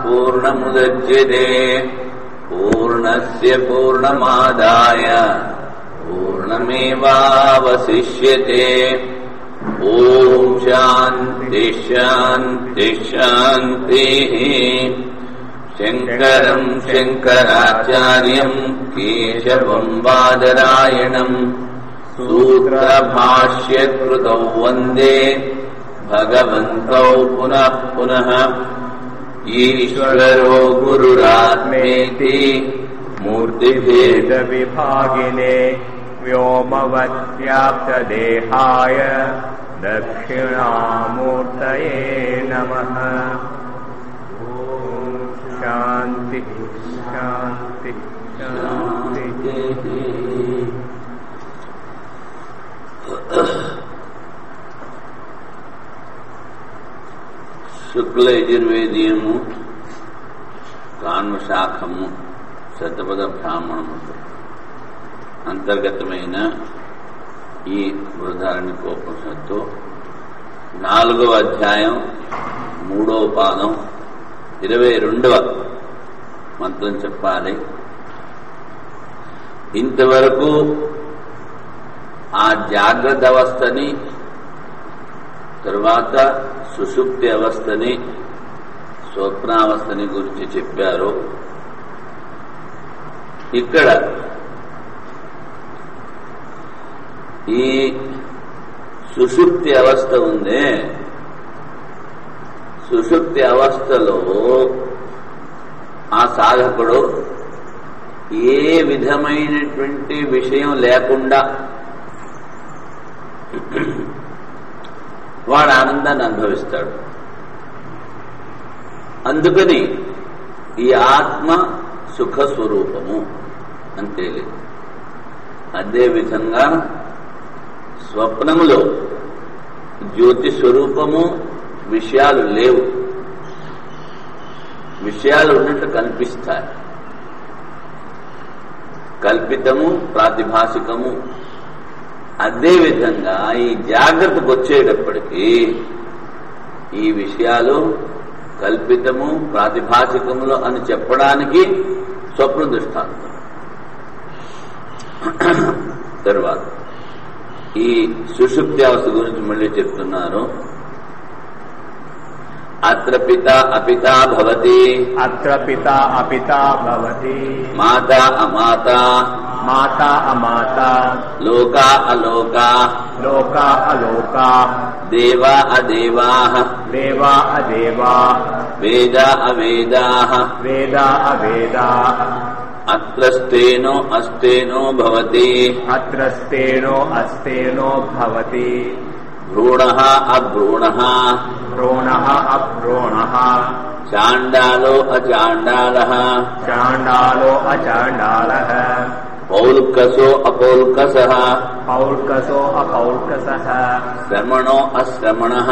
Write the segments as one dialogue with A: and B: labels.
A: పూర్ణముదచ్యతే పూర్ణస్య పూర్ణమాదాయ పూర్ణమేవావశిష్యతే. ఓం శాంతి శాంతి శాంతి. శంకరం శంకరాచార్యం కేశవం బాదరాయణం సూత్రభాష్యకృతౌ వందే భగవంతౌ పునః పునః. ఈశ్వరో గురురాత్మేతి మూర్తిభేద
B: విభాగినే వ్యోమవద్వ్యాప్తదేహాయ దక్షిణామూర్తయే నమః. ఓం శాంతి శాంతి శాంతి.
A: శుక్ల యజుర్వేదీయము కాన్వశాఖము శతపథ బ్రాహ్మణము అంతర్గతమైన ఈ బృహదారణ్యకోపనిషత్తు 4వ అధ్యాయం 3వ పాదం 22వ మంత్రం చెప్పాలి. ఇంతవరకు ఆ జాగ్రత్త అవస్థని, తరువాత సుషుప్తి అవస్థని, స్వప్నావస్థని గురించి చెప్పారు. ఇక్కడ ఈ సుషుప్తి అవస్థ ఉందే, సుషుప్తి అవస్థలో ఆ సాధకుడు ఏ విధమైనటువంటి విషయం లేకుండా వాడు ఆనందాన్ని అనుభవిస్తాడు. అందుకని ఈ ఆత్మ సుఖ స్వరూపము అంతే లేదు. అదేవిధంగా స్వప్నములో జ్యోతి స్వరూపము, విషయాలు లేవు, విషయాలు ఉన్నట్టు కనిపిస్తాయి. కల్పితము, ప్రాతిభాసికము. అదేవిధంగా ఈ జాగ్రత్తకు వచ్చేటప్పటికీ ఈ విషయాలు కల్పితము, ప్రాతిభాసికములు అని చెప్పడానికి స్వప్న దృష్టాంతం. తర్వాత ఈ సుషుప్తి అవస్థ గురించి మళ్ళీ చెప్తున్నారు. అత్ర పిత అపితా భవతి,
B: అత్ర పిత అపితా భవతి,
A: మాతా అమాతా,
B: మాతా అమాతా,
A: లోకా అలోకా,
B: లోకా అలోకా,
A: దేవా అదేవాః,
B: దేవా అదేవాః,
A: వేదా అవేదాః,
B: వేదా అవేదాః.
A: అత్రస్తేనో అస్తేనో భవతి,
B: అత్రస్తేనో అస్తేనో భవతి,
A: భ్రూణః అభ్రూణః,
B: భ్రూణః అభ్రూణః,
A: చాండాలో అచాండాలః,
B: చాండాలో అచాండాలః,
A: పౌల్కసో అపౌల్కసః,
B: పౌల్కసో అపౌల్కసః,
A: శ్రమణో అశ్రమణః,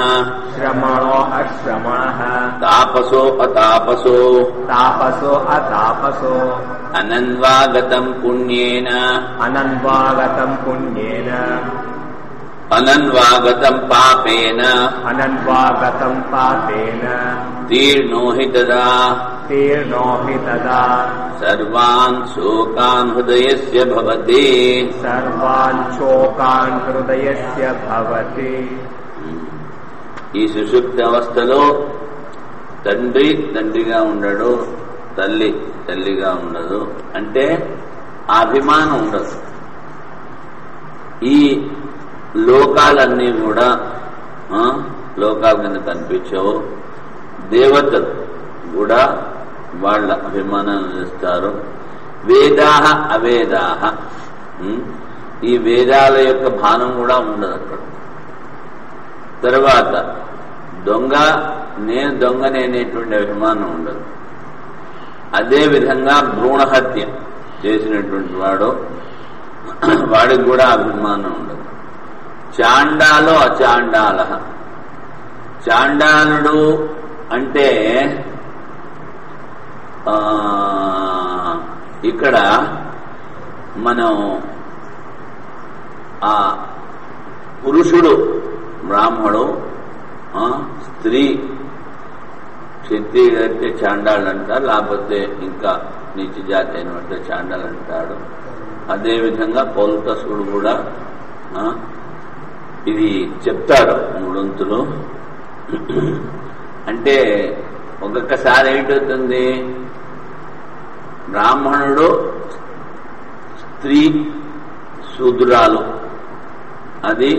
B: శ్రమణో అశ్రమణః,
A: తాపసో అతాపసో,
B: తాపసో అతాపసో,
A: అనన్వాగతం పుణ్యేన,
B: అనన్వాగతం పుణ్యేన,
A: అనన్వాగతం పాపేన,
B: అనన్వాగతం పాపేన,
A: తీర్ణో హి తదా,
B: తీర్ణో హి తదా,
A: సర్వాన్ శోకాన్ హృదయస్య భవతి,
B: సర్వాన్ శోకాన్ హృదయస్య భవతి.
A: ఈ సుషుప్తి అవస్థలో తండ్రి తండ్రిగా ఉండడు, తల్లి తల్లిగా ఉండదు. అంటే ఆ అభిమానం ఉండదు. ఈ లోకాలన్నీ కూడా లోకాల కింద కనిపించవు. దేవతలు కూడా వాళ్ళ అభిమానాన్ని ఇస్తారు. వేదాహ అవేదాహ, ఈ వేదాల యొక్క భానం కూడా ఉండదు అక్కడ. తర్వాత దొంగ, నేను దొంగనేనేటువంటి అభిమానం ఉండదు. అదేవిధంగా భ్రూణహత్య చేసినటువంటి వాడు, వాడికి కూడా అభిమానం ఉండదు. చాండాలో అచాండాల, చాండాలుడు అంటే ఇక్కడ మనం ఆ పురుషుడు బ్రాహ్మడు, స్త్రీ క్షత్రియుడు అయితే చాండాళ్ళు అంటారు, లేకపోతే ఇంకా నీచ జాతి అయినట్టు చాండాలు అంటాడు. అదేవిధంగా పౌల్కసుడు కూడా ఇది చెప్తారు 3 వంతులు. అంటే ఒక్కొక్కసారి ఏంటవుతుంది, బ్రాహ్మణుడు స్త్రీ శూద్రాలు, అది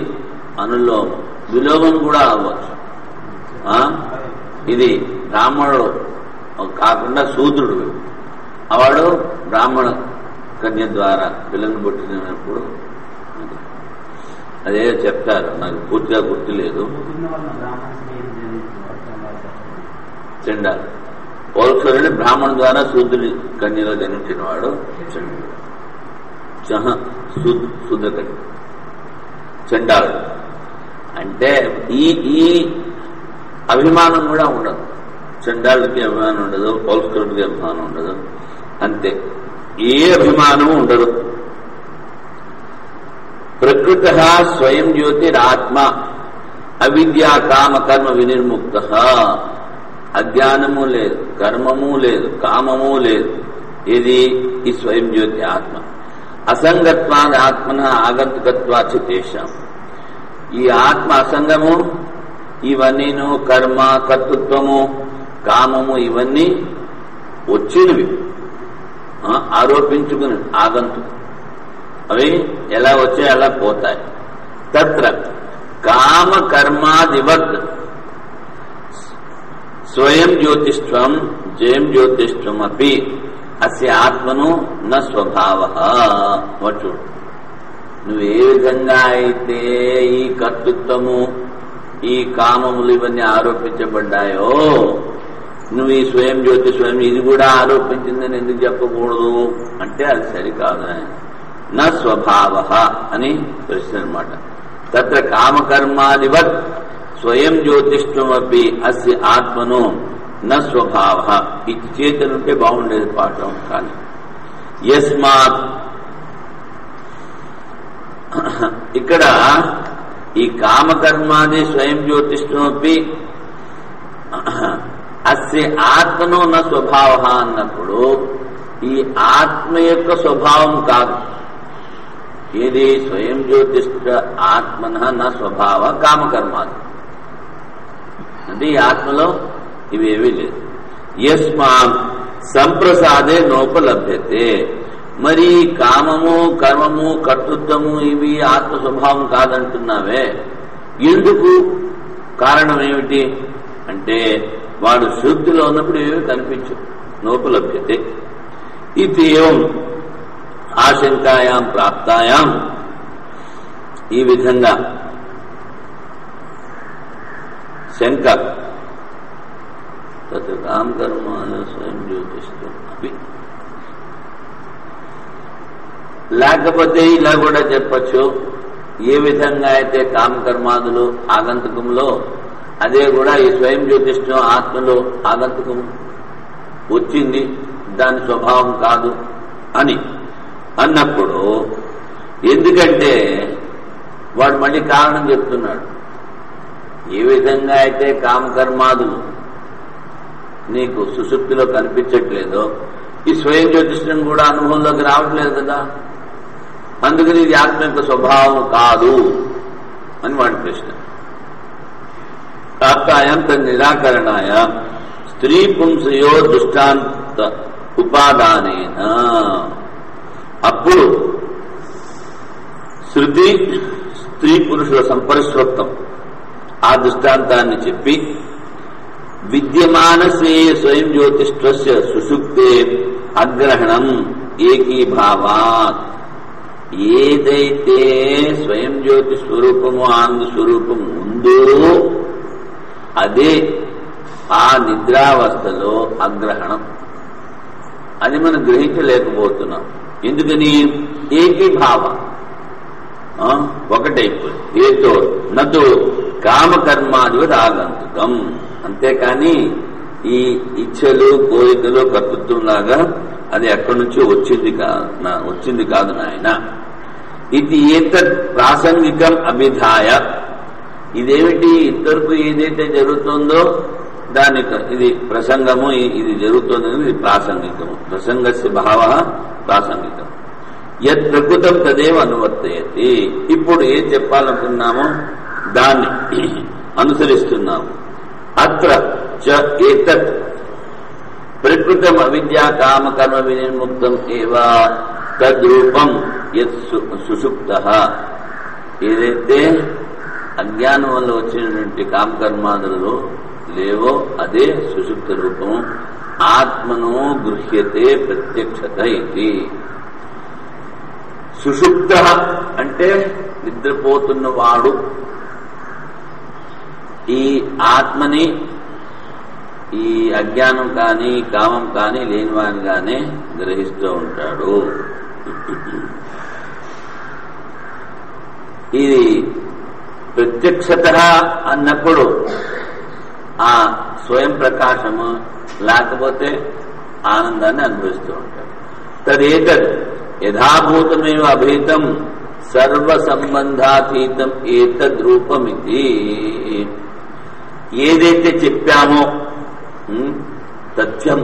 A: అనులోమం, విలోమం కూడా అవ్వచ్చు. ఇది బ్రాహ్మణుడు కాకుండా శూద్రుడు, వాడు బ్రాహ్మణ కన్య ద్వారా పిల్లలు పుట్టినప్పుడు అదే చెప్తారు, నాకు పూర్తిగా గుర్తులేదు. చండాలు పౌల్కసుడు బ్రాహ్మణ ద్వారా శూద్రుడి కన్యలో జన్మించిన వాడు శూద్రకన్య చండాలుడు. అంటే ఈ అభిమానం కూడా ఉండదు, చండాలుడికి అభిమానం ఉండదు, పౌల్కసుడికి అభిమానం ఉండదు, అంతే, ఏ అభిమానము ఉండదు. ప్రకృత స్వయం జ్యోతిరాత్మ అవిద్యా కామ కర్మ వినిర్ముక్త. అజ్ఞానము లేదు, కర్మము లేదు, కామము లేదు. ఇది ఈ స్వయం జ్యోతి ఆత్మ. అసంగత్వాద్ ఆత్మన ఆగంతుకత్వాచ తేషాం. ఈ ఆత్మ అసంగము, ఇవన్నీను కర్మ, కర్తృత్వము, కామము ఇవన్నీ వచ్చినవి, ఆరోపించుకుని ఆగంతు, అవి ఎలా వచ్చాయి అలా పోతాయి. తత్ర కామ కర్మాదివత్ స్వయం జ్యోతిష్వం జయం జ్యోతిష్వం అపి అస్య ఆత్మను న స్వభావః. చూడు, నువ్వు ఏ విధంగా అయితే ఈ కర్తృత్వము, ఈ కామములు ఇవన్నీ ఆరోపించబడ్డాయో, నువ్వు ఈ స్వయం జ్యోతి స్వయం ఇది కూడా ఆరోపించిందని ఎందుకు చెప్పకూడదు అంటే అది సరికాదు. నా స్వభావః అని ప్రశ్న అనమాట. తత్ర కామకర్మాదివత్ స్వయం జ్యోతిష్వమపి అస్య ఆత్మను నా స్వభావః. ఇది చేతనుంటే బాగుండేది పాఠం, కానీ యస్మాత్ ఇక్కడ ఈ కామకర్మాది స్వయం జ్యోతిష్వమపి అస్య ఆత్మను నా స్వభావః అన్నప్పుడు ఈ ఆత్మ యొక్క స్వభావం కాదు. ఏది స్వయం జ్యోతిష్ట ఆత్మన నా స్వభావ కామకర్మాది, అంటే ఈ ఆత్మలో ఇవేవీ లేదు. యస్మాత్ సంప్రసాదే నోపలభ్యతే. మరి కామము, కర్మము, కర్తృత్వము ఇవి ఆత్మ స్వభావం కాదంటున్నావే, ఎందుకు? కారణం ఏమిటి అంటే వాడు శుద్ధిలో ఉన్నప్పుడు ఏవి కనిపించు, నోపలభ్యతే. ఇది ఏం ఆశంకాయాం ప్రాప్తాయాం, ఈ విధంగా శంక తత్ కామ కర్మాలు స్వయం జ్యోతిష్ఠం అవి. లేకపోతే ఇలా కూడా చెప్పచ్చు, ఏ విధంగా అయితే కామకర్మాదులు ఆగంతుకంలో, అదే కూడా ఈ స్వయం జ్యోతిష్ఠం ఆత్మలో ఆగంతుకం వచ్చింది, దాని స్వభావం కాదు అని అన్నప్పుడు, ఎందుకంటే వాడు మళ్ళీ కారణం చెప్తున్నాడు. ఏ విధంగా అయితే కామకర్మాదులు నీకు సుషుప్తిలో కనిపించట్లేదో, ఈ స్వయం జ్యోతిష్యం కూడా అనుభవంలోకి రావట్లేదు కదా, అందుకని ఇది ఆత్మ యొక్క స్వభావం కాదు అని వాడి ప్రశ్న. ప్రాప్తాయం తన్ నిరాకరణాయ స్త్రీ పుంసయో దృష్టాంత ఉపాదానేన. అప్పుడు శృతి స్త్రీ పురుషుల సంపరిశ్వక్తం ఆ దృష్టాంతాన్ని చెప్పి, విద్యమానసే స్వయం జ్యోతిష్ఠస్య సుషుప్తే అగ్రహణం ఏకీభావాత్. ఏదైతే స్వయం జ్యోతి స్వరూపము ఆనంద స్వరూపం ఉందో అదే ఆ నిద్రావస్థలో అగ్రహణం. అది మనం గ్రహించలేకపోతున్నాం. ఎందుకని? ఏకీభావం ఒకటైపోయింది. ఏతో నతో కామకర్మాదివత్ ఆగంతుకం. అంతేకాని ఈ ఇచ్ఛలు, కోరికలు, కర్తృత్వం లాగా అది ఎక్కడి నుంచో వచ్చింది కాదు నాయన. ఇది ఏతత్ ప్రాసంగికం అభిధాయ. ఇదేమిటి? ఇంతవరకు ఏదైతే జరుగుతుందో దానికి ఇది ప్రసంగము, ఇది జరుగుతుంది, ఇది ప్రాసంగికము. ప్రసంగస్య భావ ప్రాసంగికం. యత్ ప్రకృతం తదేవ అనువర్తయతి. ఇప్పుడు ఏం చెప్పాలనుకున్నామో దాన్ని అనుసరిస్తున్నాము. అత్ర చ ఏతత్ ప్రకృతం అవిద్యా కామకర్మ వినిర్ముక్తం ఏవ తద్రూపం యత్ సుషుప్తః. ఏదైతే అజ్ఞానం వల్ల వచ్చినటువంటి కామకర్మాదులు లేవో అదే సుషుప్త రూపము. ఆత్మనో గృహ్యతే ప్రత్యక్షత ఇది. సుషుప్త అంటే నిద్రపోతున్నవాడు ఈ ఆత్మని, ఈ అజ్ఞానం కానీ కామం కానీ లేనివానిగానే గ్రహిస్తూ ఉంటాడు. ఇది ప్రత్యక్షత అన్నప్పుడు ఆ స్వయం ప్రకాశము లేకపోతే ఆనందాన్ని అనుభవిస్తూ ఉంటాడు. తదేతద్ యథాభూతమేవ అభీతం సర్వ సంబంధాతీతం ఏతద్రూపమితి. ఏదైతే చెప్పామో తథ్యం,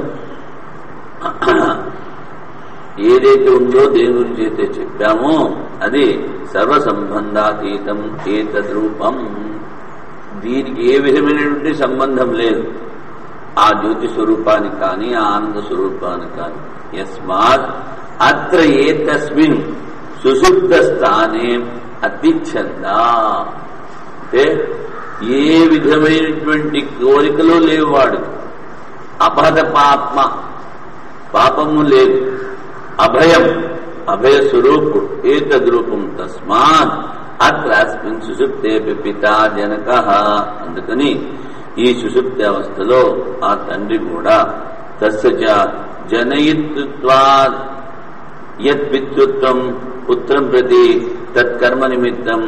A: ఏదైతే ఉందో దేని గురించి అయితే చెప్పామో అది సర్వ సంబంధాతీతం ఏతద్రూపం. దీనికి ఏ విధమైనటువంటి సంబంధం లేదు ఆ జ్యోతి స్వరూపానికి కానీ ఆ ఆనంద స్వరూపానికి కానీ. యస్మాత్ అత్ర ఏతస్మిన్ సుషుప్త స్థానే అతిచ్ఛంద. అంటే ఏ విధమైనటువంటి కోరికలు లేవు వాడు. అపహత పాప, పాపము లేదు. అభయం, అభయ స్వరూపుడు. ఏతద్రూపం తస్మాత్ అత్ర అస్మిన్ సుషుప్తే పితా జనక. అందుకని ఈ సుషుప్తి అవస్థలో ఆ తండ్రి కూడా తస్య జనయిత్వాత్ యత్ పితృత్వం పుత్రం ప్రతి తత్కర్మ నిమిత్తం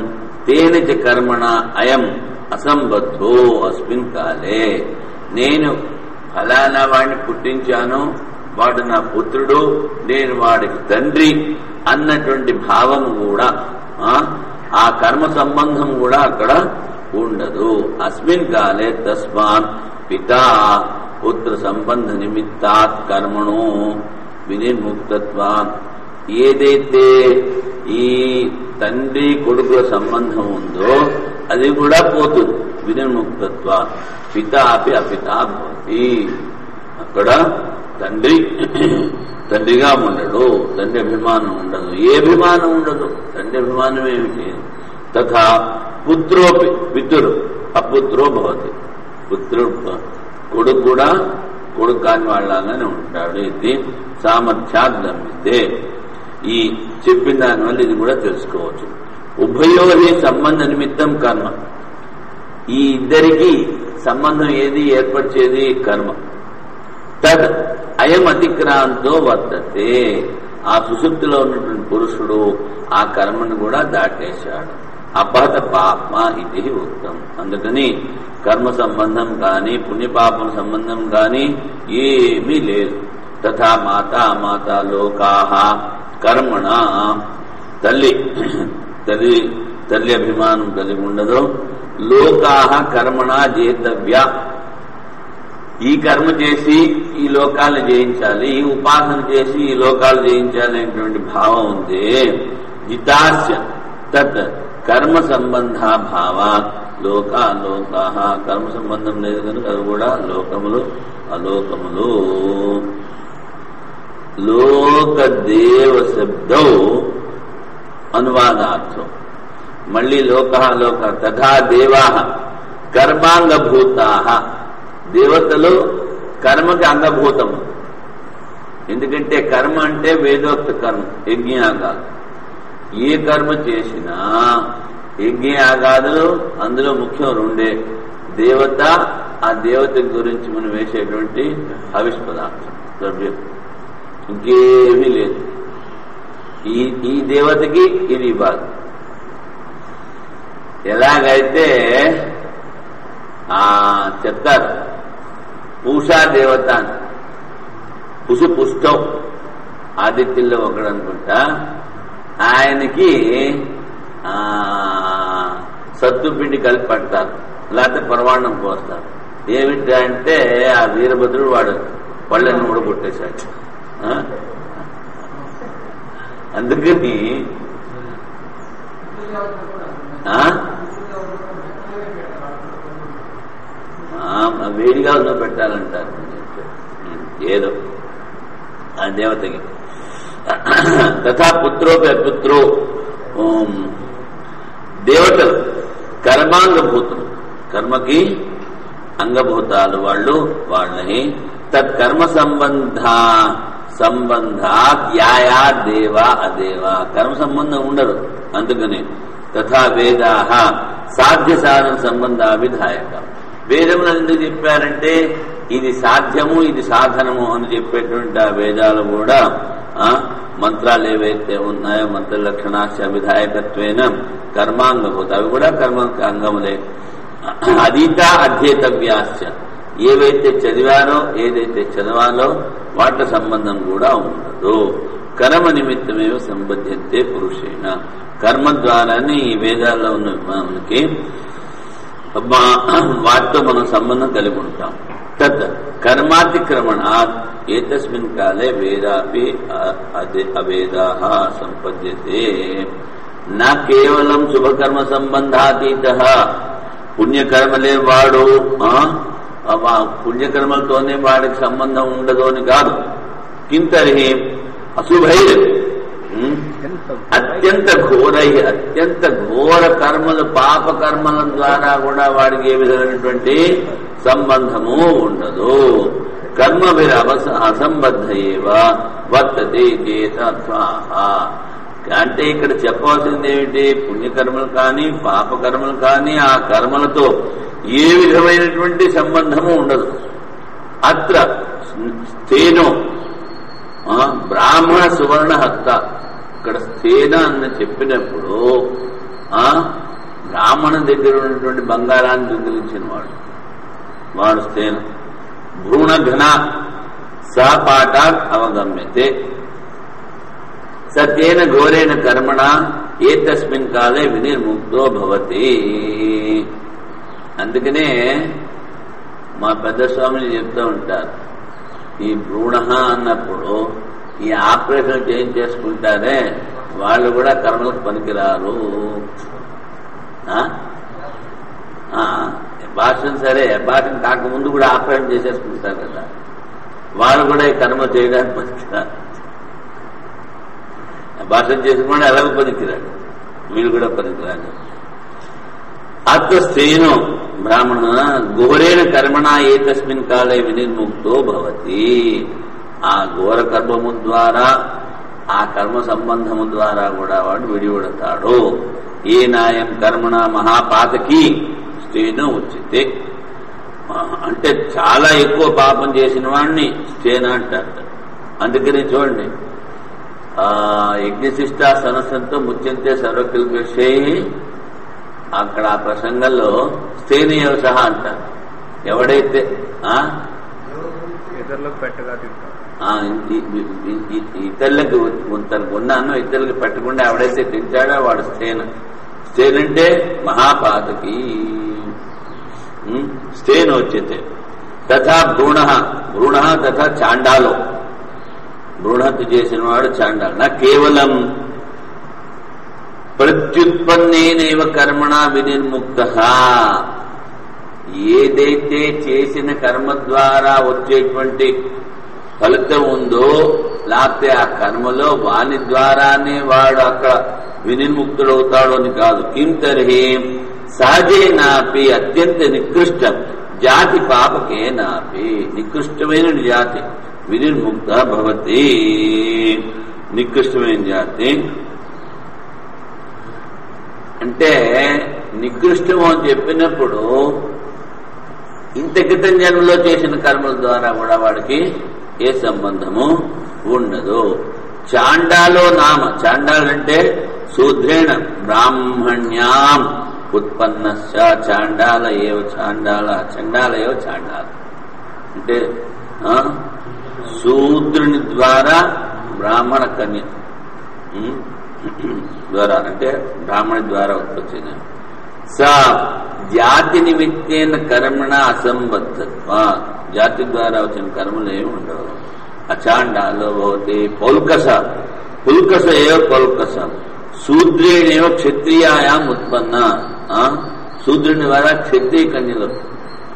A: తేన చ కర్మణ అయం అసంబద్ధో అస్మిన్ కాలే. నేను ఫలానా వాడిని పుట్టించాను, వాడు నా పుత్రుడు, నేను వాడికి తండ్రి అన్నటువంటి భావం కూడా, ఆ కర్మ సంబంధం కూడా అక్కడ ఉండదు. అస్మిన్ కాలే తస్మాత్ పితా పుత్ర సంబంధ నిమిత్తాత్ కర్మణో వినిర్ముక్తత్వాత్. ఏదైతే ఈ తండ్రి కొడుకుల సంబంధం ఉందో అది కూడా పోతుంది. వినిర్ముక్తత్వాత్ పిత అపి అపితా భవతి. అక్కడ తండ్రి తండ్రిగా ఉండడు, తండ్రి అభిమానం ఉండదు. ఏ అభిమానం ఉండదు, తండ్రి అభిమానం ఏమిటి? తథా పుత్రోపి పితురు అపుత్రో భవతి. పుత్రుడు కొడుకు కూడా కొడుకు కాని వాళ్ళగానే ఉంటాడు. ఇది సామర్థ్యాత్ గమ్యతే. ఈ చెప్పిన దానివల్ల ఇది కూడా తెలుసుకోవచ్చు. ఉభయోహి సంబంధ నిమిత్తం కర్మ. ఈ ఇద్దరికి సంబంధం ఏది ఏర్పరిచేది? కర్మ. తద్ అయం అతిక్రాంతో వర్తతే. ఆ సుషుప్తిలో ఉన్నటువంటి పురుషుడు ఆ కర్మను కూడా దాటేశాడు. అపహత పాప ఇది ఉక్తం. అందుకని కర్మ సంబంధం కానీ పుణ్యపాపం సంబంధం కానీ ఏమీ లేదు. తథా మాతా మాతా లోకాః కర్మణ. తల్లి అభిమానం కలిగి ఉండదు. లోకాః కర్మణ జేతవ్య. ఈ కర్మ చేసి ఈ లోకాలను జయించాలి, ఈ ఉపాసన చేసి ఈ లోకాలు జయించాలి అనేటువంటి భావం ఉంది. జితాస్య తత్ కర్మ సంబంధ భావాత్ లోకాలోకాః. కర్మ సంబంధం లేదు కనుక అది కూడా లోకములు అలోకములు. లోకదేవ శబ్దౌ అనువాదార్థం. మళ్ళీ లోకః లోక తథా దేవాః కర్మాంగభూతాః. దేవతలు కర్మకి అంగభూతము. ఎందుకంటే కర్మ అంటే వేదోక్త కర్మ, యజ్ఞయాగాలు. ఏ కర్మ చేసినా యజ్ఞయాగాదులు అందులో ముఖ్యం రెండే. దేవత, ఆ దేవత గురించి మనం వేసేటువంటి హవిష్పదార్థం, ద్రవ్యం, ఇంకేమీ లేదు. ఈ దేవతకి ఇది ఇవ్వాలి. ఎలాగైతే చెప్తారు పూషా దేవత, పుష్పం ఆదిత్యుల్లో ఒకడు అనుకుంటా, ఆయనకి సత్తుపిండి కలిపి పడతారు, లేకపోతే పరవాణం పోస్తారు. ఏమిటా అంటే ఆ వీరభద్రుడు వాడు పళ్ళని కూడా కొట్టేశాడు. అందుకని వేడిగా ఉన్న పెట్టాలంటారు. ఏదో ఆ దేవతకి తథా పుత్రోపి అపుత్రో దేవతలు కర్మాంగభూతులు, కర్మకి అంగభూతాలు వాళ్ళు, వాళ్ళని తత్కర్మ సంబంధాత్ యాయా దేవ అదేవ కర్మ సంబంధం ఉండదు. అందుకని తథా వేదాః సాధ్య సాధన సంబంధాభిధాయక. వేదములు ఎందుకు చెప్పారంటే ఇది సాధ్యము ఇది సాధనము అని చెప్పేటువంటి ఆ వేదాలు కూడా మంత్రాలు ఏవైతే ఉన్నాయో మంత్ర లక్షణాశ అభిధాయకత్వేన కర్మాంగభూత అవి కూడా కర్మకి అంగములే. అధీత అధ్యేతవ్యాశ్చ ఏవైతే చదివారో ఏదైతే చదవాలో వాటి సంబంధం కూడా ఉండదు. కర్మ నిమిత్తమేవ సంబధ్యంతే పురుషేణ కర్మ ద్వారానే ఈ వేదాల్లో ఉన్న మనకి వాటితో మనం సంబంధం కలిగి ఉంటాం. తత్ కర్మాతిక్రమణాత్ ఏతస్మిన్ కాలే వేదాపి అవేదాః సంపద్యతే. నా కేవలం శుభకర్మ సంబంధాతీతః పుణ్యకర్మలే వాడు పుణ్యకర్మలతోనే వాడికి సంబంధం ఉండదు అని కాదు. కింతర్హి అశుభై అత్యంత ఘోరై అత్యంత ఘోర కర్మలు పాప కర్మల ద్వారా కూడా వాడికి ఏ విధమైనటువంటి సంబంధము ఉండదు. కర్మభిర అసంబద్ధ ఏవ వర్తతే చేతత్వాః. అంటే ఇక్కడ చెప్పవలసింది ఏమిటి? పుణ్యకర్మలు కానీ పాపకర్మలు కానీ ఆ కర్మలతో ఏ విధమైనటువంటి సంబంధము ఉండదు. అత్ర స్థేనో బ్రాహ్మణ సువర్ణ హస్త. ఇక్కడ స్థేన అని చెప్పినప్పుడు బ్రాహ్మణ దగ్గర ఉన్నటువంటి బంగారాన్ని దొంగిలించిన వాడు స్థేన. భ్రూణఘన సపాఠాత్ అవగమ్యతే. సత్యేన ఘోరేణ కర్మణ ఏతస్మిన్ కాలే వినిర్ముక్తో భవతి. అందుకనే మా పెద్ద స్వామిని చెప్తూ ఉంటారు, ఈ భ్రూణ అన్నప్పుడు ఈ ఆపరేషన్ చేసుకుంటారే వాళ్ళు కూడా కర్మలకు పనికిరారు. భాషను సరే భాషను కాకముందు కూడా ఆపరేషన్ చేసేసుకుంటారు కదా, వాళ్ళు కూడా ఈ కర్మ చేయడానికి పనికిరారు. భాషను చేసుకుంటే అలాగే పనికిరాడు, వీళ్ళు కూడా పనికిరాడు. ఆత్మస్థేను బ్రాహ్మణ ఘోరేణ కర్మణ ఏతస్మిన్ కాలే వినిర్ముక్తో భవతి. ఆ ఘోర కర్మము ద్వారా ఆ కర్మ సంబంధము ద్వారా కూడా వాడు విడిపడతాడు. ఏ నాయం కర్మణ మహాపాతకి స్థేను ఉచితే. అంటే చాలా ఎక్కువ పాపం చేసిన వాడిని స్థేన అంటారు. అందుకని చూడండి, యజ్ఞశిష్ట సనస్సంతో ముచ్యంతే సర్వకిల్పేషేయి అక్కడ ఆ ప్రసంగంలో స్థేనీయ సహా అంటారు. ఎవడైతే
B: ఇతరులకు పెట్టగా తింటారు,
A: ఇతరులకు తనకు ఉన్నానో ఇతరులకు పెట్టకుండా ఎవడైతే తింటాడో వాడు స్థేన. స్థేనంటే మహాపాతకి స్థేనోచ్యతే. తథా భ్రూణ భ్రూణ తథా చాండాలో భ్రూణహత్య చేసిన వాడు చాండాలు. నా కేవలం ప్రత్యుత్పన్నేనైవ కర్మణ వినిర్ముక్త. ఏదైతే చేసిన కర్మ ద్వారా వచ్చేటువంటి ఫలితం ఉందో లేకపోతే ఆ కర్మలో వాని ద్వారానే వాడు అక్కడ వినిర్ముక్తుడవుతాడు అని కాదు. కిం తర్హి సహజేనాపి అత్యంత నికృష్టం జాతి పాపకేనాపి. నికృష్టమైన జాతి వినిర్ముక్త భవతి. నికృష్టమైన జాతి అంటే నికృష్టము అని చెప్పినప్పుడు ఇంత క్రితం జన్మలో చేసిన కర్మల ద్వారా కూడా వాడికి ఏ సంబంధము ఉండదు. చాండాలో నామ. చాండాలంటే శూద్రేణ బ్రాహ్మణ్యాం ఉత్పన్నశ్చ చాండాల ఏవ చాండాల చండాల ఏవ చాండాల. అంటే శూద్రుని ద్వారా బ్రాహ్మణ కన్య ద్వారా అంటే బ్రాహ్మణి ద్వారా ఉత్పత్తి. స జాతి నిమిత్తేన కర్మణ అసంబద్ధత్వ, జాతి ద్వారా వచ్చిన కర్మలు ఏమి ఉండవు. అచాండాలో భవతి పౌల్కస, పుల్కస ఏవ పౌల్కస, శూద్రేణేవ క్షత్రియాయాం ఉత్పన్న, శూద్రుని ద్వారా క్షత్రియ కన్యలు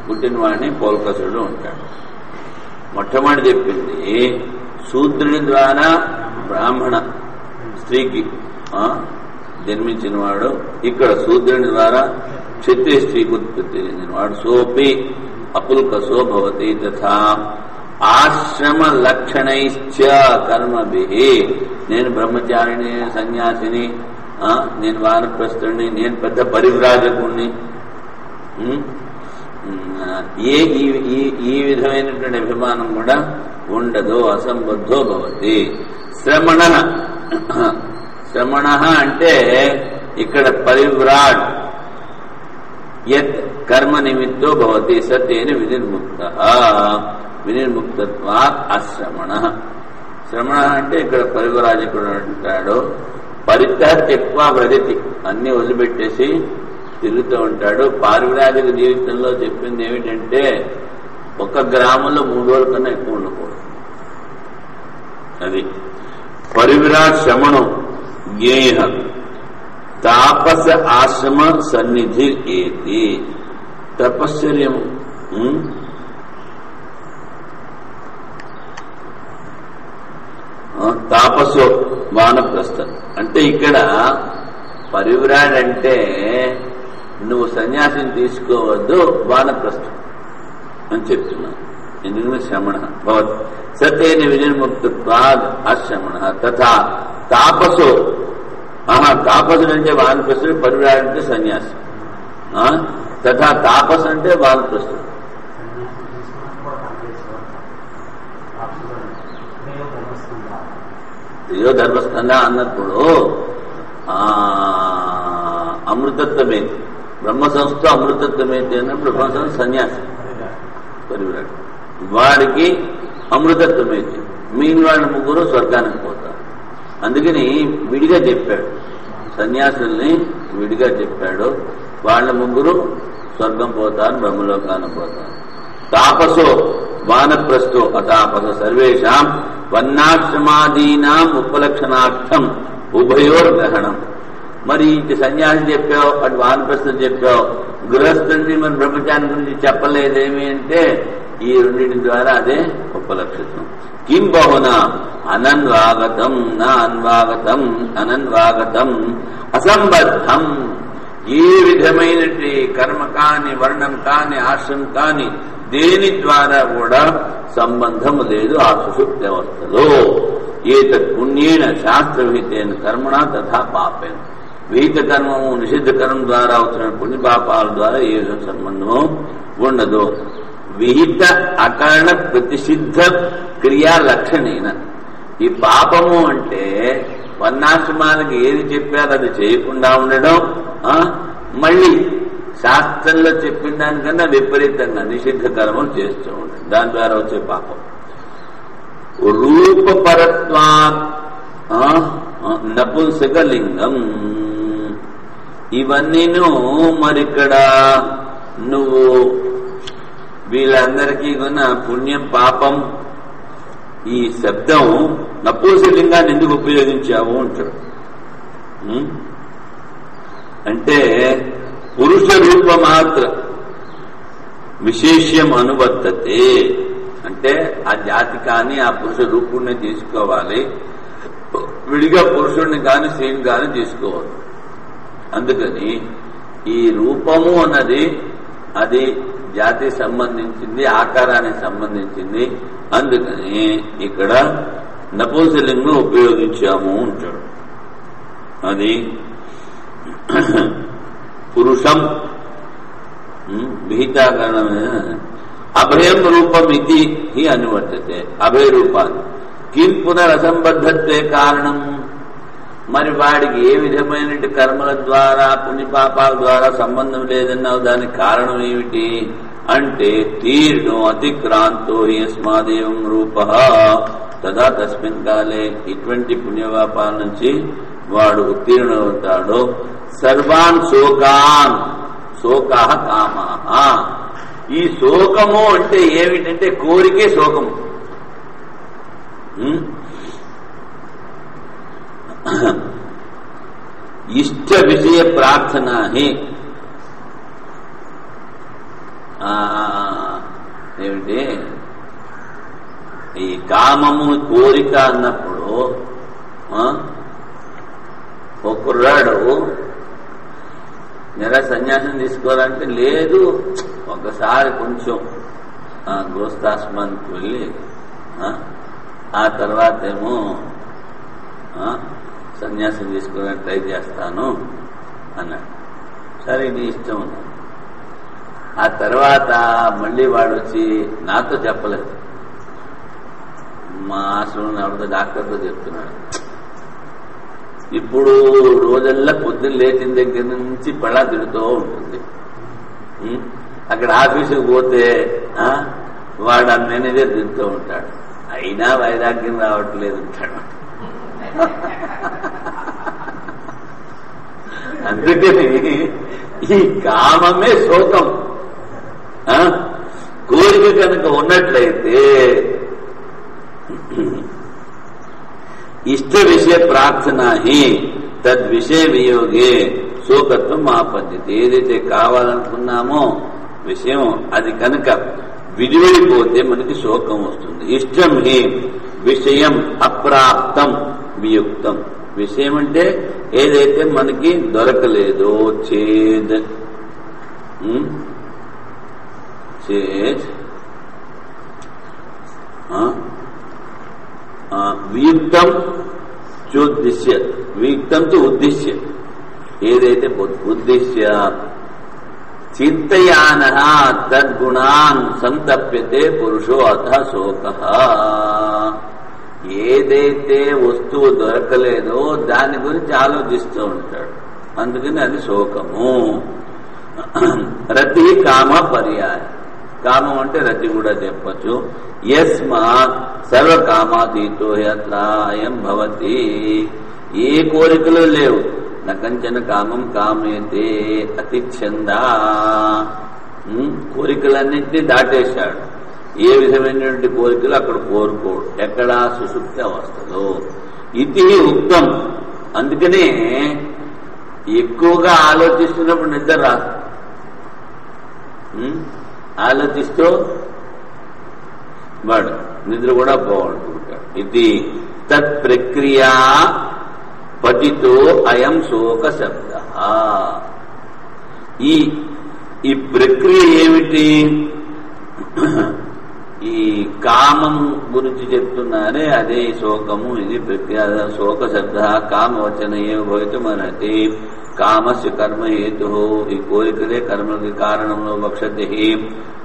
A: పుట్టిన వాడిని పౌల్కసుడు ఉంటాడు. మొట్టమొదటి చెప్పింది శూద్రుని ద్వారా బ్రాహ్మణ స్త్రీకి జన్మించిన వాడు, ఇక్కడ శూద్రుని ద్వారా క్షత్రియ స్త్రీకి ఉత్పత్తి చెందిన వాడు. సోపి అపుల్కసో భవతి. తథా ఆశ్రమ లక్షణైశ్చ కర్మభిః, నేను బ్రహ్మచారిని, సన్యాసిని, నేను వానప్రస్థుడిని, నేను పెద్ద పరివ్రాజకుణ్ణి, ఈ విధమైనటువంటి అభిమానం కూడా ఉండదు. అసంబద్ధో భవతి. శ్రమణ, శ్రమణ అంటే ఇక్కడ పరివ్రాట్ యత్ కర్మ నిమిత్తో భవతి సత్యేన వినిర్ముక్త, వినిర్ముక్తత్వాత్ అశ్రమణ. శ్రమణ అంటే ఇక్కడ పరివ్రాజకుడు అంటాడు. పరిత్యక్త్వా త్యక్త్వా వ్రజతి, అన్ని వదిలిపెట్టేసి తిరుగుతూ ఉంటాడు. పారివ్రాజక జీవితంలో చెప్పింది ఏమిటంటే ఒక గ్రామంలో 3 రోజుల కన్నా ఎక్కువ ఉండకూడదు. అది పరివిరాట్ శ్రమణం జ్ఞేయ తాపస ఆశ్రమ సన్నిధి ఏతి. తపశ్చర్యం తాపసో వానప్రస్థ అంటే ఇక్కడ పరివ్రాడ్ అంటే నువ్వు సన్యాసిని తీసుకోవద్దు, వానప్రస్థం అని చెప్తున్నావు. ఎందుకంటే శ్రమణ భవతి సత్యేన వినిర్ముక్తత్వాద్ అశ్రమణ. తథా తాపసో, తాపసుడు అంటే వానప్రస్థుడు, పరివ్రాడ్ అంటే సన్యాసి. తథా తాపస్ అంటే వానప్రస్థుడు. అయ్యో ధర్మస్కంద అన్నప్పుడు అమృతత్వమేతి, బ్రహ్మ సంస్థ అమృతత్వమేతి అన్నప్పుడు బ్రహ్మ సంస్థ సన్యాసి పరివ్రాట్, వాడికి అమృతత్వమేతి. మిగిలిన వాళ్ళ 3 స్వర్గానికి పోతారు. అందుకని విడిగా చెప్పాడు, సన్యాసుల్ని విడిగా చెప్పాడు. వాళ్ళ 3 స్వర్గం పోతారు, బ్రహ్మలోకానికి పోతారు. తాపసో వానప్రస్థో అతాపస సర్వేషాం వర్ణాశ్రమాదీనాం ఉపలక్షణార్థం ఉభయోర్గ్రహణం. మరి ఇటు సన్యాసి చెప్పావు, అటు వానప్రస్థం చెప్పావు, గృహస్థుని మన బ్రహ్మచారి గురించి చెప్పలేదేమి అంటే ఈ రెండింటి ద్వారా అదే ఉపలక్షితం. కిం బహునా అనన్వాగతం నా అన్వాగతం అనన్వాగతం అసంబద్ధం. ఏ విధమైనటువంటి కర్మ కాని, వర్ణం కాని, ఆశ్రమం కాని దేని ద్వారా కూడా సంబంధం లేదు ఆ సుషుప్తి అవస్థలో. ఏతత్ పుణ్యేన శాస్త్ర విహితేన కర్మణ తథా పాపేన. విహిత కర్మము నిషిద్ధ కర్మం ద్వారా వచ్చిన పుణ్యపాపాల ద్వారా ఏ సంబంధము ఉండదు. విహిత అకరణ ప్రతిషిద్ధ క్రియా లక్షణేన. ఈ పాపము అంటే వర్ణాశ్రమానికి ఏది చెప్పారో అది చేయకుండా ఉండడం, మళ్ళీ శాస్త్రంలో చెప్పిన దానికన్నా విపరీతంగా నిషిద్ధ కర్మలు చేస్తూ ఉండడం, దాని ద్వారా వచ్చే పాపం. రూపపరత్వా నపుంసకలింగం. ఇవన్నీను మరిక్కడ నువ్వు వీళ్ళందరికీ కొన్న పుణ్యం పాపం ఈ శబ్దం నపుంసకలింగాన్ని ఎందుకు ఉపయోగించావు అంటాడు. అంటే పురుష రూప మాత్ర విశేష్యం అనువర్తతే. అంటే ఆ జాతి కానీ ఆ పురుష రూపుణ్ణి తీసుకోవాలి, విడిగా పురుషుడిని కానీ స్త్రీని కానీ తీసుకోవాలి. అందుకని ఈ రూపము అన్నది అది జాతికి సంబంధించింది, ఆకారానికి సంబంధించింది. అందుకని ఇక్కడ నపుంసకలింగం ఉపయోగించాము అంటాడు. అది పురుషం విహితాకరణమే. అభయం రూపం ఇది హి అనువర్తతే. అభయ రూపాన్ని కిం పునరసంబద్ధత్వే కారణం. మరి వాడికి ఏ విధమైన కర్మల ద్వారా పుణ్యపాపాల ద్వారా సంబంధం లేదన్నావు, దానికి కారణం ఏమిటి అంటే తీర్ణో అతిక్రాంతో యస్మాదేవం రూప తదా తస్మిన్ కాలే. ఇటువంటి పుణ్యపాపాల నుంచి వాడు ఉత్తీర్ణుడవుతాడు. సర్వాన్ శోకాన్ శోకాః కామాః. ఈ శోకము అంటే ఏమిటంటే కోరికే శోకము. ఇష్ట విషయ ప్రార్థన ఏమిటి ఈ కామము కోరిక అన్నప్పుడు ఒక కుర్రాడు నెల సన్యాసం తీసుకోవాలంటే లేదు, ఒకసారి కొంచెం గృహస్థాశ్రమానికి వెళ్ళి ఆ తర్వాత ఏమో సన్యాసం తీసుకోవడానికి ట్రై చేస్తాను అన్నాడు. సరే నీ ఇష్టం అన్నాడు. ఆ తర్వాత మళ్ళీ వాడు వచ్చి నాతో చెప్పలేదు, మా ఆశ్రమం ఎవరితో డాక్టర్తో చెప్తున్నాడు. ఇప్పుడు రోజల్లా పొద్దున్న లేచిన దగ్గర నుంచి పడా తిడుతూ ఉంటుంది. అక్కడ ఆఫీసుకు పోతే వాడు ఆ మేనేజర్ తిడుతూ ఉంటాడు, అయినా వైరాగ్యం రావట్లేదు అంటాడు. అందుకని ఈ కామమే శోకం. కోరిక కనుక ఉన్నట్లయితే ఇష్ట విషయ ప్రార్థన తద్విషయ వియోగే శోకత్వం ఆపద్యతే. ఏదైతే కావాలనుకున్నామో విషయం అది కనుక విడివడిపోతే మనకి శోకం వస్తుంది. ఇష్టం విషయం అప్రాప్తం వియుక్తం. విషయం అంటే ఏదైతే మనకి దొరకలేదో చేద్ వియుక్తం చోద్దిశ్య, వియుక్తం తో ఉద్దిశ్య, ఏదైతే ఉద్దిశ్య చింతయాన తద్గుణాన్ సంతప్యతే పురుషో అథ శోకః. ఏదైతే వస్తువు దొరకలేదో దాని గురించి ఆలోచిస్తూ ఉంటాడు, అందుకని అది శోకము. రతి కామ పర్యాయ, కామం అంటే రతి కూడా చెప్పచ్చు. యస్మాత్ సర్వకామాతీతో యత్ర అయం భవతి. ఏ కోరికలు లేవు. నకంచన కామం కామేతే అతిచ్ఛందా. కోరికలన్నింటినీ దాటేశాడు. ఏ విధమైనటువంటి కోరికలు అక్కడ కోరుకోడు. ఎక్కడ సుషుప్తి అవస్థలో. ఇది ఉక్తం. అందుకనే ఎక్కువగా ఆలోచిస్తున్నప్పుడు నిద్ర రాదు. ఆలోచిస్తూ వాడు నిద్ర కూడా పోగొట్టుకుంటాడు. ఇది తత్ ప్రక్రియా పతితో అయం శోక శబ్ద. ఈ ప్రక్రియ ఏమిటి? ఈ కామం గురించి చెప్తున్నారే అదే శోకము. ఇది ప్రక్రియ. శోక శబ్ద కామవచన ఏమి భవితుమనతి. కామస్య కర్మ హేతు. ఈ కోరికలే కర్మకి కారణంలో వక్షతి.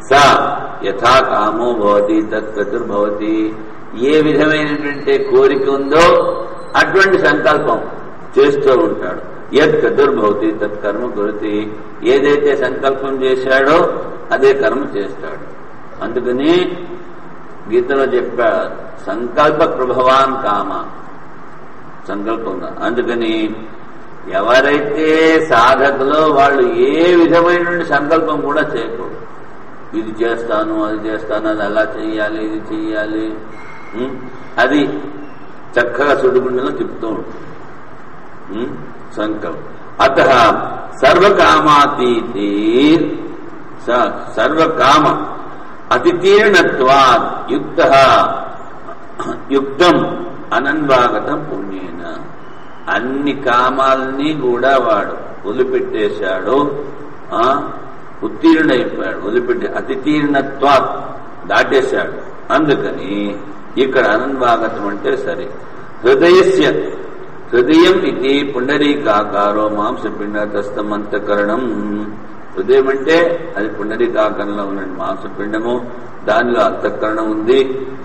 A: స యథా కామో భవతి తత్కతుర్భవతి. ఏ విధమైనటువంటి కోరిక ఉందో అటువంటి సంకల్పం చేస్తూ ఉంటాడు. యత్ కతుర్భవతి తత్కర్మ కురుతి. ఏదైతే సంకల్పం చేశాడో అదే కర్మ చేస్తాడు. అందుకని గీతలో చెప్పాడు సంకల్ప ప్రభవాన్ కామ. సంకల్పం. అందుకని ఎవరైతే సాధకులో వాళ్ళు ఏ విధమైనటువంటి సంకల్పం కూడా చేయకూడదు. ఇది చేస్తాను, అది చేస్తాను, అది అలా చెయ్యాలి, ఇది చెయ్యాలి, అది చక్కగా సుడిగుండలో తిప్పుతూ ఉంటుంది సంకల్పం. అత సర్వకామాతీతి సర్వకామ అతితీర్ణత్వాత్ యుక్తం అనన్వాగతం పుణ్యేన. అన్ని కామాలని కూడా వాడు వదిలిపెట్టేశాడు, ఉత్తీర్ణైపోయాడు. వదిలిపెట్టి అతితీర్ణత్వాత్ దాటేశాడు. అందుకని ఇక్కడ అనన్వాగతం అంటే సరే. హృదయస్య హృదయం ఇది పుండరీకాకారో మాంసపిండతస్తమంతకరణం. హృదయం అంటే అది పుండరీకాకారంలో ఉన్న మాంసపిండము, దానిలో అంతఃకరణం ఉంది.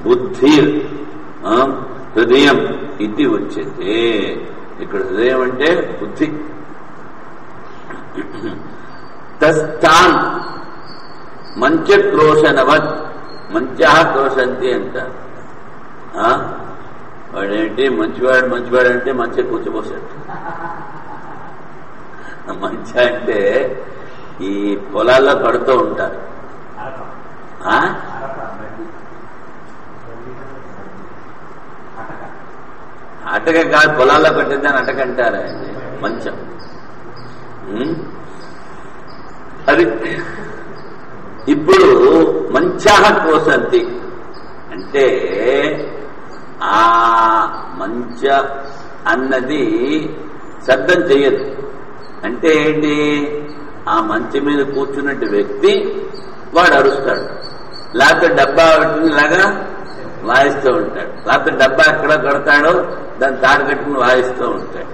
A: బుద్ధి హృదయం ఇది వచ్చేది. ఇక్కడ హృదయం అంటే బుద్ధి. తస్థాన్ మంచక్రోశనవత్. మంచా క్రోశంతి అంటారు. వాడేంటి మంచివాడు మంచివాడు అంటే మంచి కూర్చోపోసాడు. మంచి అంటే ఈ పొలాల్లో కడుతూ ఉంటారు. అటక కాదు, పొలాల్లో కట్టిద్దాన్ని అటక అంటారా? మంచం. అది ఇప్పుడు మంచాహ కోసంతి అంటే ఆ మంచ అన్నది శబ్దం చెయ్యదు. అంటే ఏంటి? ఆ మంచం మీద కూర్చున్నట్టు వ్యక్తి వాడు అరుస్తాడు, లేకపోతే డబ్బా లాగా వాయిస్తూ ఉంటాడు, లేకపోతే డబ్బా ఎక్కడ కడతాడో దాన్ని తాడు కట్టుకుని వాయిస్తూ ఉంటాడు.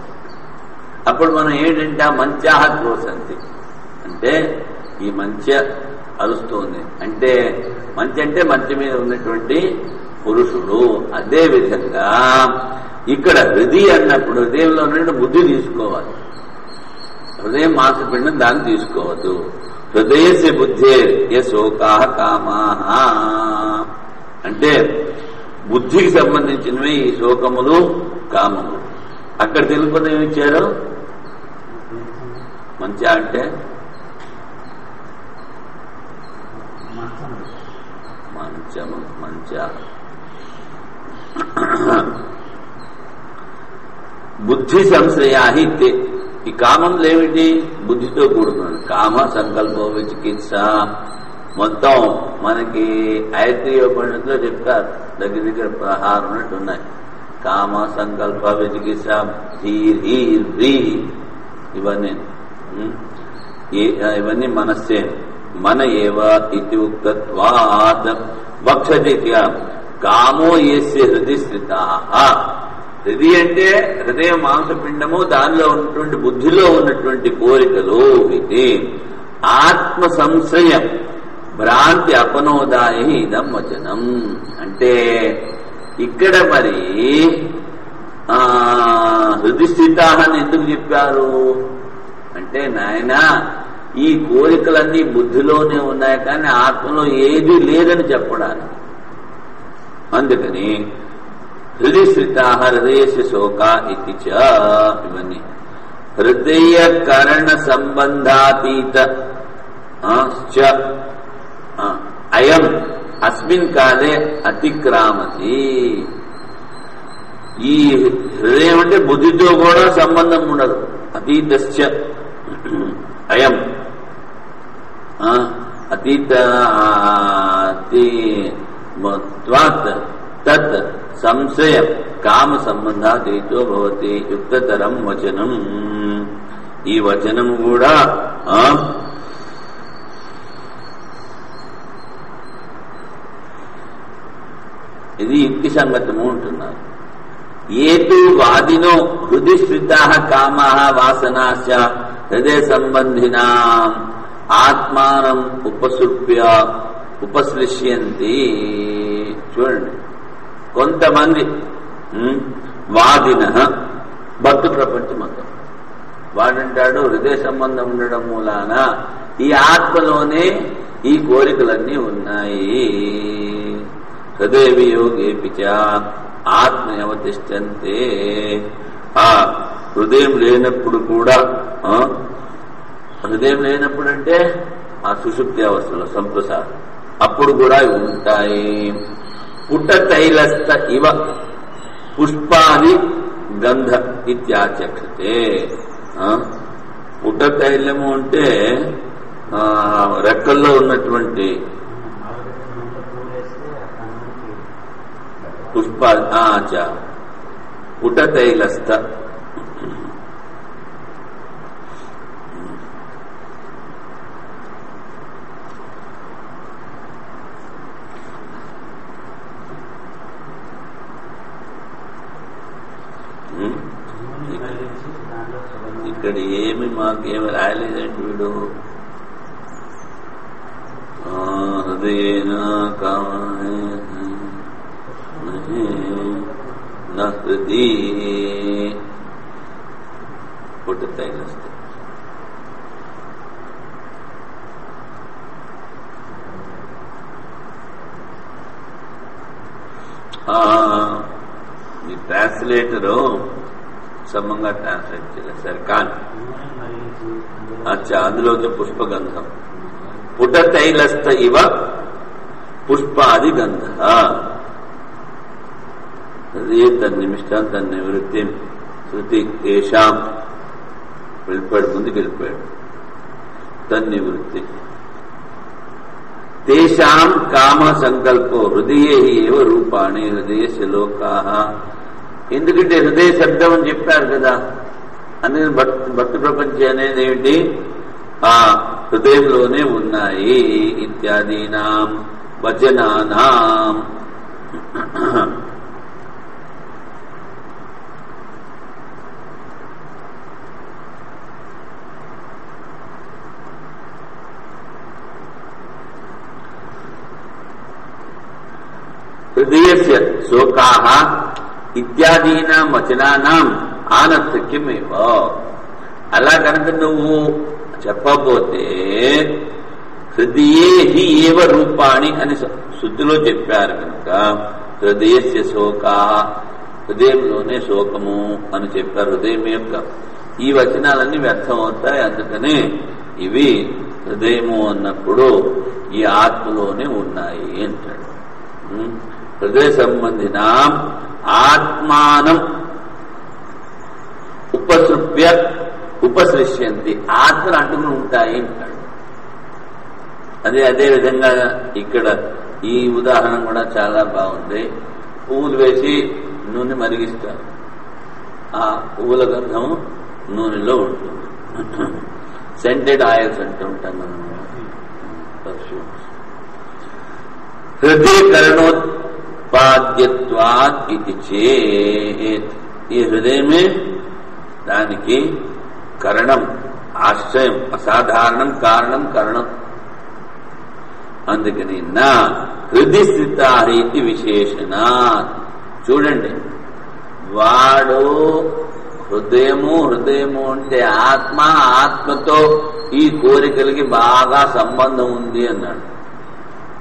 A: అప్పుడు మనం ఏంటంటే ఆ మంచాహ కోసంతి అంటే ఈ మంచ అరుస్తుంది అంటే మంచి అంటే మంచి మీద ఉన్నటువంటి పురుషుడు. అదే విధంగా ఇక్కడ హృదయ అన్నప్పుడు హృదయంలో ఉన్నటువంటి బుద్ధి తీసుకోవాలి. హృదయం మాంసపిండం దాన్ని తీసుకోవద్దు. హృదయస్య బుద్ధే శోకాః కామాః అంటే బుద్ధికి సంబంధించినవి ఈ శోకములు కామములు. అక్కడ తెలుపుని ఏమి ఇచ్చారు? మంచి అంటే మంచము మంచ బుద్ధి సంశ్రయాహి. ఈ కామంలో ఏమిటి? బుద్ధితో కూడుకున్నాడు. కామ సంకల్ప విచికిత్స మొత్తం మనకి ఐత్రేయోపనిషత్తులో చెప్తారు. దగ్గర దగ్గర 16 ఉన్నట్టు ఉన్నాయి. కామ సంకల్ప విచికిత్స ధీర్హీ ఇవన్నీ మనస్సే. మన ఏవ ఇది ఉక్తత్వాత్ వక్షతి కామో యస్య హృది స్థితాః. హృది అంటే హృదయ మాంసపిండము, దానిలో ఉన్నటువంటి బుద్ధిలో ఉన్నటువంటి కోరికలు. ఇది ఆత్మ సంశయం భ్రాంతి అపనోదాయ ఇదం వచనం. అంటే ఇక్కడ మరి హృది స్థితాః అని ఎందుకు చెప్పారు అంటే, నాయనా ఈ కోరికలన్నీ బుద్ధిలోనే ఉన్నాయి కానీ ఆత్మలో ఏది లేదని చెప్పడానికి. అందుకని హృదయ స్థితాః హృదయస్య శోక ఇది చ. ఇవన్నీ హృదయ కరణ సంబంధాతీత అయం అస్మిన్ కాలే అతిక్రామతి. ఈ హృదయం అంటే బుద్ధితో కూడా సంబంధం ఉండదు. అతీతశ్చ అయం అతీత తత్ సంశయ కామ సంబంధాతీతో భవతి యుక్తతరం వచనం. ఈ వచనం కూడా ఇది యుక్తి సంగతము ఉంటున్నారు. ఏతు వాదినో హృది స్థితాః కామాః వాసనాశ్చ హృదయ సంబంధినా ఆత్మానం ఉపశ్లిష్యంతి. చూడండి, కొంతమంది వాదిన భక్తు ప్రపంచం మొత్తం వాడంటాడు హృదయ సంబంధం ఉండడం మూలాన ఈ ఆత్మలోనే ఈ కోరికలన్నీ ఉన్నాయి. హృదయ వియోగేపి చ ఆత్మయవతిష్టంతే. ఆ హృదయం లేనప్పుడు కూడా, హృదయం లేనప్పుడు అంటే ఆ సుషుప్తి అవస్థలో సంప్రసాదం, అప్పుడు కూడా ఉంటాయి. పుట్ట తైలస్థ ఇవ పుష్పాది గంధ ఇత్యాచక్షతే. పుట్ట తైలము అంటే రెక్కల్లో ఉన్నటువంటి పుష్పాది. పుట్ట తైలస్థ ఇక్కడ ఏమి మాకేమి రాయలేదండి వీడు. హృదయేన హృది పుట్టుతాయిస్తే ఈ ట్రాన్స్లేటరు సమంగా ట్రాన్స్లేట్ చేశారు. కానీ అచ్చా, అందులోకి పుష్పగంధం పుటతైలస్థ ఇవ పుష్పాది గంధ అదే తన్నిమిష్టాం తన్నివృత్తి శృతి తేషాం వెళ్ళిపోయాడు, ముందుకు వెళ్ళిపోయాడు. తన్నివృత్తి తేషాం కామ సంకల్పో హృదయే ఏవ రూపాణి హృదయస్య లోకాః. ఎందుకంటే హృదయ శబ్దం అని చెప్పారు కదా, అనేది భక్తి ప్రపంచం అనేది ఏమిటి, ఆ హృదయంలోనే ఉన్నాయి. ఇత్యాదీనాం వచనానాం హృదయస్య శోకాః ఇత్యాదీనాం వచనానాం ఆనర్థక్యమేవ. అలా కనుక నువ్వు చెప్పబోతే హృదయే హి ఏవ రూపాణి అని శుద్ధిలో చెప్పారు కనుక హృదయస్య శోకాః హృదయంలోనే శోకము అని చెప్పారు. హృదయం యొక్క ఈ వచనాలన్నీ వ్యర్థం అవుతాయి. అందుకనే ఇవి హృదయము అన్నప్పుడు ఈ ఆత్మలోనే ఉన్నాయి అంటాడు. హృదయ సంబంధిన ఆత్మానం ఉపసృప్య ఉపసృష్యంతి ఆత్మలు అంటుకుని ఉంటాయి అంటాడు. అదే విధంగా ఇక్కడ ఈ ఉదాహరణ కూడా చాలా బాగుంది. పువ్వులు వేసి నూనె మరిగిస్తారు, ఆ పువ్వుల గంధం నూనెలో ఉంటుంది. సెంటెడ్ ఆయిల్స్ అంటూ ఉంటాం మనం, పర్ఫ్యూమ్స్. హృదయకరణోత్పాద్యత్వాత్ ఇది చేత్, ఈ హృదయమే దానికి కరణం, ఆశ్రయం, అసాధారణం, కారణం, కరణం. అందుకని నా హృదయ స్థిత ఇది విశేషణ. చూడండి, వాడు హృదయము అంటే ఆత్మతో ఈ కోరికలకి బాగా సంబంధం ఉంది అన్నాడు.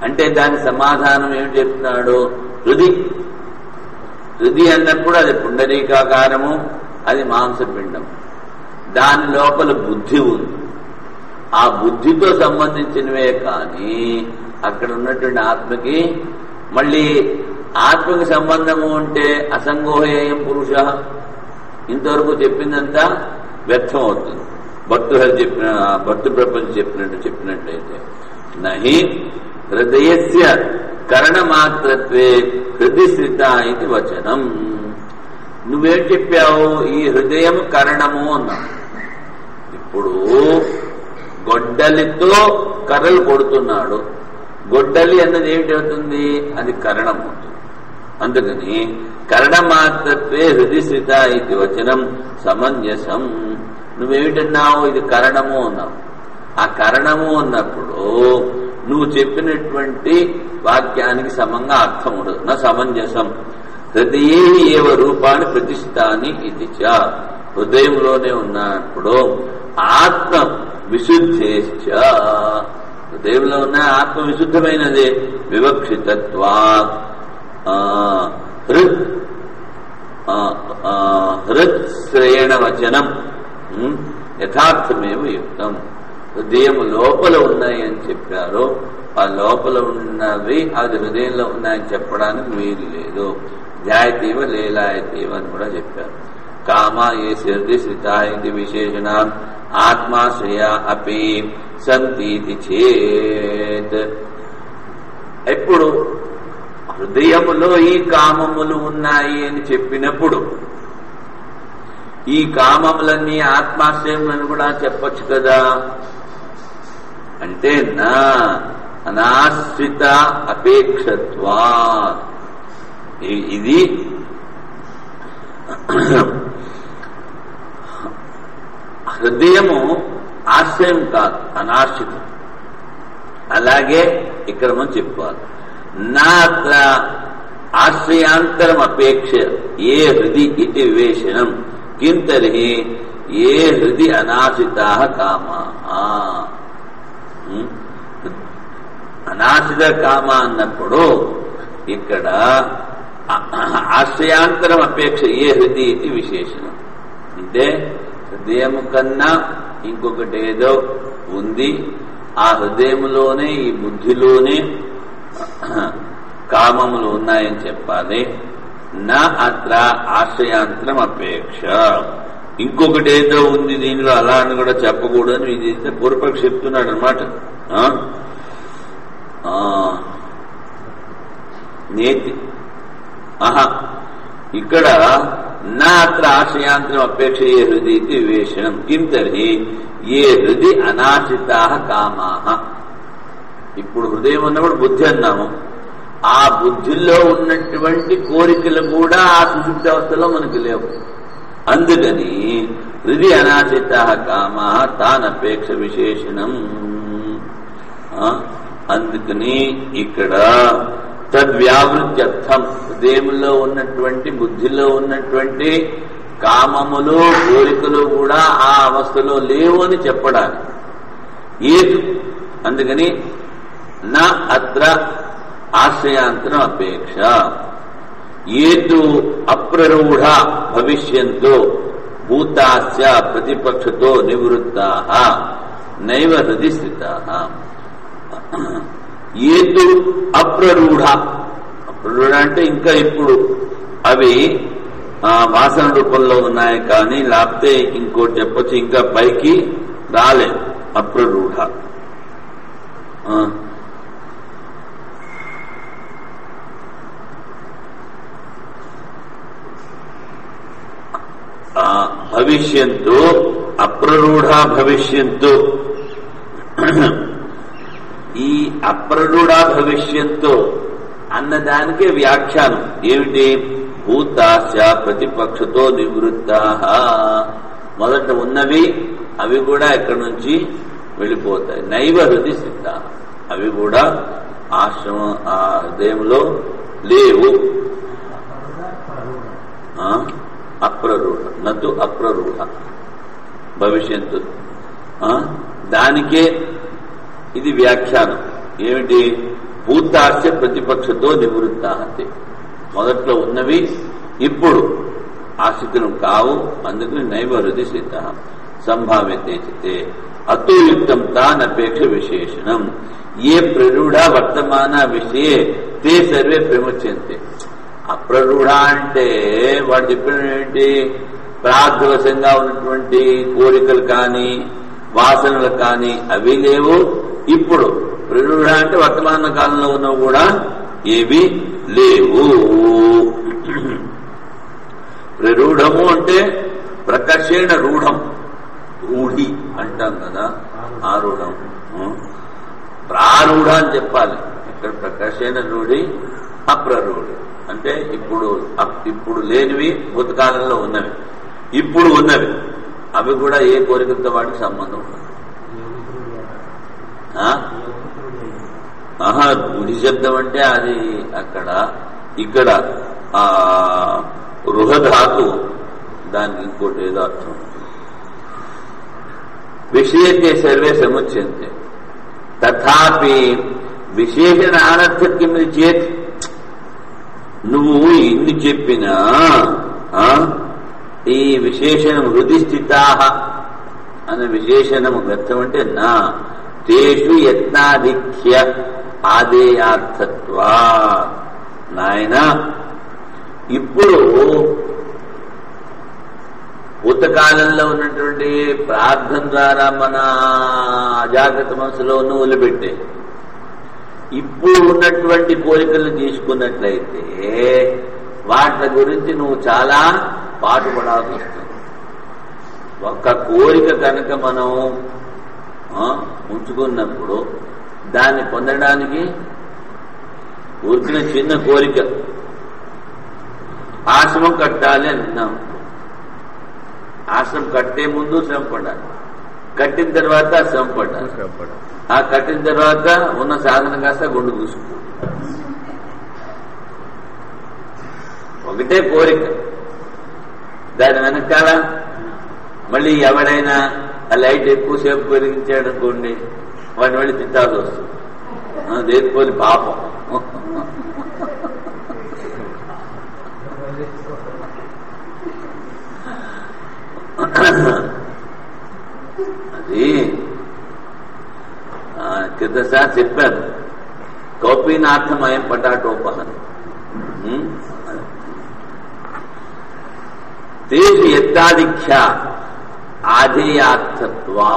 A: అంటే దాని సమాధానం ఏమిటి చెప్తున్నాడు? హృది అన్నప్పుడు అది పుండరీకాకారము, అది మాంసపిండం, దాని లోపల బుద్ధి ఉంది. ఆ బుద్ధితో సంబంధించినవే కానీ అక్కడ ఉన్నటువంటి ఆత్మకి, మళ్ళీ ఆత్మకి సంబంధము అంటే అసంగోహేయం పురుష, ఇంతవరకు చెప్పిందంతా వ్యర్థం అవుతుంది. భక్తు ప్రపంచం చెప్పినట్లయితే నహి హృదయస్య కరణమాత్రత్వే హృదయ స్థిత ఇది వచనం. నువ్వేం చెప్పావు? ఈ హృదయం కరణము అన్నావు. ఇప్పుడు గొడ్డలితో కర్రలు కొడుతున్నాడు. గొడ్డలి అన్నది ఏమిటవుతుంది? అది కరణం అవుతుంది. అందుకని కరణమాత్రత్వే హృదయ స్థిత ఇది వచనం సమంజసం. నువ్వేమిటన్నావు? ఇది కరణము అన్నావు. ఆ కరణము అన్నప్పుడు నువ్వు చెప్పినటువంటి వాక్యానికి సమంగా అర్థం ఉండదు. నా సమంజసం. హృదయే ఏవ రూపాన్ని ప్రతిష్ఠాని ఇది చ, హృదయంలోనే ఉన్నప్పుడు ఆత్మ విశుద్ధేశ్చ, హృదయంలో ఉన్న ఆత్మ విశుద్ధమైనదే. వివక్షితత్వాత్ హృత్శ్రేయణ వచనం యథార్థమేవ యుక్తం. హృదయం లోపల ఉన్నాయి అని చెప్పారు. ఆ లోపల ఉన్నవి అది హృదయంలో ఉన్నాయని చెప్పడానికి వీలు లేదు. ధ్యాయతీవ లీలాయతీవ అని కూడా చెప్పారు. కామ ఏ హృదయ స్థిత ఇది విశేషణ ఆత్మాశ్రయ అపి సంతీతి చేత్. ఎప్పుడు హృదయములో ఈ కామములు ఉన్నాయి అని చెప్పినప్పుడు ఈ కామములన్నీ ఆత్మాశ్రయములను కూడా చెప్పొచ్చు కదా. అంటే నా అనాశ్రిత అపేక్షత్వా, ఇది హృదయము ఆశ్రయం కాదు, అనాశ్రితం. అలాగే ఇక్కడ మనం చెప్పుకోవాలి. నా అత్ర ఆశ్రయాంతరం అపేక్ష ఏ హృది ఇది వివేచనం కిం తర్హి ఏ హృది అనాశ్రితా కామా. అనాశ్రిత కామ అన్నప్పుడు ఇక్కడ ఆశ్రయాంతరం అపేక్ష ఏ హృది ఇది విశేషణం. అంటే హృదయము కన్నా ఇంకొకటి ఏదో ఉంది, ఆ హృదయములోనే ఈ బుద్ధిలోనే కామములు ఉన్నాయని చెప్పాలి. నా అత్ర ఆశ్రయాంతరం అపేక్ష, ఇంకొకటి ఏదో ఉంది దీనిలో అలా అని కూడా చెప్పకూడదని ఇది పూర్వపక్ష చెప్తున్నాడు అనమాట. నేతి ఇక్కడ నా అత్ర ఆశ్రయాంతరం అపేక్ష ఏ హృది వివేచనం కిం తర్హి ఏ హృది అనాశ్రితా కామా. ఇప్పుడు హృదయం ఉన్నప్పుడు బుద్ధి అన్నాము, ఆ బుద్ధిలో ఉన్నటువంటి కోరికలు కూడా ఆ సుషుప్తి అవస్థలో మనకు లేవు. అందుకని హృది అనాశ్రితా కామా తానపేక్ష విశేషణం. అందుకని ఇక్కడ తద్వ్యావృత్యర్థం హృదయంలో ఉన్నటువంటి బుద్ధిలో ఉన్నటువంటి కామములు కోరికలు కూడా ఆ అవస్థలో లేవు అని చెప్పడానికి ఏదు. అందుకని నా అత్ర ఆశ్రయాంతరం అపేక్ష ఏతు అప్రరూఢ భవిష్యంతో భూతాస్య ప్రతిపక్షతో నివృత్తాః నైవ హృది స్థితాః. ఏతు అప్రరూఢ, అప్రరూఢ అంటే ఇంకా ఇప్పుడు అవి వాసన రూపంలో ఉన్నాయి, కానీ లేకపోతే ఇంకోటి చెప్పొచ్చు ఇంకా పైకి రాలేదు. అప్రరూఢ భవిష్యంతో అప్రరూఢ భవిష్యంతో. ఈ అప్రరూఢ భవిష్యంతో అన్నదానికే వ్యాఖ్యానం ఏమిటి? భూతాస్య ప్రతిపక్షతో నివృత్తాః. మొదట ఉన్నవి అవి కూడా ఎక్కడి నుంచి వెళ్ళిపోతాయి. నైవ హృది స్థితాః, అవి కూడా ఆశ్రమం ఆ హృదయంలో లేవు. అప్రరూఢ నతు అప్రరూఢ భవిష్యత్తు. దానికే ఇది వ్యాఖ్యానం ఏమిటి? భూతాస్య ప్రతిపక్షతో నివృత్తాః. మొదట్లో ఉన్నవి ఇప్పుడు ఆశ్రితులు కావు, అందుకని నైవ హృది స్థితః సంభావ్యతే చితే అతోయుక్తం తానపేక్ష విశేషణం. ఏ ప్రరూఢ వర్తమాన విషయే తే సర్వే ప్రముచ్యంతే. అప్రరూఢ అంటే వాడు చెప్పిన ఏంటి? ప్రార్థవశంగా ఉన్నటువంటి కోరికలు కానీ వాసనలు కానీ అవి లేవు. ఇప్పుడు ప్రరూఢ అంటే వర్తమాన కాలంలో ఉన్నవి కూడా ఏవి లేవు. ప్రరూఢము అంటే ప్రకర్షేణ రూఢం, రూఢి అంటాం కదా, ఆరూఢం. ప్రారూఢ అని చెప్పాలి. ఇక్కడ ప్రకర్షేణ రూఢి, అప్రరూఢి అంటే ఇప్పుడు లేనివి భూతకాలంలో ఉన్నవి, ఇప్పుడు ఉన్నవి అవి కూడా ఏ కోరికలతో వాటికి సంబంధం ఉండదు. రూఢి శబ్దం అంటే అది అక్కడ, ఇక్కడ రుహధాతు దానికి ఇంకోటి ఏదో అర్థం. విషయతే సర్వే సముచ్యంతే తథాపి విశేషణ అనర్థక్యం చేత్. నువ్వు ఇన్ని చెప్పినా ఈ విశేషణం హృది స్థితాః అనే విశేషణము వ్యర్థం అంటే నా తేషు యత్నాధిక్య ఆదేయార్థత్వా. నాయన ఇప్పుడు భూతకాలంలో ఉన్నటువంటి ప్రార్థన ద్వారా మన అజాగ్రత్త మనసులో వదిలిపెట్టే ఇప్పుడు ఉన్నటువంటి కోరికలను తీసుకున్నట్లయితే వాటి గురించి నువ్వు చాలా పాటుపడాల్సి వస్తుంది. ఒక్క కోరిక కనుక మనం ఉంచుకున్నప్పుడు దాన్ని పొందడానికి ఊరికిన చిన్న కోరిక, ఆశ్రమం కట్టాలి అన్నాం. ఆశ్రమం కట్టే ముందు శ్రమ పడాలి, కట్టిన తర్వాత శ్రమ పడాలి, ఆ కట్టిన తర్వాత ఉన్న సాధన కాస్త గుండు చూసుకో. ఒకటే కోరిక, దాని వెనకాల మళ్ళీ ఎవడైనా ఆ లైట్ ఎక్కువసేపు పెరిగించాడు అనుకోండి, వాడిని మళ్ళీ తిట్టాల్సి వస్తుంది. దేనిపోలి పాపం. అది క్రితసారి చెప్పాను, కౌపీనార్థమయం పటాటోపహం. తేషు యత్తాధిక్య ఆధేయార్థత్వా.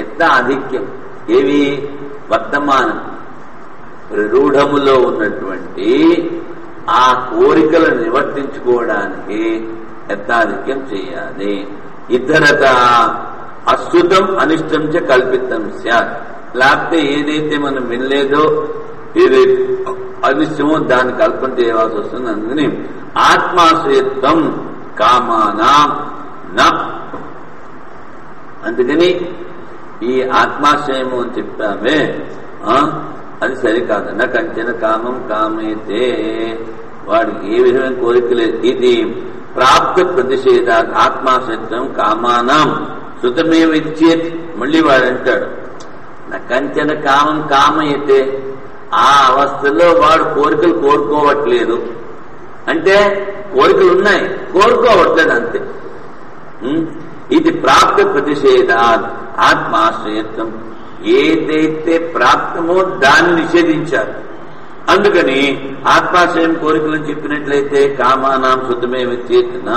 A: ఎత్త ఆధిక్యం ఏవి? వర్తమానం ప్రరూఢములో ఉన్నటువంటి ఆ కోరికలను నివర్తించుకోవడానికి యత్తాధిక్యం చేయాలి. ఇతరత అశ్రుతం అనిష్టం చ కల్పితం స్యాత్. లేకపోతే ఏదైతే మనం వినలేదో ఏదైతే అనిష్టమో దాన్ని కల్పన చేయవలసి వస్తుంది. అందుకని ఆత్మాశ్రయత్వం కామానాం న. అందుకని ఈ ఆత్మాశ్రయము అని చెప్పామే, అది సరికాదు. నా కంచెన కామం కామైతే, వాడికి ఏ విధమైన కోరిక లేదు. ఇది ప్రాప్త ప్రతిషేధ ఆత్మాశ్రయత్వం కామానాం సుతమే విచ్చేత్. మళ్ళీ వాడు అంటాడు నా కంచెన కామం కామైతే, ఆ అవస్థలో వాడు కోరికలు కోరుకోవట్లేదు అంటే కోరికలు ఉన్నాయి, కోరుకోవట్లేదు అంతే. ఇది ప్రాప్త ప్రతిషేధ ఆత్మాశ్రయత్వం. ఏదైతే ప్రాప్తమో దాన్ని నిషేధించారు. అందుకని ఆత్మాశ్రయం కోరికలను చెప్పినట్లయితే కామానాం సుతమే విచ్చేతన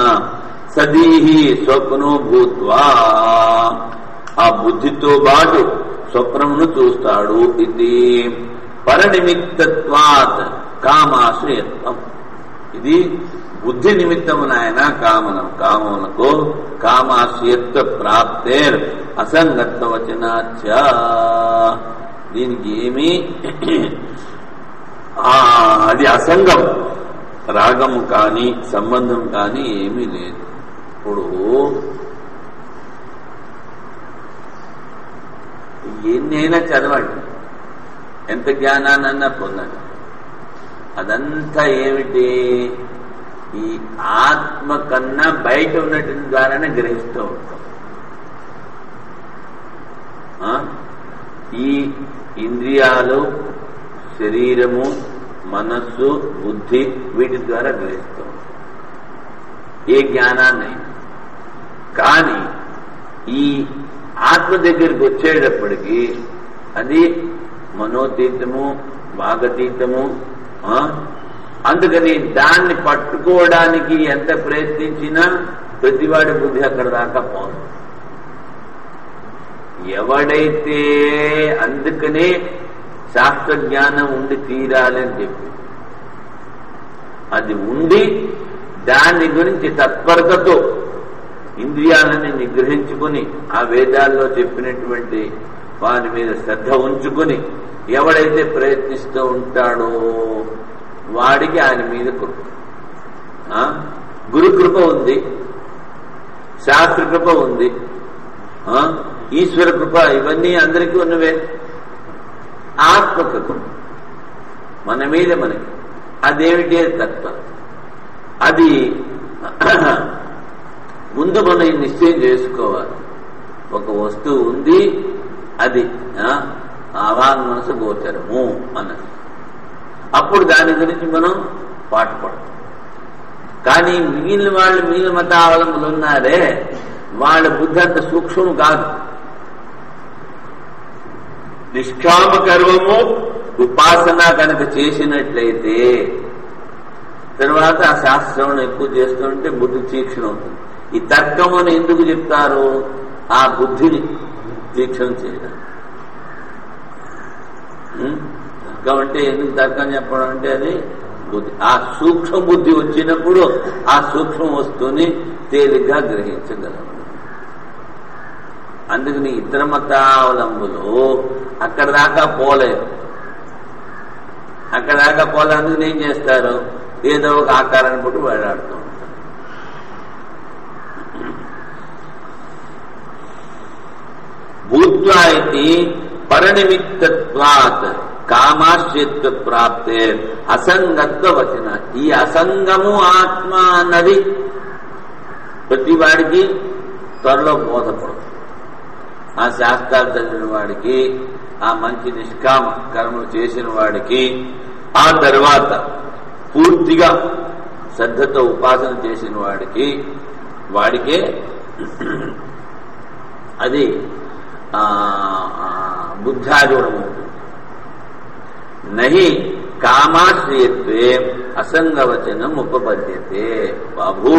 A: సదీహి స్వప్నో భూత్వా, ఆ బుద్ధితో పాటు స్వప్నమును చూస్తాడు. ఇది పరనిమిత్తత్వాత్ కామాశ్రయత్వం. ఇది బుద్ధి నిమిత్తము నాయన కామములకు కామాశ్రయత్వ ప్రాప్తేర్ అసంగత్వవచనాచ. దీనికి ఏమీ అది అసంగం, రాగము కానీ సంబంధం కానీ ఏమీ లేదు. ఇప్పుడు ఎన్నైనా చదవండి, ఎంత జ్ఞానాన్నన్నా పొందండి, అదంతా ఏమిటి? ఈ ఆత్మ కన్నా బయట ఉన్నటి ద్వారానే గ్రహిస్తూ ఉంటాం. ఈ ఇంద్రియాలు, శరీరము, మనస్సు, బుద్ధి వీటి ద్వారా గ్రహిస్తూ ఉంటాం ఏ జ్ఞానాన్ని. కానీ ఈ ఆత్మ దగ్గరికి వచ్చేటప్పటికి అది మనోతీతము, వాగతీతము. అందుకని దాన్ని పట్టుకోవడానికి ఎంత ప్రయత్నించినా ప్రతివాడి బుద్ధి అక్కడ దాకా పోదు. ఎవడైతే అందుకనే శాస్త్ర జ్ఞానం ఉండి తీరాలని చెప్పి అది ఉండి దాని గురించి తత్పరతతో ఇంద్రియాలని నిగ్రహించుకుని ఆ వేదాల్లో చెప్పినటువంటి వారి మీద శ్రద్ధ ఉంచుకుని ఎవడైతే ప్రయత్నిస్తూ ఉంటాడో వాడికి ఆయన మీద కృప, గురుకృప ఉంది, శాస్త్రకృప ఉంది, ఈశ్వర కృప, ఇవన్నీ అందరికీ ఉన్నవే. ఆత్మకృప మన మీద మనకి అదేమిటి తత్వం. అది ముందు మనం నిశ్చయం చేసుకోవాలి. ఒక వస్తువు ఉంది, అది అవాంగ్ మనసు గోచరము అన్నది. అప్పుడు దాని గురించి మనం పాటుపడతాం. కానీ మిగిలిన వాళ్ళు, మిగిలిన మతావలంబులు ఉన్నారే, వాళ్ళ బుద్ధి అంత సూక్ష్మం కాదు. నిష్కామ కర్మము ఉపాసన కనుక చేసినట్లయితే తర్వాత ఆ శాస్త్రం ఎక్కువ చేస్తుంటే బుద్ధి తీక్షణ అవుతుంది. ఈ తర్కం అని ఎందుకు చెప్తారు? ఆ బుద్ధిని తీక్షణ చేయడం. తర్కం అంటే ఎందుకు తర్కం చెప్పడం అంటే అది బుద్ధి, ఆ సూక్ష్మ బుద్ధి వచ్చినప్పుడు ఆ సూక్ష్మ వస్తువుని తేలిగ్గా గ్రహించగలరు. అందుకని ఇతర మతావలంబులు అక్కడ దాకా పోలేదు. అక్కడ దాకా పోలే. అందుకని ఏం చేస్తారు? ఏదో ఒక ఆకారాన్ని బట్టి వేలాడుతూ ఉంటారు. భూత్వా ఇది పరనిమిత్తత్వాత్ కామాశ్రయత్వ ప్రాప్తే అసంగత్వ వచన. ఈ అసంగము ఆత్మ అన్నది ప్రతి వాడికి త్వరలో బోధపడుతుంది. ఆ శాస్త్రాలు చదివిన వాడికి, ఆ మంచి నిష్కామ కర్మలు చేసిన వాడికి, ఆ తర్వాత పూర్తిగా శ్రద్ధతో ఉపాసన చేసిన వాడికే అది బుద్ధారూఢం ఉంటుంది. నహి కామాశ్రయత్వే అసంగవచనం ఉపపద్యతే. బాబు,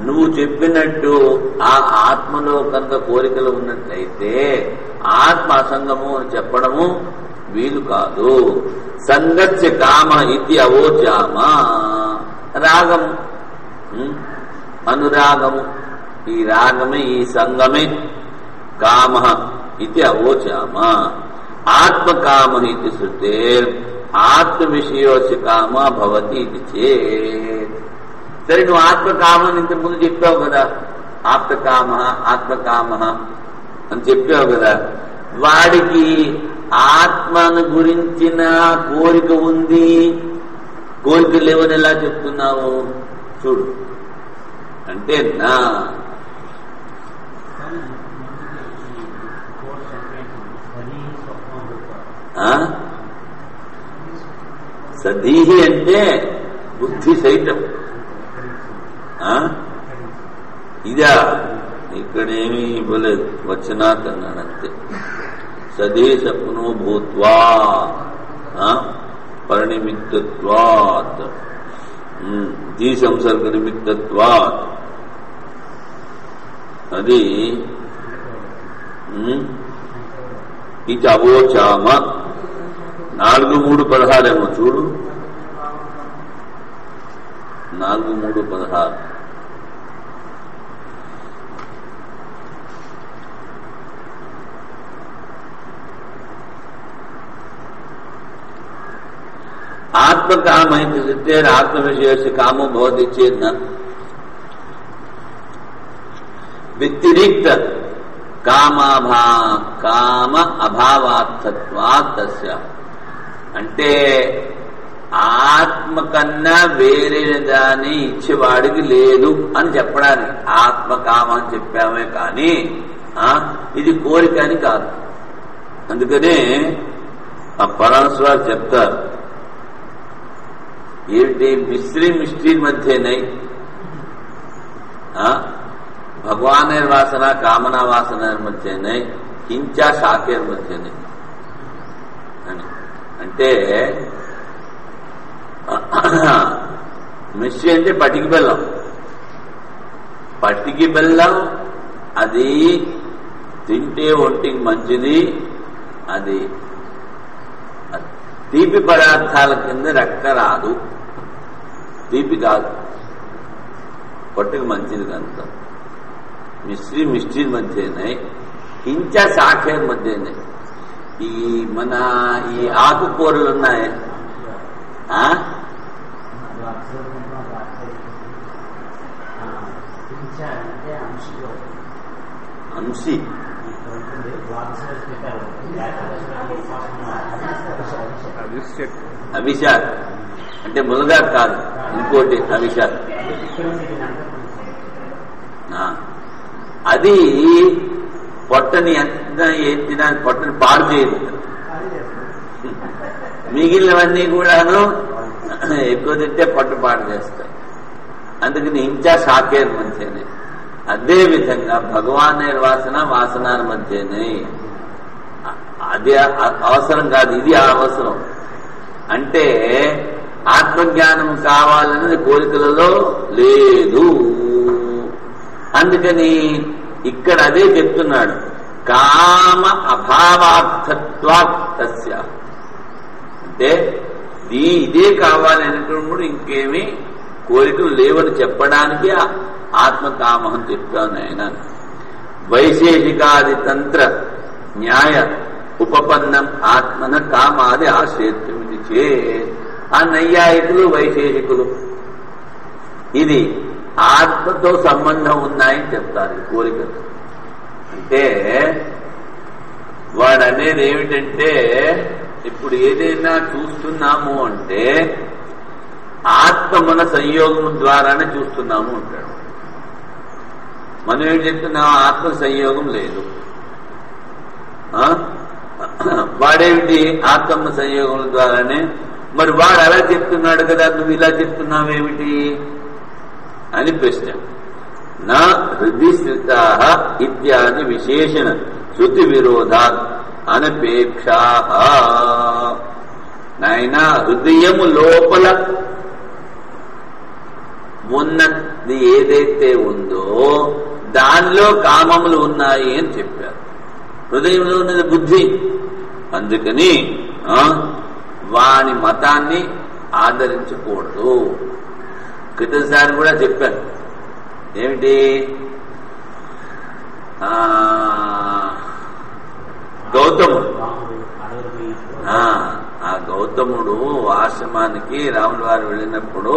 A: నువ్వు చెప్పినట్టు ఆ ఆత్మలో కనుక కోరికలు ఉన్నట్లయితే ఆత్మ అసంగము అని చెప్పడము వీలు కాదు. సంగస్య కామ ఇది అవోచామ. రాగము, అనురాగము, ఈ రాగమే ఈ సంగమే కామ ఇది అవోచామ. ఆత్మకామ ఇది శృతే ఆత్మ విషయోస్య కామ భవతి ఇది చేత్. సరే, నువ్వు ఆత్మకామని ఇంతకుముందు చెప్పావు కదా, ఆత్మకామ ఆత్మకామ అని చెప్పావు కదా. వాడికి ఆత్మను గురించిన కోరిక ఉంది, కోరిక లేవని ఎలా చెప్తున్నావు చూడు. అంటే నా సదీహి అంటే బుద్ధి సైతం. ఇదా ఇక్కడేమీ ఇవ్వలేదు, వచనాత్ అన్నాడు అంతే. సదే సప్నో భూత్వా పరినిమిత్తత్వాత్ దీ సంసర్గ నిమిత్తత్వాత్. అది ఇది అవోచామ. 4:3:16 చూడు. 4:3:16. ఆత్మకామ ఆత్మ విషయ కామో భవతి చేత్ వ్యతిరిక్త కామ అభావార్థత్వాత్ తస్య. అంటే ఆత్మ కన్నా వేరే దాన్ని ఇచ్చేవాడికి లేదు అని చెప్పడానికి ఆత్మకామ అని చెప్పామే కానీ ఇది కోరిక అని కాదు. అందుకనే ఆ పరమేశ్వరు చెప్తారు, ఏమిటి మిస్ట్రీ మధ్య నై భగవానేర్ వాసన కామనా వాసన మధ్య నై కించా శాకేర్ మధ్య నై అని. అంటే మిస్ట్రీ అంటే పటికి బెల్లం. పటికి బెల్లం అది తింటే ఒంటికి మంచిది. అది తీపి పదార్థాల కింద రెక్క రాదు, తీపి కాదు, పొట్టకి మంచిది కనుక మిస్ట్రీ మధ్యనే కించా శాఖేర్ మధ్యనే. ఈ మన ఈ ఆకుకూరలు ఉన్నాయి, అంశి అభిషాక్ అంటే ములగా కాదు, ఇంకోటి అభిషాక్. అది పొట్టని ఎంత ఎత్తినా పొట్టని పాడు చేయదు. మిగిలినవన్నీ కూడాను ఎక్కువ తింటే పొట్ట పాడు చేస్తాయి. అందుకని ఇంచా శాకేర్ మధ్యనే. అదే విధంగా భగవానేర్ వాసన వాసనాల మధ్యనే. అది అవసరం కాదు, ఇది అవసరం. అంటే ఆత్మజ్ఞానం కావాలన్నది కోరికలలో లేదు. అందుకని ఇక్కడ అదే చెప్తున్నాడు, కామ అభావార్థత్వాత్ తస్య. అంటే ఇదే కావాలి అనుకున్నప్పుడు ఇంకేమీ కోరికలు లేవని చెప్పడానికి ఆత్మకామ అని చెప్తాను ఆయన. వైశేషికాది తంత్ర న్యాయ ఉపపన్నం ఆత్మన కామాది ఆశ్రయత్వం ఇది చే. ఆ నైయాయికులు వైశేషికులు ఇది ఆత్మతో సంబంధం ఉన్నాయని చెప్తారు కోరికలు. అంటే వాడు అనేది ఏమిటంటే, ఇప్పుడు ఏదైనా చూస్తున్నాము అంటే ఆత్మ మన సంయోగం ద్వారానే చూస్తున్నాము అంటాడు. మనం ఏం చెప్తున్నాం, ఆత్మ సంయోగం లేదు. వాడేమిటి ఆత్మ సంయోగం ద్వారానే. మరి వాడు అలా చెప్తున్నాడు కదా, నువ్వు ఇలా చెప్తున్నావేమిటి అని ప్రశ్న. నా హృదిశ్రితా ఇత్యాది విశేషణ శృతి విరోధాత్ అనపేక్షా. నాయన హృదయము లోపల ఉన్నది ఏదైతే ఉందో దానిలో కామములు ఉన్నాయి అని చెప్పారు. హృదయంలో ఉన్నది బుద్ధి. అందుకని వాని మతాన్ని ఆదరించకూడదు. క్రితంసారి కూడా చెప్పాను. ఏమిటి? గౌతముడు. ఆ గౌతముడు ఆశ్రమానికి రాముల వారు వెళ్ళినప్పుడు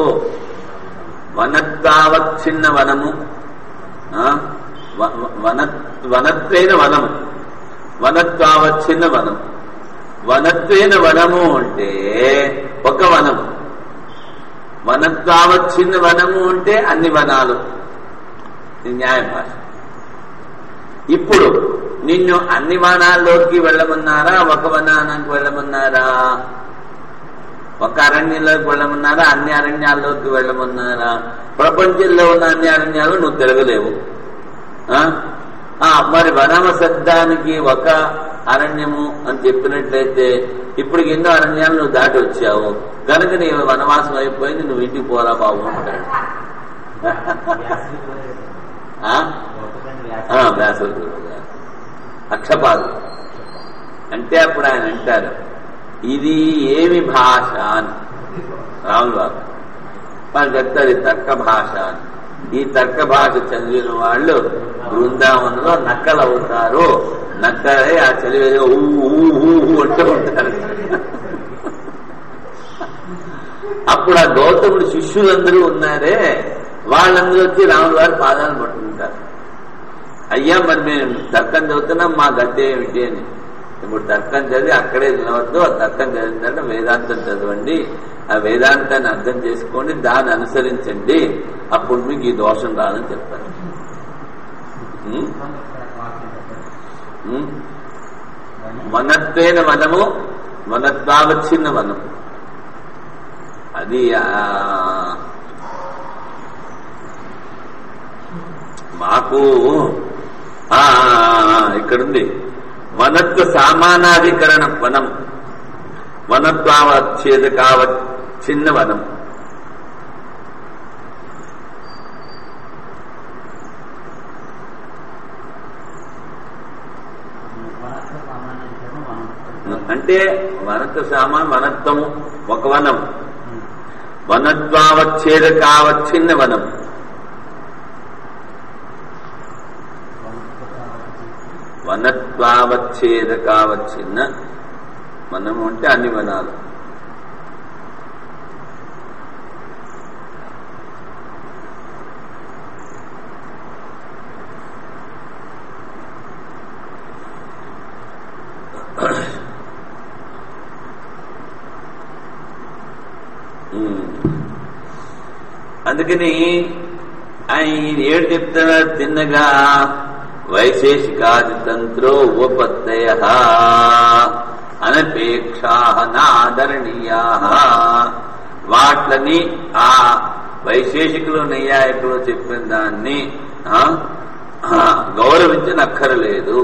A: వనత్తావచ్ఛిన్న వనము, వనత్వేన వనము, వనత్వావచ్ఛిన్న వనం. వనత్వేన వనము అంటే ఒక వనము, వనత్వావచ్ఛిన్న వనము అంటే అన్ని వనాలు. న్యాయ భాష. ఇప్పుడు నిన్ను అన్ని వనాల్లోకి వెళ్ళమన్నారా, ఒక వనానికి వెళ్ళమన్నారా? ఒక అరణ్యంలోకి వెళ్ళమన్నారా, అన్ని అరణ్యాల్లోకి వెళ్ళమన్నారా? ప్రపంచంలో ఉన్న అన్ని అరణ్యాలు నువ్వు తిరగలేవు. మరి వనమ శబ్దానికి ఒక అరణ్యము అని చెప్పినట్లయితే ఇప్పుడు ఎన్నో అరణ్యాలు నువ్వు దాటి వచ్చావు కనుక నీ వనవాసం అయిపోయింది, నువ్వు ఇంటికి పోరా బాబు అంటాడు. వ్యాసుడు అక్షపాదు అంటే అప్పుడు ఆయన అంటారు, ఇది ఏమి భాష అని. రాములు వారు వాళ్ళు చెప్తారు తర్క భాష అని. ఈ తర్క భాష చదివిన వాళ్ళు బృందావనంలో నక్కలు అవుతారు. నక్కలే ఆ చదివేదో ఊహూ అంటూ ఉంటారు. అప్పుడు ఆ గౌతముడు శిష్యులందరూ ఉన్నారే, వాళ్ళందరూ వచ్చి రాముల వారి పాదాలు పట్టుకుంటారు. అయ్యా మరి మేము తర్కం చదువుతున్నాం, మా గద్దె ఏమిటి అని. ఇప్పుడు తర్కం చదివి అక్కడే నిలవద్దు, ఆ తర్కం చదివిందంటే వేదాంతం చదవండి, ఆ వేదాంతాన్ని అర్థం చేసుకోండి, దాన్ని అనుసరించండి, అప్పుడు మీకు ఈ దోషం రాదని చెప్తారు. వనత్వేన వనము, వనత్వావచ్ఛిన్న వనం. అది మాకు ఇక్కడుంది వనత్వ సామానాధికరణ వనం, వనత్వావచ్ఛేద చిన్న వనం. అంటే వనత్వ వనత్వము ఒక వనం, వనత్వావచ్ఛేద చిన్న వనం. వనత్వావచ్ఛేద చిన్న వనము అంటే అన్ని వనాలు. అందుకని ఆయన ఏడు చెప్తున్నారు తిన్నగా వైశేషికాది తంత్రో ఉపపత్తయ అనపేక్షా నాదరణీయా. వాట్లని ఆ వైశేషికులు నైయాయికులు చెప్పిన దాన్ని గౌరవించనక్కరలేదు.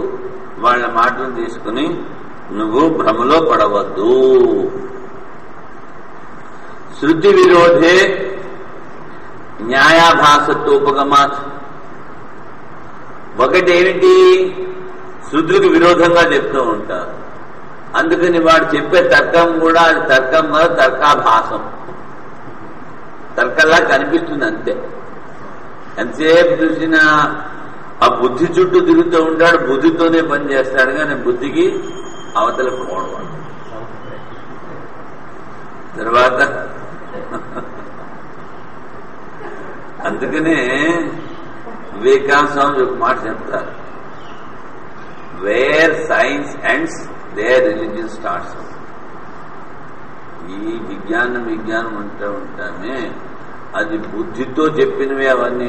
A: వాళ్ళ మాటలు తీసుకుని నువ్వు భ్రమలో పడవద్దు. శృతి విరోధే న్యాయాభాసత్వోపగమాత్. ఒకటేమిటి, శృతులకు విరోధంగా చెప్తూ ఉంటారు. అందుకని వాడు చెప్పే తర్కం కూడా అది తర్కం కాదు, తర్కాభాసం. తర్కంలా కనిపిస్తుంది అంతే. ఎంతసేపు చూసినా ఆ బుద్ధి చుట్టూ తిరుగుతూ ఉంటాడు, బుద్ధితోనే పని చేస్తాడు, కానీ బుద్ధికి అవతల పోవడం. తర్వాత అందుకనే వివేకానంద స్వామి ఒక మాట చెప్తారు, where science ends there religion starts. ఈ విజ్ఞానం అంటూ ఉంటామే, అది బుద్ధితో చెప్పినవే అవన్నీ.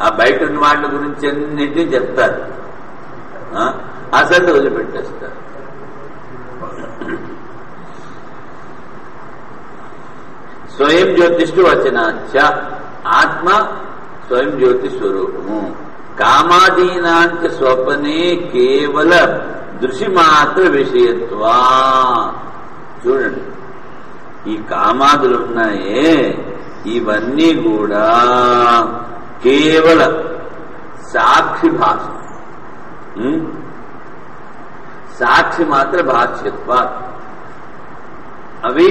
A: ఆ బయట ఉన్న వాళ్ళ గురించి అన్నింటినీ చెప్తారు, అసలు వదిలిపెట్టేస్తారు. స్వయం జ్యోతిష్ఠు వచనాచ. ఆత్మ స్వయం జ్యోతి స్వరూపము. కామాదీనాంచ స్వప్నే కేవల దృశ్యమాత్ర విషయత్వా. చూడండి, ఈ కామాదులున్నాయే ఇవన్నీ కూడా కేవల సాక్షి భాష, సాక్షి మాత్ర భాష్యత్వ. అవి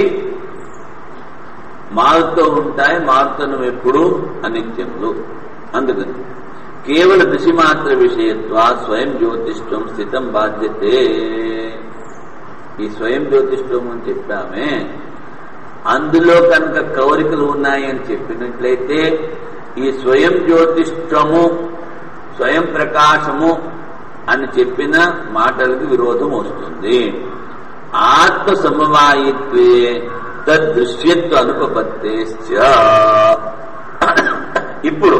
A: మారుతూ ఉంటాయి, మారుతున్నవి ఎప్పుడు అనిత్యములు. అందుకని కేవల దృశ్యమాత్ర విషయత్వ స్వయం జ్యోతిష్వం స్థితం బాధ్యతే. ఈ స్వయం జ్యోతిష్వం అని చెప్పామే, అందులో కనుక కౌరికలు ఉన్నాయి అని చెప్పినట్లయితే ఈ స్వయం జ్యోతిష్వము స్వయం ప్రకాశము అని చెప్పిన మాటలకు విరోధం వస్తుంది. ఆత్మ సమవాయిత్వే తద్దృశ్యత్వ అనుపపత్తేశ్చ. ఇప్పుడు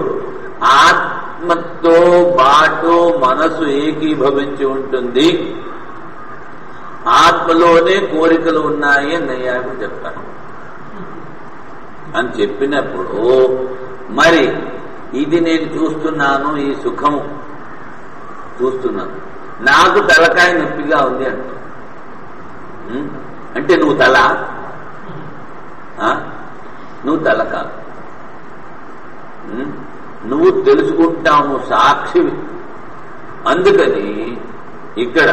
A: ఆత్మతో పాటు మనసు ఏకీభవించి ఉంటుంది, ఆత్మలోనే కోరికలు ఉన్నాయి అని నైయాయికులు చెప్తారు. అని చెప్పినప్పుడు మరి ఇది నేను చూస్తున్నాను, ఈ సుఖము చూస్తున్నాను, నాకు తలకాయ నొప్పిగా ఉంది అంటే నువ్వు తల, నువ్వు తల కాదు, నువ్వు తెలుసుకుంటావు, నువ్వు సాక్షివి. అందుకని ఇక్కడ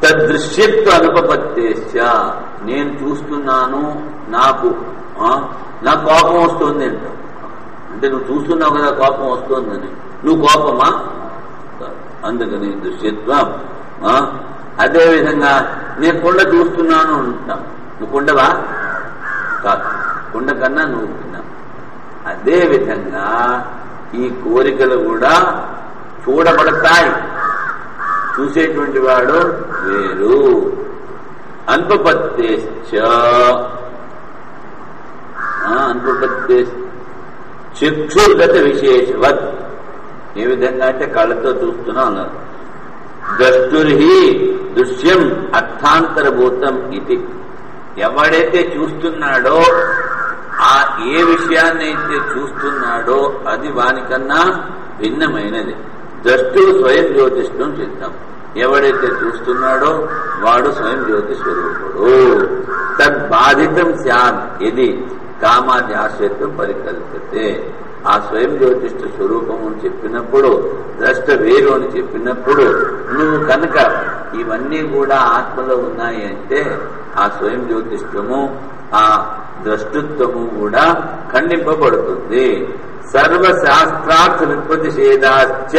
A: తద్దృశ్యత్వ అనుపపత్తేశ్చ, నేను చూస్తున్నాను, నాకు కోపం వస్తుంది అంట. అంటే నువ్వు చూస్తున్నావు కదా కోపం వస్తుందని, నువ్వు కోపమా? అందుకని దృశ్యత్వం. అదేవిధంగా నేను కుండ చూస్తున్నాను అంటాం, నువ్వు కుండవా? కాదు, కుండ కన్నా నువ్వు తిన్నావు. అదేవిధంగా ఈ కోరికలు కూడా చూడబడతాయి, చూసేటువంటి వాడు వేరు. అనుపపత్తేశ్చ, అనుపపత్తే చక్షుర్గత విశేషవత్. ఏ విధంగా అంటే కళ్ళతో చూస్తున్నాం అన్నారు. ద్రష్టుర్హి దృశ్యం అర్థాంతరభూతం ఇది. ఎవడైతే చూస్తున్నాడో, ఆ ఏ విషయాన్ని అయితే చూస్తున్నాడో అది వానికన్నా భిన్నమైనది. ద్రష్టు స్వయం జ్యోతిష్ఠం సిద్ధం. ఎవడైతే చూస్తున్నాడో వాడు స్వయం జ్యోతి స్వరూపుడు. తద్బాధితం స్యాద్ ఇది కామాది ఆశ్రయత్వం పరికల్పితే. ఆ స్వయం జ్యోతిష్ఠ స్వరూపం అని చెప్పినప్పుడు, ద్రష్ట వేరు అని చెప్పినప్పుడు, నువ్వు కనుక ఇవన్నీ కూడా ఆత్మలో ఉన్నాయి అంటే ఆ స్వయం జ్యోతిష్ఠము, ఆ ద్రష్టృత్వము కూడా ఖండింపబడుతుంది. సర్వశాస్త్రార్థ విప్రతిషేధాశ్చ.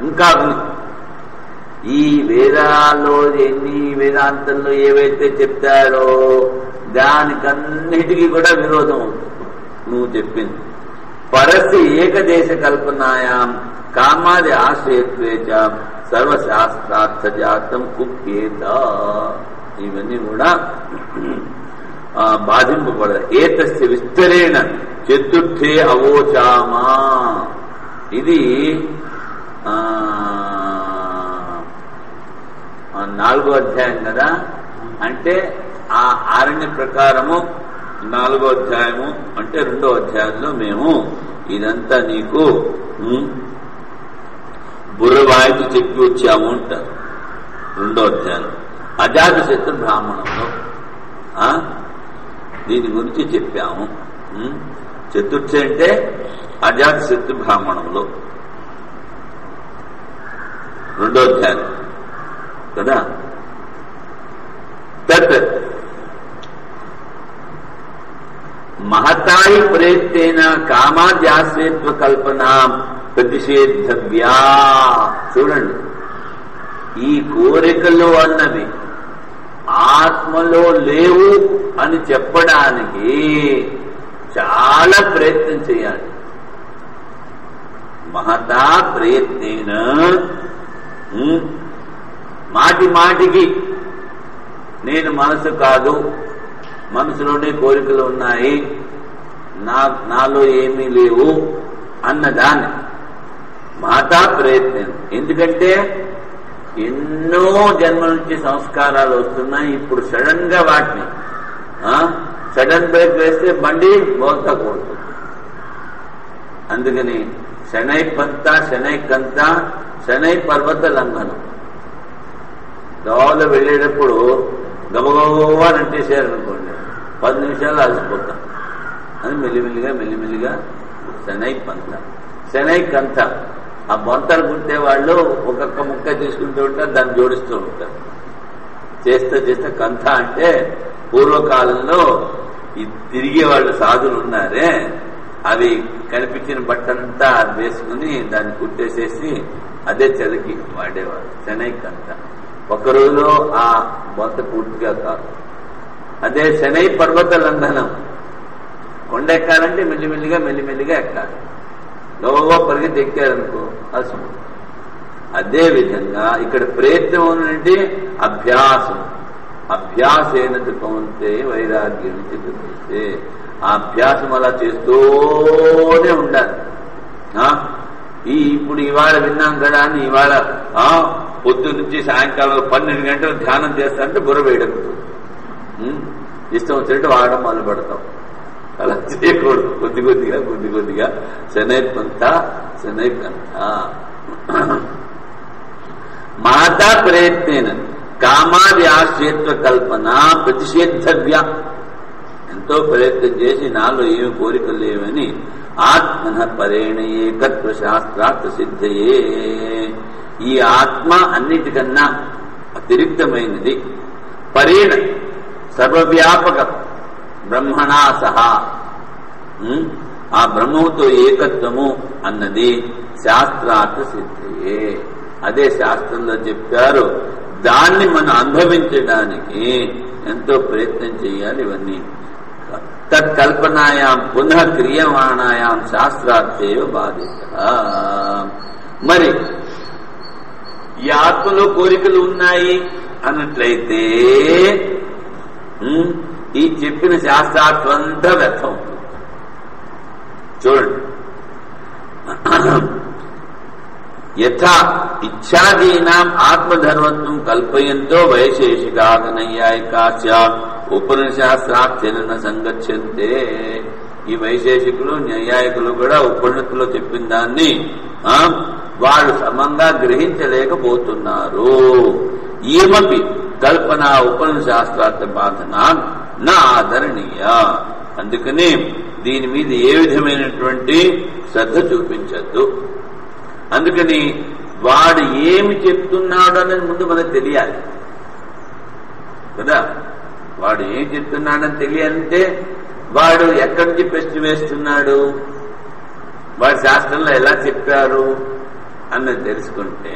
A: ఇంకా ఈ వేదాల్లో ఎన్ని వేదాంతంలో ఏవైతే చెప్తారో దానికన్నిటికీ కూడా విరోధం అవుతుంది నువ్వు చెప్పింది. పరస్య ఏకదేశ కల్పనాయాం కామాది ఆశ్రయత్వేచ సర్వశాస్త్రార్థ జాతం కుప్యేత. ఇవన్నీ కూడా బాధింపబడదు. ఏతస్య విస్తరేణ చతుర్థే అవోచామా. ఇది 4వ అధ్యాయం కదా. అంటే ఆ ఆరణ్య ప్రకారము 4వ అధ్యాయము అంటే 2వ అధ్యాయంలో మేము ఇదంతా నీకు బుర్రవాయికి చెప్పి వచ్చాము అంటారు. 2వ అధ్యాయం అజాతశత్రు బ్రాహ్మణంలో దీని గురించి చెప్పాము. చతుర్థి అంటే అజాతశత్రు బ్రాహ్మణంలో 2వ అధ్యాయం కదా. తత్ మహతాయి ప్రయత్నేన కామాద్యాశ్రయత్వ కల్పన ప్రతిషేధవ్యా. చూడండి, ఈ కోరికలు అన్నవి ఆత్మలో లేవు అని చెప్పడానికి చాలా ప్రయత్నం చేయాలి. మహతా ప్రయత్నేన, మాటి మాటికి నేను మనసు కాదు, మనసులోనే కోరికలు ఉన్నాయి, నాలో ఏమీ లేవు అన్నదాన్ని మాతా ప్రయత్నం. ఎందుకంటే ఎన్నో జన్మల నుంచి సంస్కారాలు వస్తున్నాయి. ఇప్పుడు సడన్ గా వాటిని సడన్ బ్రేక్ వేస్తే బండి బోల్తా కొడుతుంది. అందుకని శనై పంత శనై కంత శనై పర్వత లంఘనం. దోవలో వెళ్ళేటప్పుడు గబగబా అంటేసారనుకోండి 10 నిమిషాలు అలసిపోతాం. అని మెల్లిమెల్లిగా శనై పంత శనై కంత. ఆ బొంతలు కుట్టే వాళ్ళు ఒక్కొక్క ముక్క తీసుకుంటూ ఉంటారు, దాన్ని జోడిస్తూ ఉంటారు. చేస్తే కంథ అంటే పూర్వకాలంలో ఈ తిరిగే వాళ్ళు సాధులు ఉన్నారే, అవి కనిపించిన బట్టంతా వేసుకుని దాన్ని కుట్టేసేసి అదే చలికి వాడేవాడు. శనై కంథ ఒక రోజులో ఆ బొంత పూర్తిగా కాదు. అదే శనై పర్వత లంఘనం, కొండ ఎక్కాలంటే మెల్లిమెల్లిగా ఎక్కాలి. గొప్ప పరిగెత్తి ఎక్కారనుకో అలసిపోతుంది. అదే విధంగా ఇక్కడ ప్రయత్నం అంటే అభ్యాసం. అభ్యాసేనది కౌంతే వైరాగ్యం చిత్తే. ఆ అభ్యాసం అలా చేస్తూనే ఉండాలి. ఇప్పుడు ఇవాళ విన్నాం కదా అని ఇవాళ పొద్దు నుంచి సాయంకాలం 12 గంటలు ధ్యానం చేస్తానంటే బుర్ర వేయడకూడదు. ఇష్టం వచ్చినట్టు వాడడం మొదలు పెడతాం. అలా చేయకూడదు. కొద్దిగా శనై పంత శనై కంత. మాతా ప్రయత్నేన కామాది ఆశ్రయత్వ కల్పన ప్రతిషేధవ్య. ఎంతో ప్రయత్నం చేసి నాలో ఏమి కోరికలు లేవని ఆత్మన పరేణ ఏకత్వ శాస్త్రార్థ సిద్ధయే. ఈ ఆత్మ అన్నిటికన్నా అతిరిక్తమైనది. పరేణ సర్వవ్యాపక బ్రహ్మణా సహా. ఆ బ్రహ్మముతో ఏకత్వము అన్నది శాస్త్రార్థ సిద్ధయే. అదే శాస్త్రంలో చెప్పారు. దాన్ని మనం అనుభవించడానికి ఎంతో ప్రయత్నం చేయాలి. ఇవన్నీ తత్కల్పనాయాం పునః క్రియమాణాయాం శాస్త్రార్థేవ బాధిత. మరి ఈ ఆత్మలో కోరికలు ఉన్నాయి అన్నట్లయితే ఈ చెప్పిన శాస్త్రార్థం అంతా వ్యర్థం అవుతుంది. చూడండి, యథా ఇచ్ఛాదీనాం ఆత్మధర్మత్వం కల్పయంతో వైశేషికాః నైయాయికాశ్చ ఉపనిషాస్త్రార్థేన సంగచ్చంతే. ఈ వైశేషికులు నైయాయికులు కూడా ఉపనిషత్తులో చెప్పిన దాన్ని వాళ్ళు సమంగా గ్రహించలేకపోతున్నారు. ఏమపి కల్పన ఉపనిషాస్త్రార్థ బాధన నా ఆదరణీయ. అందుకని దీని మీద ఏ విధమైనటువంటి శ్రద్ధ చూపించద్దు. అందుకని వాడు ఏమి చెప్తున్నాడు అనేది ముందు మనకు తెలియాలి కదా. వాడు ఏం చెప్తున్నాడని తెలియాలంటే వాడు ఎక్కడి నుంచి ప్రశ్న వేస్తున్నాడు, వాడి శాస్త్రంలో ఎలా చెప్పారు అన్నది తెలుసుకుంటే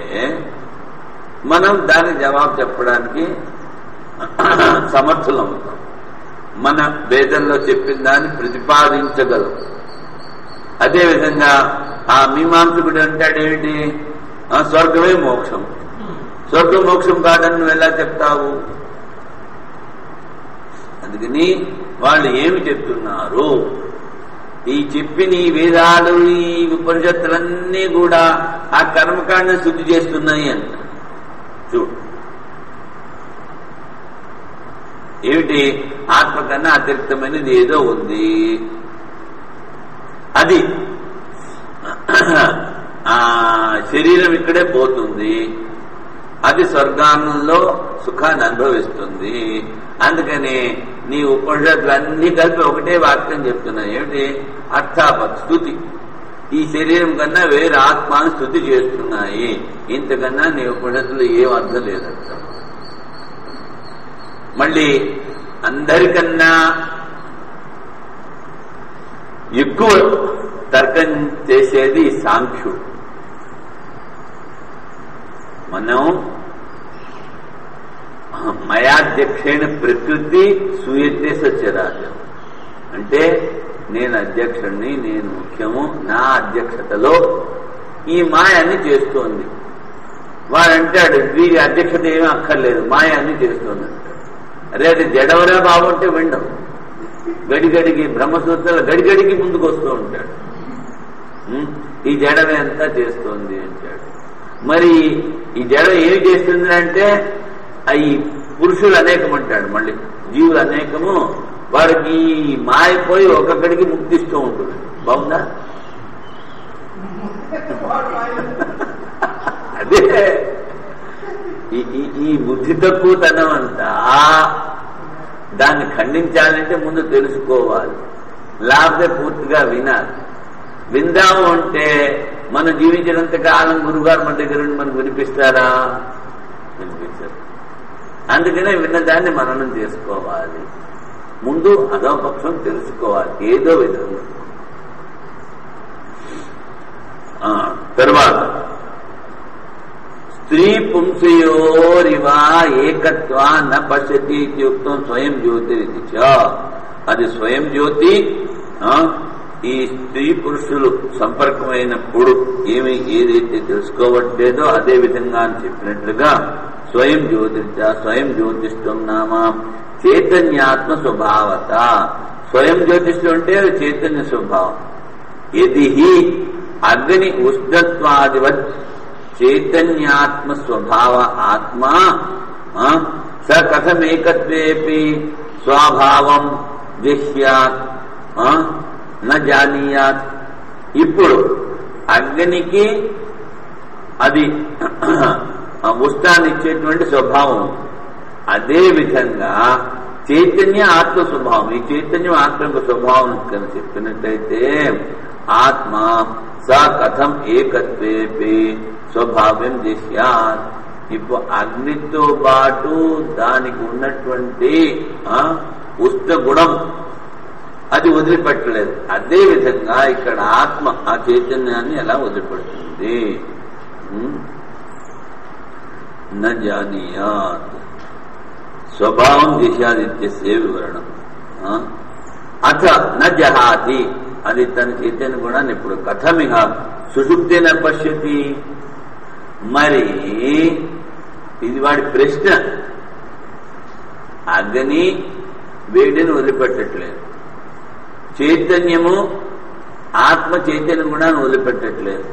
A: మనం దానికి జవాబు చెప్పడానికి సమర్థులవుతాం. మన వేదంలో చెప్పిన దాన్ని ప్రతిపాదించగలం. అదేవిధంగా ఆ మీమాంసకుడు అంటాడేమిటి, స్వర్గమే మోక్షం. స్వర్గం మోక్షం కాదని నువ్వు ఎలా చెప్తావు? అందుకని వాళ్ళు ఏమి చెప్తున్నారు, ఈ చెప్పిన ఈ వేదాలు ఈ ఉపనిషత్తులన్నీ కూడా ఆ కర్మకాండ శుద్ధి చేస్తున్నాయి అంట. చూడు ఏమిటి, ఆత్మ కన్నా అతిరిక్తమైనది ఏదో ఉంది. అది ఆ శరీరం ఇక్కడే పోతుంది, అది స్వర్గానంలో సుఖాన్ని అనుభవిస్తుంది. అందుకని నీ ఉపనిషత్తులన్నీ కలిపి ఒకటే వాక్యం చెప్తున్నాయి. ఏమిటి? అర్థాపత్ స్తుతి. ఈ శరీరం కన్నా వేరే ఆత్మను స్తుతి చేస్తున్నాయి. ఇంతకన్నా నీ ఉపనిషత్తులు ఏం అర్థం లేదంట. మళ్ళీ అందరికన్నా ఎక్కువ తర్కం చేసేది సాంఖ్యుడు. మనం మయాధ్యక్షేణ ప్రకృతి సూయతే సత్యరాజ్యం అంటే నేను అధ్యక్షుడిని, నేను ముఖ్యము, నా అధ్యక్షతలో ఈ మాయ అన్ని చేస్తోంది. వాడంటాడు వీరి అధ్యక్షత ఏమీ అక్కర్లేదు, మాయ అన్ని చేస్తోంది అంటాడు. అరే అది జడవరా బాగుంటే విండం. గడిగడికి బ్రహ్మసూత్రాలు గడిగడికి ముందుకు వస్తూ ఉంటాడు. ఈ జడమే అంతా చేస్తోంది అంటాడు. మరి ఈ జడ ఏమి చేస్తుంది అంటే ఈ పురుషులు అనేకం అంటాడు. మళ్ళీ జీవులు అనేకము, వారికి మాయపోయి ఒక్కొక్కడికి ముక్తిస్తూ ఉంటుంది. బాగుందా? అదే ఈ బుద్ధి తక్కువతనం అంతా దాన్ని ఖండించాలంటే ముందు తెలుసుకోవాలి, లేకపోతే పూర్తిగా వినాలి. విందాము అంటే మనం జీవించినంత కాలం గురుగారు మన దగ్గర నుండి మనకు వినిపిస్తారా? వినిపించారు. అందుకనే విన్నదాన్ని మననం చేసుకోవాలి. ముందు అదో పక్షం తెలుసుకోవాలి ఏదో విధంగా. తర్వాత స్త్రీ పుంసయోరివా ఏకత్వా న పశ్యతి ఇత్యుక్తం స్వయం జ్యోతిరితి చ. అది స్వయం జ్యోతి. ఈ స్త్రీ పురుషులు సంపర్కమైనప్పుడు ఏదైతే తెలుసుకోవట్లేదో అదే విధంగా అని చెప్పినట్లుగా స్వయం జ్యోతిరిచ. స్వయం జ్యోతిష్టం నామ చైతన్యాత్మ స్వభావత. స్వయం జ్యోతిష్టం అంటే అది చైతన్య స్వభావం. యది అగ్ని ఉష్ణత్వాదివత్ చైతన్యాత్మ స్వభావ ఆత్మా స కథమేకత్వేపి స్వభావం జిహ్యాత్ న జానీయాత్. ఇప్పుడు అగ్నికి అది ఉష్ణాన్ని ఇచ్చేటువంటి స్వభావం, అదే విధంగా చైతన్య ఆత్మ స్వభావం. ఈ చైతన్యం ఆత్మ యొక్క స్వభావం కనుక చెప్పినట్లయితే ఆత్మ స కథం ఏకత్వేపి స్వభావ్యం జిహ్యాత్. ఇప్పుడు అగ్నితో పాటు దానికి ఉన్నటువంటి ఉష్ణ గుణం అది వదిలిపెట్టలేదు. అదే విధంగా ఇక్కడ ఆత్మ ఆ చైతన్యాన్ని ఎలా వదిలిపెడుతుంది? న జానీయాత్ స్వభావం జిహ్యాదిత్యస్య వివరణం. అథ న జహాతి. అది తన చైతన్య గుణాన్ని ఇప్పుడు కథమిహ సుషుప్తేన పశ్యతి. మరి ఇది వాడి ప్రశ్న. అగ్ని వేడిని వదిలిపెట్టట్లేదు, చైతన్యము ఆత్మ చైతన్య గుణాన్ని వదిలిపెట్టట్లేదు.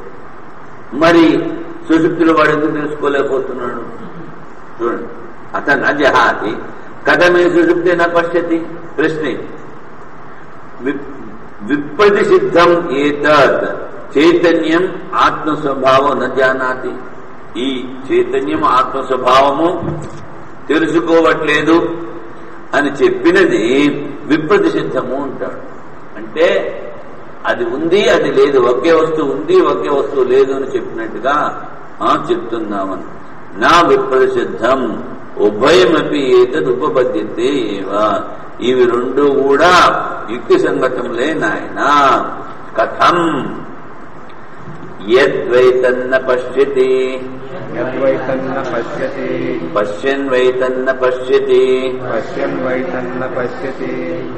A: మరి సుషుప్తిలో వాడు ఎందుకు తెలుసుకోలేకపోతున్నాడు? చూడండి. అత న జహాతి కథమే సుషుప్తే న పశ్యతి. ప్రశ్న విప్రతిసిద్ధం ఏతత్ చైతన్యం ఆత్మస్వభావం న జానాతి. ఈ చైతన్యం ఆత్మస్వభావము తెలుసుకోవట్లేదు అని చెప్పినది విప్రతిసిద్ధము అంటాడు. అంటే అది ఉంది అది లేదు, ఒకే వస్తువు ఉంది ఒకే వస్తువు లేదు అని చెప్పినట్టుగా చెప్తున్నామని. నా విప్రతిసిద్ధం ఉభయమపి ఏతద్ ఉపపద్యతే ఏవ. ఇవి రెండు కూడా యుక్తి సంగతములే నాయనా. కథం యద్వైతన్న పశ్యతి
B: యద్వైతన్న పశ్యతి
A: పశ్యన్ వైతన్న పశ్యతి
B: పశ్యన్ వైతన్న పశ్యతి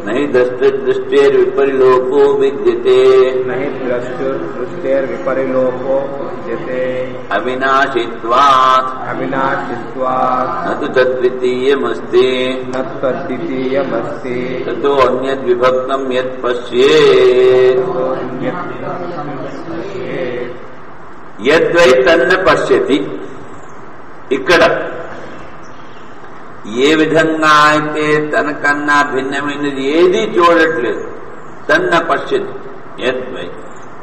A: నహి ద్రష్టృదృష్టేర్విపరిలోపో విద్యతే
B: నహి ద్రష్టృదృష్టేర్విపరిలోపో విద్యతే
A: అవినాశిత్వాత్
B: అవినాశిత్వాత్
A: నతు తద్వితీయమస్తి
B: తద్వితీయమస్తి
A: తతో అన్యద్విభక్తం యత్ పశ్యేత్. యద్వై తన్న పశ్యతి. ఇక్కడ ఏ విధంగా అయితే తనకన్నా భిన్నమైనది ఏది చూడట్లేదు, తన్న పశ్యతి. యద్వై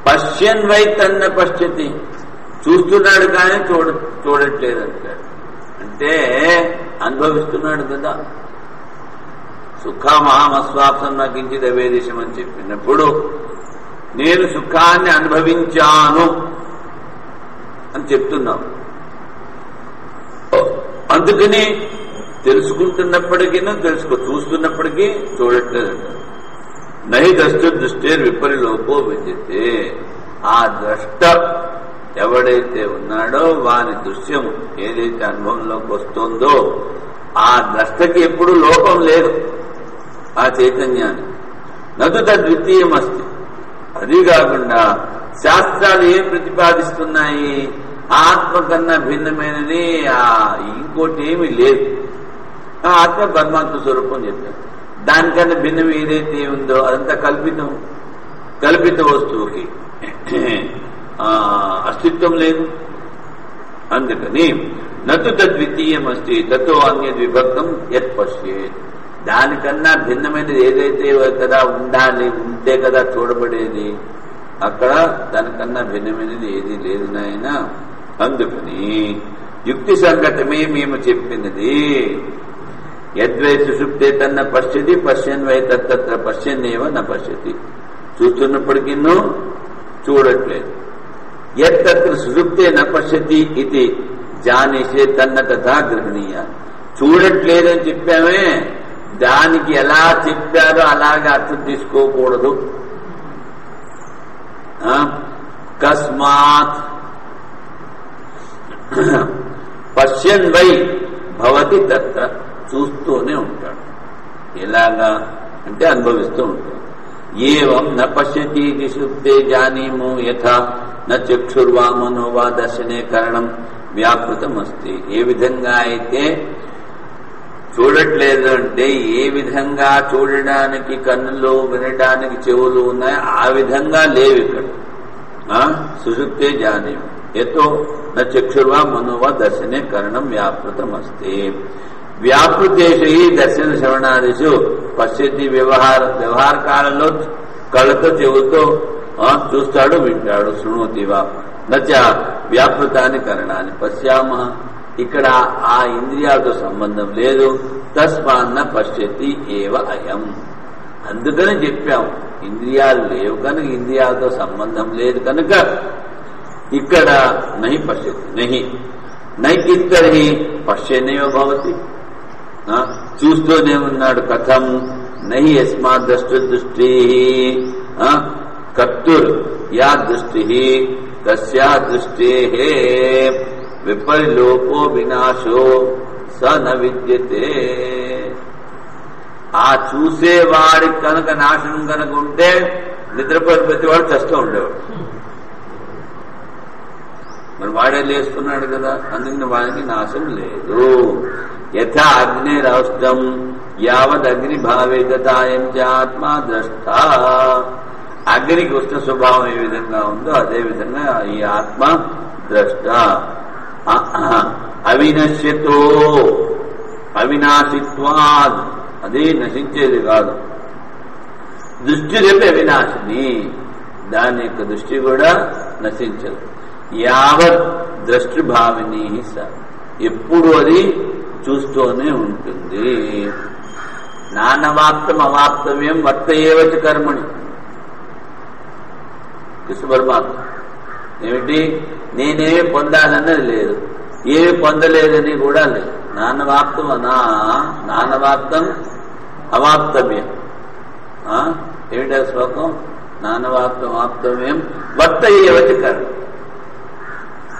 A: పశ్యన్ వై తన్న పశ్యతి. చూస్తున్నాడు కానీ చూడట్లేదు అంటాడు. అంటే అనుభవిస్తున్నాడు కదా. సుఖమామస్వాప్సం నకించిది అవేదేశం అని చెప్పినప్పుడు నేను సుఖాన్ని అనుభవించాను అని చెప్తున్నాం. అందుకని తెలుసుకుంటున్నప్పటికీ చూస్తున్నప్పటికీ చూడట్లేదంట. నహి ద్రష్టృదృష్టేర్ విపరిలోపో విద్యతే. ఆ ద్రష్ట ఎవడైతే ఉన్నాడో వాని దృశ్యం ఏదైతే అనుభవంలోకి వస్తుందో ఆ ద్రష్టకి ఎప్పుడు లోపం లేదు ఆ చైతన్యాన్ని. నదు తద్వితీయమస్తి. అది కాకుండా శాస్త్రాలు ఏం ప్రతిపాదిస్తున్నాయి? ఆత్మ కన్నా భిన్నమైనది ఇంకోటి ఏమీ లేదు. ఆత్మ పరమాత్మ స్వరూపం చెప్పారు. దానికన్నా భిన్నం ఏదైతే ఉందో అదంతా కల్పితం. కల్పిత వస్తువుకి అస్తిత్వం లేదు. అందుకని నతు తద్వితీయమస్తి తతో అన్యద్విభక్తం యత్ పశ్యేత్. దానికన్నా భిన్నమైనది ఏదైతే కదా ఉండాలి, ఉంటే కదా చూడబడేది. అక్కడ దానికన్నా భిన్నమైనది ఏది లేదు నాయన. అందుకని యుక్తి సంగతమే మేము చెప్పినది. యద్వై సుషుప్తే తన్న పశ్యతి పశ్యన్ వై తత్ర పశ్యన్నేవ న పశ్యతి. చూస్తున్నప్పటికీ చూడట్లేదు. యత్ర సుషుప్తే న పశ్యతి ఇది జానేసే తన్న తథా గ్రహణీయ. చూడట్లేదని చెప్పామే, దానికి ఎలా చెప్పారో అలాగే అర్థం తీసుకోకూడదు. కస్మాత్ పశ్యన్ వై భవతి తత్ర. చూస్తూనే ఉంటాడు. ఎలాగా అంటే అనుభవిస్తూ ఉంటాడు. ఏవం న పశ్యతి సుప్తే జానీమో యథా న చక్షుర్వా మనో వా దర్శనే కరణం వ్యాపృతమస్తి. ఏ విధంగా అయితే చూడట్లేదు అంటే ఏ విధంగా చూడడానికి కన్నులు, వినడానికి చెవులు ఉన్నాయో ఆ విధంగా లేవు ఇక్కడ. సుషుప్తే జానీమో యతో న చక్షుర్వా మనో వా దర్శనే కరణం వ్యాపృతమస్తి. వ్యాపృతేషు ఈ దర్శన శ్రవణాదిషు పశ్యతి. వ్యవహార కాలంలో కళ్ళతో చెవుతో చూస్తాడు, వింటాడు. శృణోతివా నచ వ్యాపృతాన్ని కరణాన్ని పశ్యామ. ఇక్కడ ఆ ఇంద్రియాలతో సంబంధం లేదు. తస్మాన్న పశ్యతి ఏవ అయం. అందుకని చెప్పాం, ఇంద్రియాలు లేవు కనుక, ఇంద్రియాలతో సంబంధం లేదు కనుక ఇక్కడ నహి పశ్యతి. నహి నైకిత్తరి పశ్యనేవ భవతి. చూస్తూనే ఉన్నాడు. కథం నహి యస్మాత్ దృష్టి కర్తుర్ యా దృష్టి తస్యా దృష్టే విపరిలోపో వినాశో స న విద్యతే. ఆ చూసేవాడి కనుక నాశనం కనుక ఉంటే నిద్రపోయిన ప్రతివాడు చస్తూ ఉండేవాడు. మరి వాడే లేస్తున్నాడు కదా, అందుకని వాడికి నాశనం లేదు. యథా అగ్నిరౌష్టం యావద్ అగ్ని భావే తథాయం ఆత్మా ద్రష్ట. అగ్నికి ఉష్ణ స్వభావం ఏ విధంగా ఉందో అదే విధంగా ఈ ఆత్మ ద్రష్ట. అవినశ్యతో అవినాశిత్వాద్. అది నశించేది కాదు. దృష్టి రేపే అవినాశిని, దాని యొక్క దృష్టి కూడా నశించదు. యావత్ ద్రష్టిభావిని స. ఎప్పుడు అది చూస్తూనే ఉంటుంది. నానవాప్తం అవాప్తవ్యం వర్తయేవచ కర్మణి. కృష్ణ పరమాత్మ ఏమిటి, నేనేమి పొందాలన్నది లేదు, ఏమి పొందలేదని కూడా లేదు. నానవాప్తం నానవాప్తం అవాప్తవ్యం. ఏమిటా శ్లోకం? నానవాప్తం అవాప్తవ్యం వర్తయేవచ కర్మ.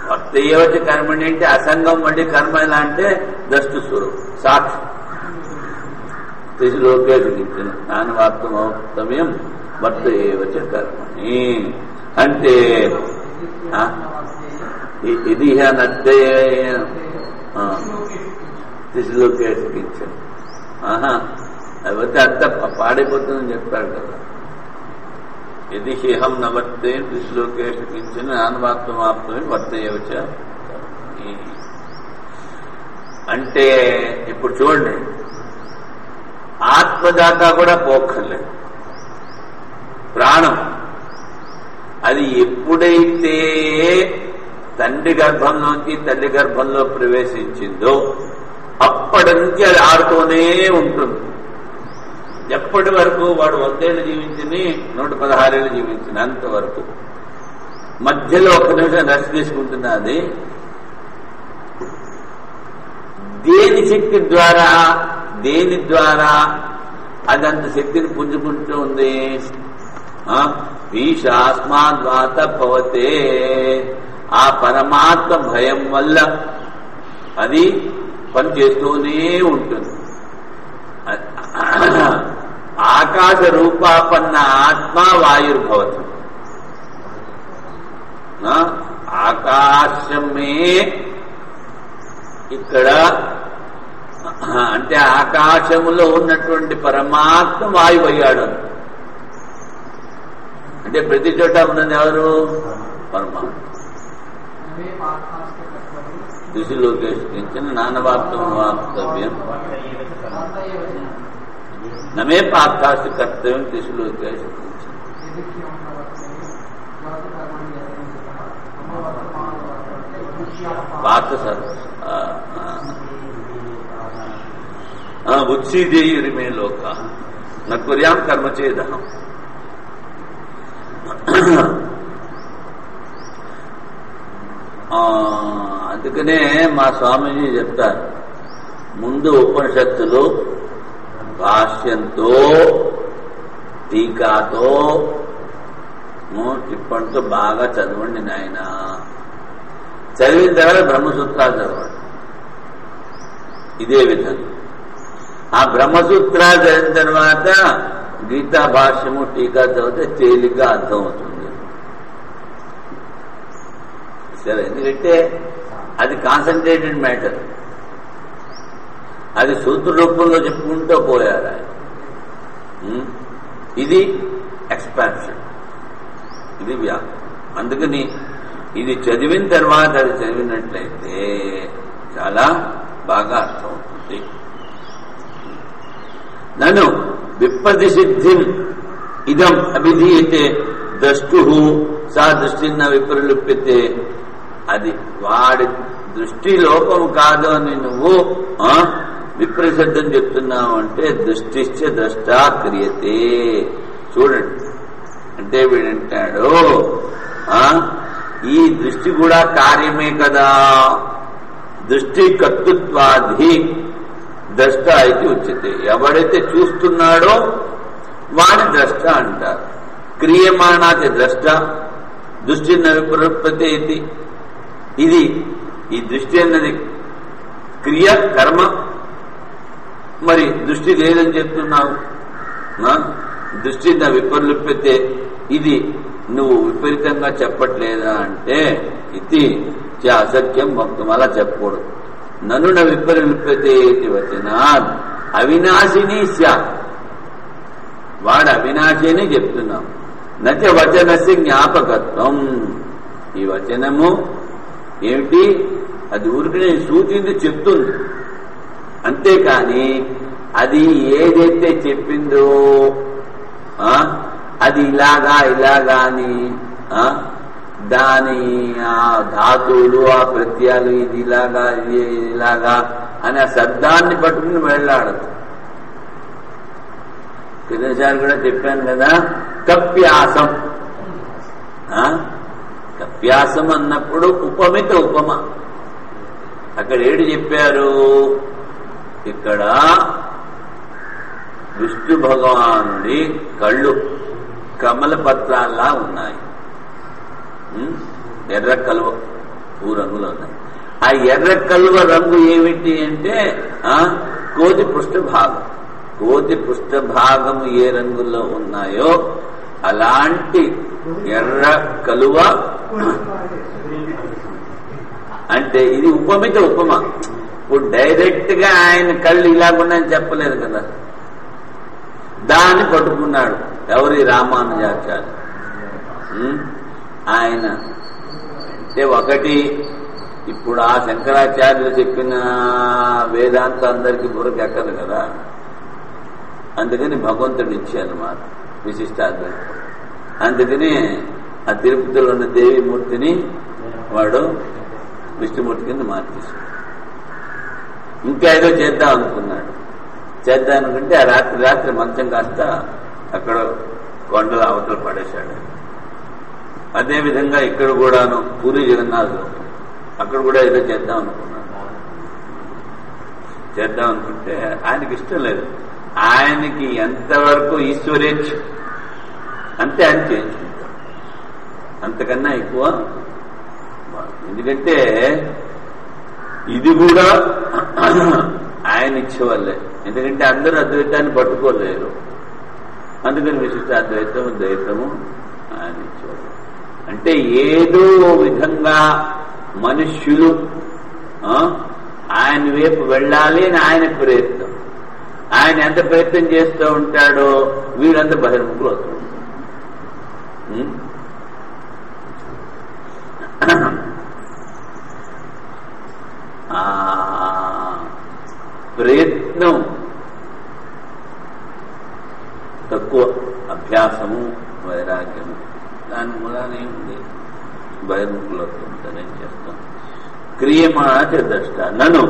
A: వర్తయేవచ కర్మని అంటే అసంగం వంటి కర్మ ఎలా అంటే ద్రష్టు స్వరూపం, సాక్షి. త్రిలోకే విధించిన నానవాప్తమౌప్తవ్యం వర్తయేవచ కర్మని అంటే ఇది నద్దే త్రిలోకే విధించిన. అది అంత పాడైపోతుందని చెప్పాడు కదా. యది హేహం నవర్తే త్రిశ్లోకేషు కించన నానవాప్తమాప్తమే వర్తయేవచ. అంటే ఇప్పుడు చూడండి, ఆత్మదాకా కూడా పోక్కర్లేదు. ప్రాణం అది ఎప్పుడైతే తండ్రి గర్భంలోకి తల్లి గర్భంలో ప్రవేశించిందో అప్పటి నుంచి అది ఆడుతూనే ఉంటుంది. ఎప్పటి వరకు వాడు 100 ఏళ్ళు జీవించింది, 116 ఏళ్ళు జీవించింది, అంతవరకు. మధ్యలో 1 నిమిషం రెస్ట్ తీసుకుంటున్నా. అది దేని శక్తి ద్వారా, దేని ద్వారా అదంత శక్తిని పుంజుకుంటూ ఉంది? ఈశాస్మాద్వాత భవతే. ఆ పరమాత్మ భయం వల్ల అది పనిచేస్తూనే ఉంటుంది. ఆకాశ రూపాపన్న ఆత్మ వాయుర్భవతి. ఆకాశమే ఇక్కడ అంటే ఆకాశములో ఉన్నటువంటి పరమాత్మ వాయువు అయ్యాడు. అంటే ప్రతి చోట ఉన్నది ఎవరు? పరమాత్మ. దిశలోకేష్టించిన నానవాప్తం వాప్తవ్యం నమే పార్థాస్తి కర్తవ్యం దిశలోకేష్టించిన. పాత ఉత్సీదేయురిమే లోక నకుర్యాం కర్మచేదహం. అందుకనే మా స్వామీజీ చెప్తారు, ముందు ఉపనిషత్తులు భాష్యంతో టీకాతో టిప్పంతో బాగా చదవండి నాయన. చదివిన తర్వాత బ్రహ్మసూత్రాలు చదవండి. ఇదే విధంగా ఆ బ్రహ్మసూత్రాలు చదివిన తర్వాత గీతా భాష్యము టీకా చదివితే తేలిగ్గా అర్థమవుతుంది. సరే, ఎందుకంటే అది కాన్సన్ట్రేటెడ్ మ్యాటర్. అది సూత్ర రూపంలో చెప్పుకుంటూ పోయారు ఆయన. ఇది ఎక్స్పాన్షన్, ఇది వ్యాప్తి. అందుకని ఇది చదివిన తర్వాత అది చదివినట్లయితే చాలా బాగా అర్థమవుతుంది. నన్ను విప్రతిసిద్ధిం ఇదం అభిధీయతే ద్రష్టు సా దృష్టిన్న విప్రలుప్యతే. అది వాడి దృష్టి లోపం కాదు అని నువ్వు విప్రసిద్ధం చెప్తున్నావు అంటే దృష్టిశ్చ ద్రష్టా క్రియతే. చూడండి, అంటే వీడంటాడు ఈ దృష్టి కూడా కార్యమే కదా. దృష్టి కర్తృత్వాధి ద్రష్ట అయితే ఉచ్యతే. ఎవడైతే చూస్తున్నాడో వాడి ద్రష్ట అంటారు. క్రియమాణాతి ద్రష్ట దృష్టి విప్రపతే ఇది. ఇది ఈ దృష్టి అన్నది క్రియ కర్మ. మరి దృష్టి లేదని చెప్తున్నావు. దృష్టి విపర్లుప్యతే, ఇది నువ్వు విపరీతంగా చెప్పట్లేదా అంటే ఇది అసత్యం భక్తం. అలా చెప్పకూడదు. నన్ను నా విపర్లుప్యతే ఇది వచనాత్ అవినాశిని స్యాత్. వాడు అవినాశి అని చెప్తున్నాం. నచ వచనస్య జ్ఞాపకత్వం. ఈ వచనము ఏమిటి? అది ఊరికి నేను సూచించి చెప్తుంది, అంతేకాని అది ఏదైతే చెప్పిందో అది ఇలాగా ఇలాగా అని దాని ఆ ధాతువులు ఆ ప్రత్యయాలు ఇది ఇలాగా ఇది ఇలాగా అని ఆ శబ్దాన్ని పట్టుకుని వెళ్ళాడదు. కిందసారి కూడా చెప్పాను కదా, కప్యాసం. కప్యాసం అన్నప్పుడు ఉపమిత ఉపమ. అక్కడ ఏడు చెప్పారు. ఇక్కడ విష్ణు భగవానుడి కళ్ళు కమల పత్రాల్లా ఉన్నాయి. ఎర్ర కలువ రంగులో ఉన్నాయి. ఆ ఎర్ర కలువ రంగు ఏమిటి అంటే కోతి పృష్ఠభాగం. కోతి పృష్ఠభాగం ఏ రంగులో ఉన్నాయో అలాంటి ఎర్ర కలువ. అంటే ఇది ఉపమిత ఉపమ. ఇప్పుడు డైరెక్ట్ గా ఆయన కళ్ళు ఇలాగున్నాయని చెప్పలేదు కదా. దాన్ని పట్టుకున్నాడు ఎవరి? రామానుజాచార్య. ఆయన అంటే ఒకటి, ఇప్పుడు ఆ శంకరాచార్యులు చెప్పిన వేదాంత అందరికీ బుర్రకు ఎక్కదు కదా. అందుకని భగవంతుడు ఇచ్చారన్నమాట విశిష్టాద్వైతం. అందుకని ఆ తిరుపతిలో ఉన్న దేవీమూర్తిని వాడు విష్ణుమూర్తి కింద మార్చేశాడు. ఇంకా ఏదో చేద్దాం అనుకున్నాడు. చేద్దాం అనుకుంటే ఆ రాత్రి మంచం కాస్త అక్కడ కొండల అవతల పడేశాడు. అదేవిధంగా ఇక్కడ కూడాను పూరి జగన్నాథ్ అక్కడ కూడా ఏదో చేద్దాం అనుకున్నాడు. చేద్దాం అనుకుంటే ఆయనకి ఇష్టం లేదు. ఆయనకి ఎంతవరకు ఈశ్వరేచ్ఛ అంతే ఆయన చేయించుకుంటాడు, అంతకన్నా ఎక్కువ. ఎందుకంటే ఇది కూడా ఆయన ఇచ్చేవాళ్ళే. ఎందుకంటే అందరూ అద్వైతాన్ని పట్టుకోలేరు. అందుకని విశిష్టాద్వైతము ద్వైతము ఆయన ఇచ్చేవాళ్ళు. అంటే ఏదో విధంగా మనుష్యులు ఆయన వైపు వెళ్ళాలి అని ఆయన ప్రయత్నం. ఆయన ఎంత ప్రయత్నం చేస్తూ ఉంటాడో వీళ్ళంత బహిర్ముఖులు అవుతూ ఉంటారు. ప్రయత్నం తక్కువ, అభ్యాసము వైరాగ్యము దాని మూలానే ఉంది. బహిర్ముఖులు అవుతూ ఉంటారు. ఏం చేస్తాం? క్రియమాణ చ ద్రష్ట నను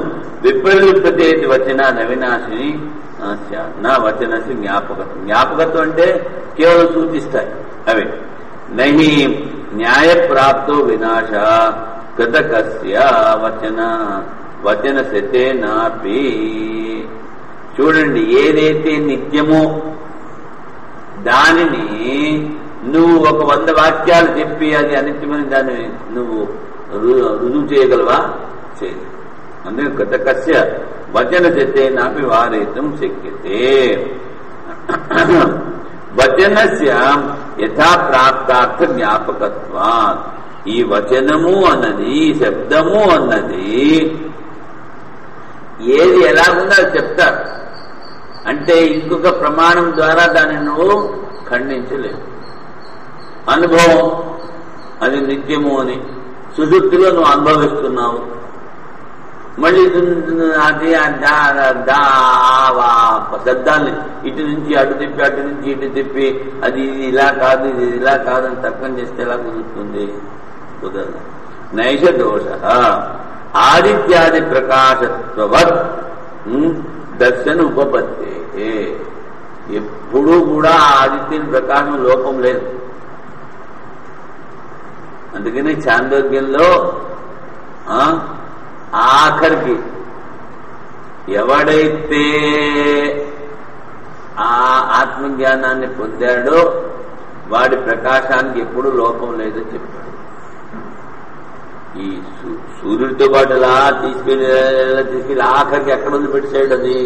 A: విపర్లిప్తే వచన నవినాశిని నా వచనసి జ్ఞాపకత్వం. జ్ఞాపకత్వం అంటే కేవలం సూచిస్తాయి అవి. నహి న్యాయప్రాప్తో వినాశ కృతకస్య వచన శతే నాపి. చూడండి, ఏదైతే నిత్యమో దానిని నువ్వు ఒక 100 వాక్యాలు చెప్పి అది అనిత్యమని దాన్ని నువ్వు రుజువు చేయగలవా? చేయదు. అందుకే కృతకస్య వచన శతే నాపి వారేతం శక్యతే. వచనస్య యథా ప్రాప్తార్థ జ్ఞాపకత్వాత్. ఈ వచనము అన్నది, శబ్దము అన్నది ఏది ఎలా ఉందో అది చెప్తారు. అంటే ఇంకొక ప్రమాణం ద్వారా దాన్ని నువ్వు ఖండించలేవు. అనుభవం అది నిత్యము అని సుషుప్తిలో నువ్వు అనుభవిస్తున్నావు. మళ్ళీ అది శబ్దాన్ని ఇటు నుంచి అటు తిప్పి, అటు నుంచి ఇటు తిప్పి అది ఇది ఇలా కాదు, ఇది ఇలా కాదని తర్కం చేస్తే ఎలా కుదురుతుంది? కుదరదు. నైష దోష ఆదిత్యాది ప్రకాశత్వవత్ దర్శన ఉపపత్తే. ఎప్పుడూ కూడా ఆదిత్యుని ప్రకాశం లోపం లేదు. అందుకని చాందోగ్యంలో ఆఖరికి ఎవడైతే ఆ ఆత్మజ్ఞానాన్ని పొందాడో వాడి ప్రకాశానికి ఎప్పుడు లోపం లేదని చెప్పాడు. ఈ సూర్యుడితో పాటు ఎలా తీసుకెళ్ళి ఆఖరికి ఎక్కడ వదిలిపెట్టాడు? అది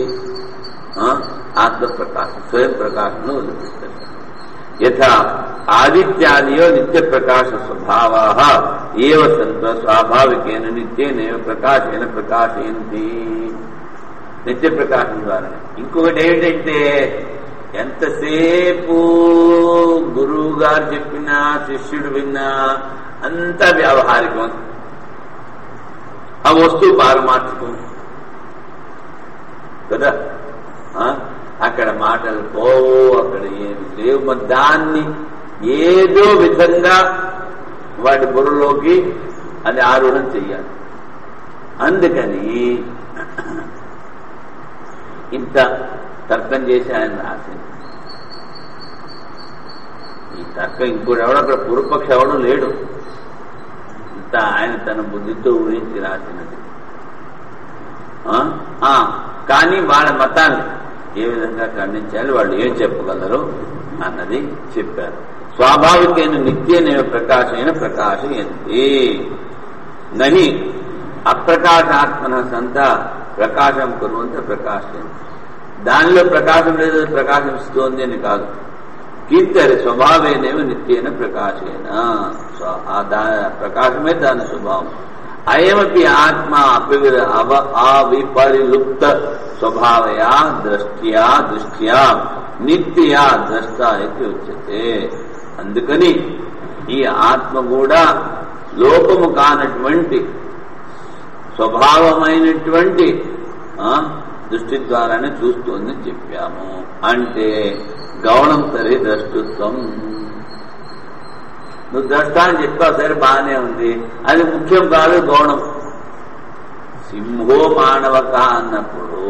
A: ఆత్మప్రకాశం, స్వయం ప్రకాశంలో వదిలిపెట్టాడు. యథా ఆదిత్యాదియో నిత్య ప్రకాశ స్వభావా ఏవ సంత స్వాభావికేన నిత్యేనైవ ప్రకాశేన ప్రకాశయంతి. నిత్య ప్రకాశం ద్వారా. ఇంకొకటి ఏమిటంటే, ఎంతసేపు గురువు గారు చెప్పినా శిష్యుడు విన్నా అంతా వ్యావహారికం. ఆ వస్తువు పారమార్థికం కదా. అక్కడ మాటలు పోవు, అక్కడ ఏమి లేవు. మరి దాన్ని ఏదో విధంగా వాటి బుర్రలోకి అది ఆరూఢం చెయ్యాలి. అందుకని ఇంత తర్కం చేసి ఆయన రాసింది. ఈ తర్కం ఇంకోటి ఎవడో అక్కడ పూర్వపక్ష ఎవడో లేడు. ఇంత ఆయన తన బుద్ధితో ఊహించి రాసినది. కానీ వాళ్ళ మతాన్ని ఏ విధంగా ఖండించాలి, వాళ్ళు ఏం చెప్పగలరు అన్నది చెప్పారు. స్వాభావికైన నిత్యనైవ ప్రకాశైన ప్రకాశయంతి. నహి అప్రకాశాత్మన సంత ప్రకాశం కుర్వంత ప్రకాశయంతి. దానిలో ప్రకాశం లేదు, ప్రకాశిస్తోంది అని కాదు. కీర్తరి స్వభావేనేవ నిత్యేన ప్రకాశేన. ప్రకాశమే దాని స్వభావం. అయమపి ఆత్మ అవిపరిలుప్త స్వభావయా దృష్ట్యా నిత్యయా ద్రష్ట అయితే ఉచ్యతే. అందుకని ఈ ఆత్మ కూడా లోపము కానటువంటి స్వభావమైనటువంటి దృష్టి ద్వారానే చూస్తోందని చెప్పాము. అంటే గౌణం సరే ద్రష్టృత్వం. నువ్వు ద్రష్ట అని చెప్పావు, సరే బాగానే ఉంది, అది ముఖ్యం కాదు, గౌణం. సింహో మానవక అన్నప్పుడు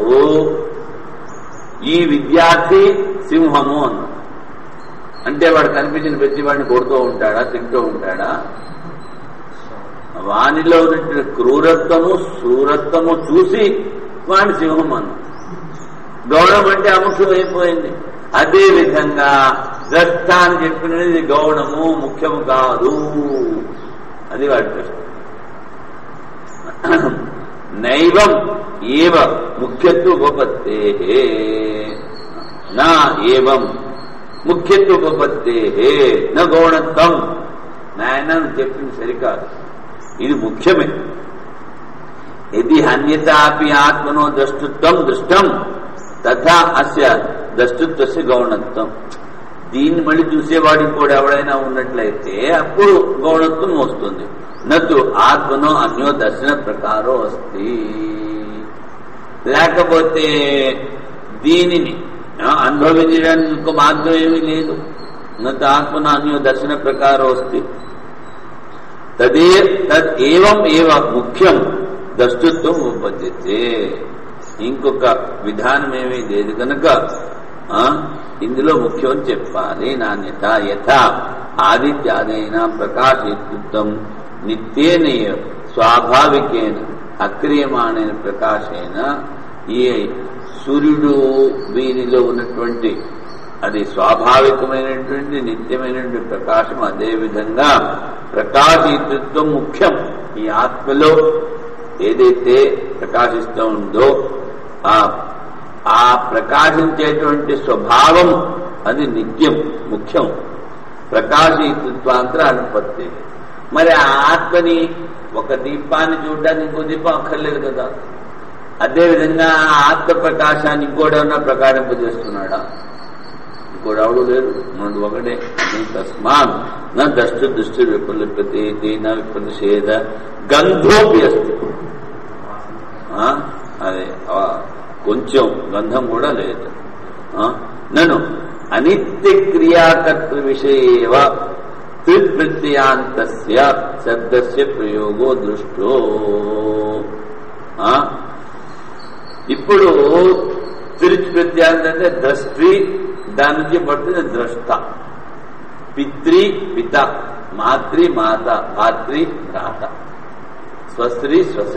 A: ఈ విద్యార్థి సింహము అన్న అంటే వాడు కనిపించిన ప్రతి వాడిని కొడుతూ ఉంటాడా, తింటూ ఉంటాడా? వానిలో ఉన్నటువంటి క్రూరత్వము శూరత్వము చూసి వాడి సింహం అన్న. గౌణం అంటే అముఖ్యం అయిపోయింది. అదే విధంగా ద్రష్ట అని చెప్పినది గౌణము, ముఖ్యము కాదు. అది వాడి ప్రశ్న. నైవం ఏవ ముఖ్యత్వోపత్తే నా ఏవం ముఖ్యత్వోపత్తే నా గౌణత్వం. నాయన చెప్పింది సరికాదు, ఇది ముఖ్యమే. యది హన్యతాపి ఆత్మనో ద్రష్టృత్వం దృష్టం తథా అస్య ద్రష్టృత్వస్య గౌణత్వం. దీన్ని మళ్ళీ చూసేవాడు ఇంకోటి ఎవడైనా ఉన్నట్లయితే అప్పుడు గౌణత్వం వస్తుంది. నతు ఆత్మనో అన్యో దర్శన ప్రకారో వస్తుంది. లేకపోతే దీనిని అనుభవించడానికి ఇంకో మార్గం ఏమీ లేదు. నతు ఆత్మనో అన్యో దర్శన ప్రకారో వస్తుంది. తదేవం ఏవ ముఖ్యం ద్రష్టృత్వం ఉపద్యతే. ఇంకొక విధానం ఏమీ లేదు కనుక ఇందులో ముఖ్యం చెప్పాలి. నాణ్యత యథా ఆదిత్యాదైన ప్రకాశిత్వం నిత్యేన స్వాభావికేన అక్రియమాణైన ప్రకాశేన ఈ సూర్యుడు వీరిలో ఉన్నటువంటి అది స్వాభావికమైనటువంటి నిత్యమైనటువంటి ప్రకాశం. అదేవిధంగా ప్రకాశిత్వం ముఖ్యం. ఈ ఆత్మలో ఏదైతే ప్రకాశిస్తూ ఉందో ఆ ప్రకాశించేటువంటి స్వభావం అది నిత్యం ముఖ్యం. ప్రకాశిత్వాంతర అనుపత్తి. మరి ఆ ఆత్మని ఒక దీపాన్ని చూడడానికి ఇంకో దీపం అక్కర్లేదు కదా. అదేవిధంగా ఆత్మ ప్రకాశాన్ని ఇంకోడేమన్నా ప్రకాశింపజేస్తున్నాడా? ఇంకోడెవడు లేరు, మనడు ఒకటే. తస్మాత్ నా దృష్టి విఫలిపతి నా విప్రతిషేధ గంధోపి అస్తి. అదే కొంచెం గంధం కూడా లేదు. నన్ను అనిత్య క్రియాకర్తృ విషయేవ త్రిప్రత్యయాంతస్య శబ్దస్య ప్రయోగో దృష్టో. ఇప్పుడు త్రిప్రత్యాంత అంటే ద్రష్టి, దాని నుంచి పడుతుంది ద్రష్ట. పిత్రి పిత, మాతృ మాత, భాతృ భ్రాత, స్వస్త్రీ స్వస.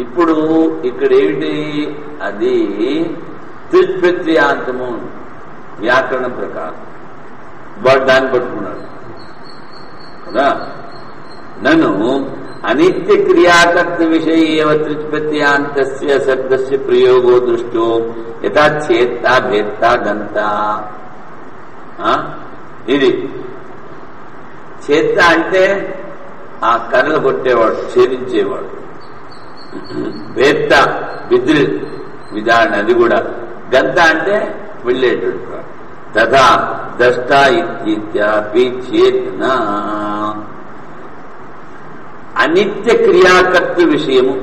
A: ఇప్పుడు ఇక్కడ ఏమిటి? అది త్రిప్రత్యాంతము వ్యాకరణ ప్రకారం వాడు దాన్ని పట్టుకున్నాడు కదా. నన్ను అనిత్య క్రియాకర్త విషయ త్రిప్రత్యాంతస్య శబ్దస్య ప్రయోగో దృష్టో యథా చేత్త భేత్త గంత. ఇది చేత్త అంటే ఆ కర్రలు కొట్టేవాడు, ఛేదించేవాడు. భేత్త విద్రి విధారణ, అది కూడా. గంత అంటే వెళ్ళేటువంటి వాడు. తథా ద్రష్ట ఇత్యాపి చేతన అనిత్య క్రియాకర్త విషయము.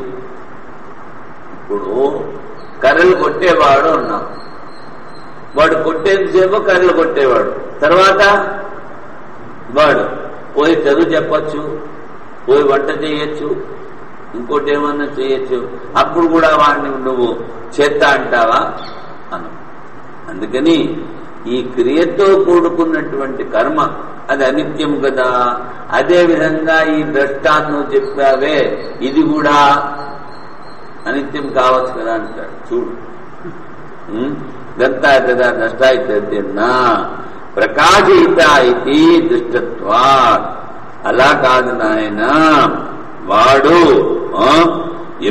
A: ఇప్పుడు కర్రలు కొట్టేవాడు ఉన్నాం, వాడు కొట్టేంతసేపు కర్రలు కొట్టేవాడు. తర్వాత వాడు పోయి చదువు చెప్పచ్చు, పోయి వంట చేయొచ్చు, ఇంకోటి ఏమన్నా చేయొచ్చు. అప్పుడు కూడా వాడిని నువ్వు చేత్త అంటావా అను. అందుకని ఈ క్రియతో కూడుకున్నటువంటి కర్మ అది అనిత్యం కదా. అదేవిధంగా ఈ ద్రష్టాన్ని చెప్పావే, ఇది కూడా అనిత్యం కావచ్చు కదా అంటాడు. చూడు, గంతా కదా ద్రష్ట ఇత్యర్థిన్నా ప్రకాశిత ఇది దృష్టత్వా. అలా కాదు నాయన, వాడు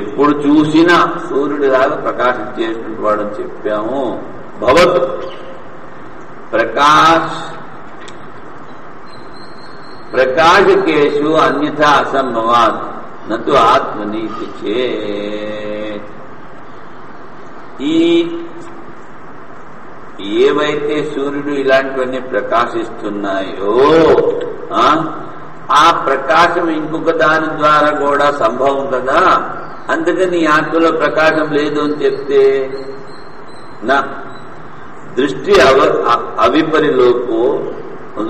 A: ఎప్పుడు చూసినా సూర్యుడిలాగా ప్రకాశించేటువంటి వాడని చెప్పాము. భవత్ ప్రకాశకేషు అన్యథా అసంభవాత్ నతు ఆత్మనీతి చేత్. ఈ ఏవైతే సూర్యుడు ఇలాంటివన్నీ ప్రకాశిస్తున్నాయో ఆ ప్రకాశం ఇంకొక దాని ద్వారా కూడా సంభవం కదా. అందుకని ఈ ఆత్మలో ప్రకాశం లేదు అని చెప్తే నా దృష్టి అవిపరిలోపో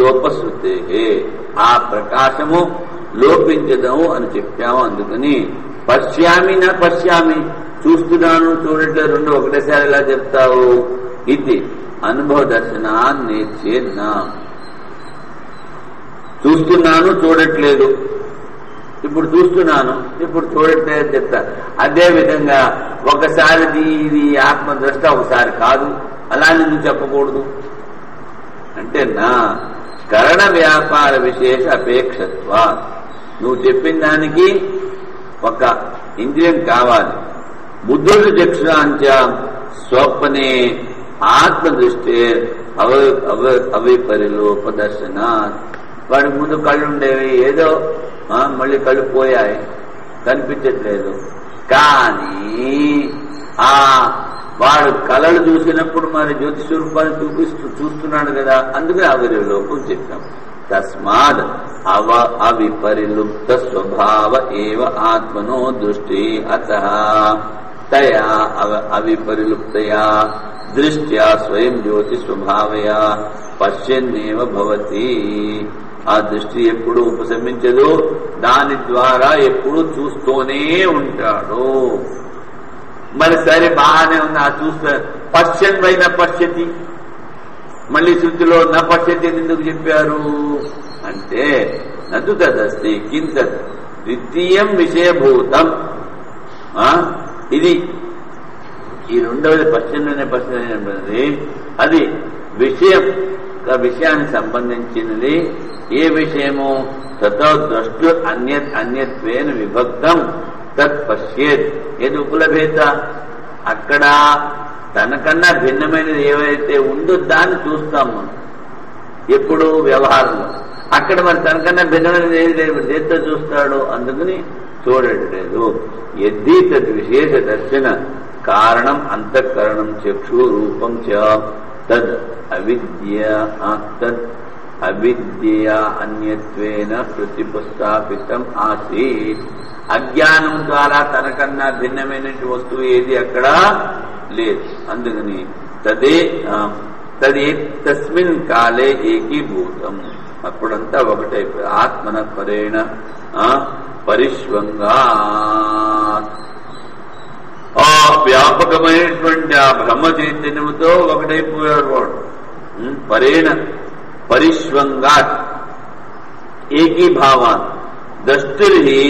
A: లోపశృతే, ఆ ప్రకాశము లోపించదము అని చెప్పాము. అందుకని పశ్యామి నా పశ్యామి, చూస్తున్నాను చూడట్లేదు రెండు ఒకటేసారి ఎలా చెప్తావు? ఇది అనుభవ దర్శనాన్ని నేర్చేనా. చూస్తున్నాను చూడట్లేదు, ఇప్పుడు చూస్తున్నాను ఇప్పుడు చూడట్లేదు చెప్తా. అదేవిధంగా ఒకసారి ఇది ఆత్మద్రష్ట, ఒకసారి కాదు. అలా నేను చెప్పకూడదు అంటే నా కరణ వ్యాపార విశేష అపేక్షత్వ. నువ్వు చెప్పిన దానికి ఒక ఇంద్రియం కావాలి. బుద్ధుడు చక్షురాంచ స్వప్నే ఆత్మదృష్టి అవిపరిలోప దర్శనాత్. వాడి ముందు కళ్ళు ఉండేవి, ఏదో మళ్ళీ కళ్ళు పోయాయి, కనిపించట్లేదు. కానీ వాడు కళలు చూసినప్పుడు మరి జ్యోతి స్వరూపాన్ని చూస్తున్నాడు కదా. అందుకే అవిలోపం చెప్పాం. తస్మాద్ అవిపరిలుప్త స్వభావ ఏవ ఆత్మనో దృష్టి. అతః తయా అవిపరిలుప్తయా దృష్ట్యా స్వయం జ్యోతి స్వభావయా పశ్యన్నేవ భవతి. ఆ దృష్టి ఎప్పుడు ఉపశమించదు, దాని ద్వారా ఎప్పుడు చూస్తూనే ఉంటాడు. మరి సరే బాగానే ఉంది, ఆ చూస్తా పశ్యన్ వై న పశ్యతి, మళ్ళీ శృతిలో న పశ్యతి ఎందుకు చెప్పారు అంటే నదు తదస్తి కింద ద్వితీయం విషయభూతం. ఇది ఈ రెండవది పశ్చిమనే పశ్చిమది, అది విషయానికి సంబంధించినది. ఏ విషయము? తతో ద్రష్టు అన్యత్వేన విభక్తం తత్ పశ్యేత్ ఏది ఉపలభేత. అక్కడ తనకన్నా భిన్నమైనది ఏవైతే ఉందో దాన్ని చూస్తాం మనం ఎప్పుడు వ్యవహారంలో. అక్కడ మరి తనకన్నా భిన్నమైనది ఏది దేంతో చూస్తాడు, అందుకని చూడట్లేదు. యద్ధి తద్ విశేష దర్శన కారణం అంతఃకరణం చక్షు రూపం చ తద్ అవిద్యా అన్యత్వేన ప్రతిపస్థాపితం ఆసీత్. అజ్ఞానం ద్వారా తనకన్నా భిన్నమైన వస్తువు ఏది అక్కడ లేదు. అందుకని తస్మిన్ కాలే ఏకీభూతం, అప్పుడంతా ఒకటైపోయి ఆత్మన పరేణ పరిష్వంగా ఆ వ్యాపకమైనటువంటి ఆ బ్రహ్మ చైతన్యముతో ఒకటైపోయాడు వాడు. పరేణ పరిష్వంగా ఏకీభావాన్ ద్రష్టుర్హి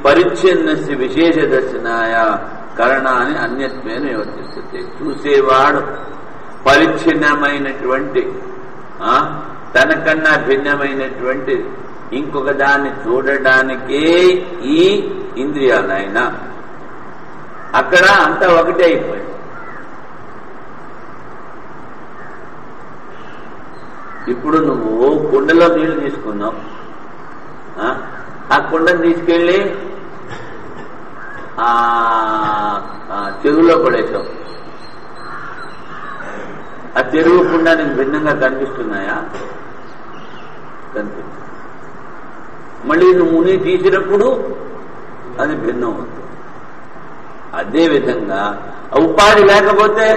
A: పరిచ్ఛిన్నస్య విశేష దర్శనాయ కరణాన్ని అన్యత్వేన వివర్తిస్తుంది. చూసేవాడు పరిచ్ఛిన్నమైనటువంటి తనకన్నా భిన్నమైనటువంటి ఇంకొక దాన్ని చూడడానికే ఈ ఇంద్రియాలైనా అక్కడ అంతా ఒకటే అయిపోయింది. ఇప్పుడు నువ్వు కుండలో నీళ్లు తీసుకున్నావు, ఆ కుండను తీసుకెళ్లి చెరువులో పడేసావు. ఆ చెరువు కుండ నీకు భిన్నంగా కనిపిస్తున్నాయా? కనిపిస్తుంది. మళ్ళీ నువ్వు ముని తీసినప్పుడు అది భిన్నం అవుతుంది. అదేవిధంగా ఉపాధి లేకపోతే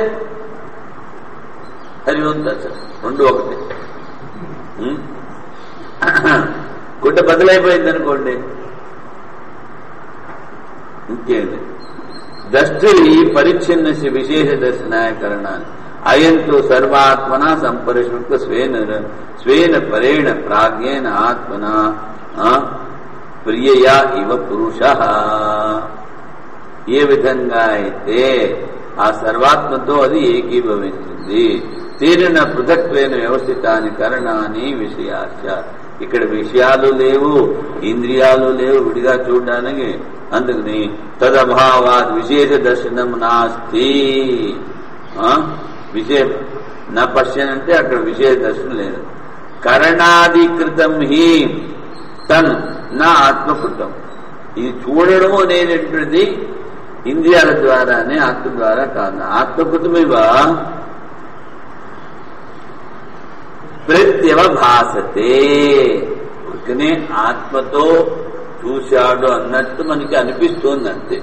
A: అది ఉంది, రెండు ఒకటే. గుడ్డ బదులైపోయింది అనుకోండి, ఇంకేంది. దృష్టి పరిచ్ఛిన్నస్య విశేష దర్శనాయకరణాన్ని అయంతో సర్వాత్మన సంపరిష్కృత స్వేన పరేణ ప్రాజ్ఞేన ఆత్మన ప్రియయా ఇవ పురుష. ఏ విధంగా అయితే ఆ సర్వాత్మతో అది ఏకీభవించింది. తీరిన పృథక్వేన వ్యవస్థితాని కరణాన్ని విషయాచ. ఇక్కడ విషయాలు లేవు, ఇంద్రియాలు లేవు విడిగా చూడడానికి. అందుకని తదభావాత్ విశేష దర్శనం నాస్తి. విశేష నా పశ్యన్ అంటే అక్కడ విశేష దర్శనం లేదు. కరణాధికృతం హి తన్ నా ఆత్మకృతం. ఇది చూడడం అనేటువంటిది ఇంద్రియాల ద్వారానే, ఆత్మ ద్వారా కాదు. ఆత్మకృతమివ ప్రత్యవభాసతే. ఉరికనే ఆత్మతో చూశాడు అన్నట్టు మనకి అనిపిస్తోంది అంతే.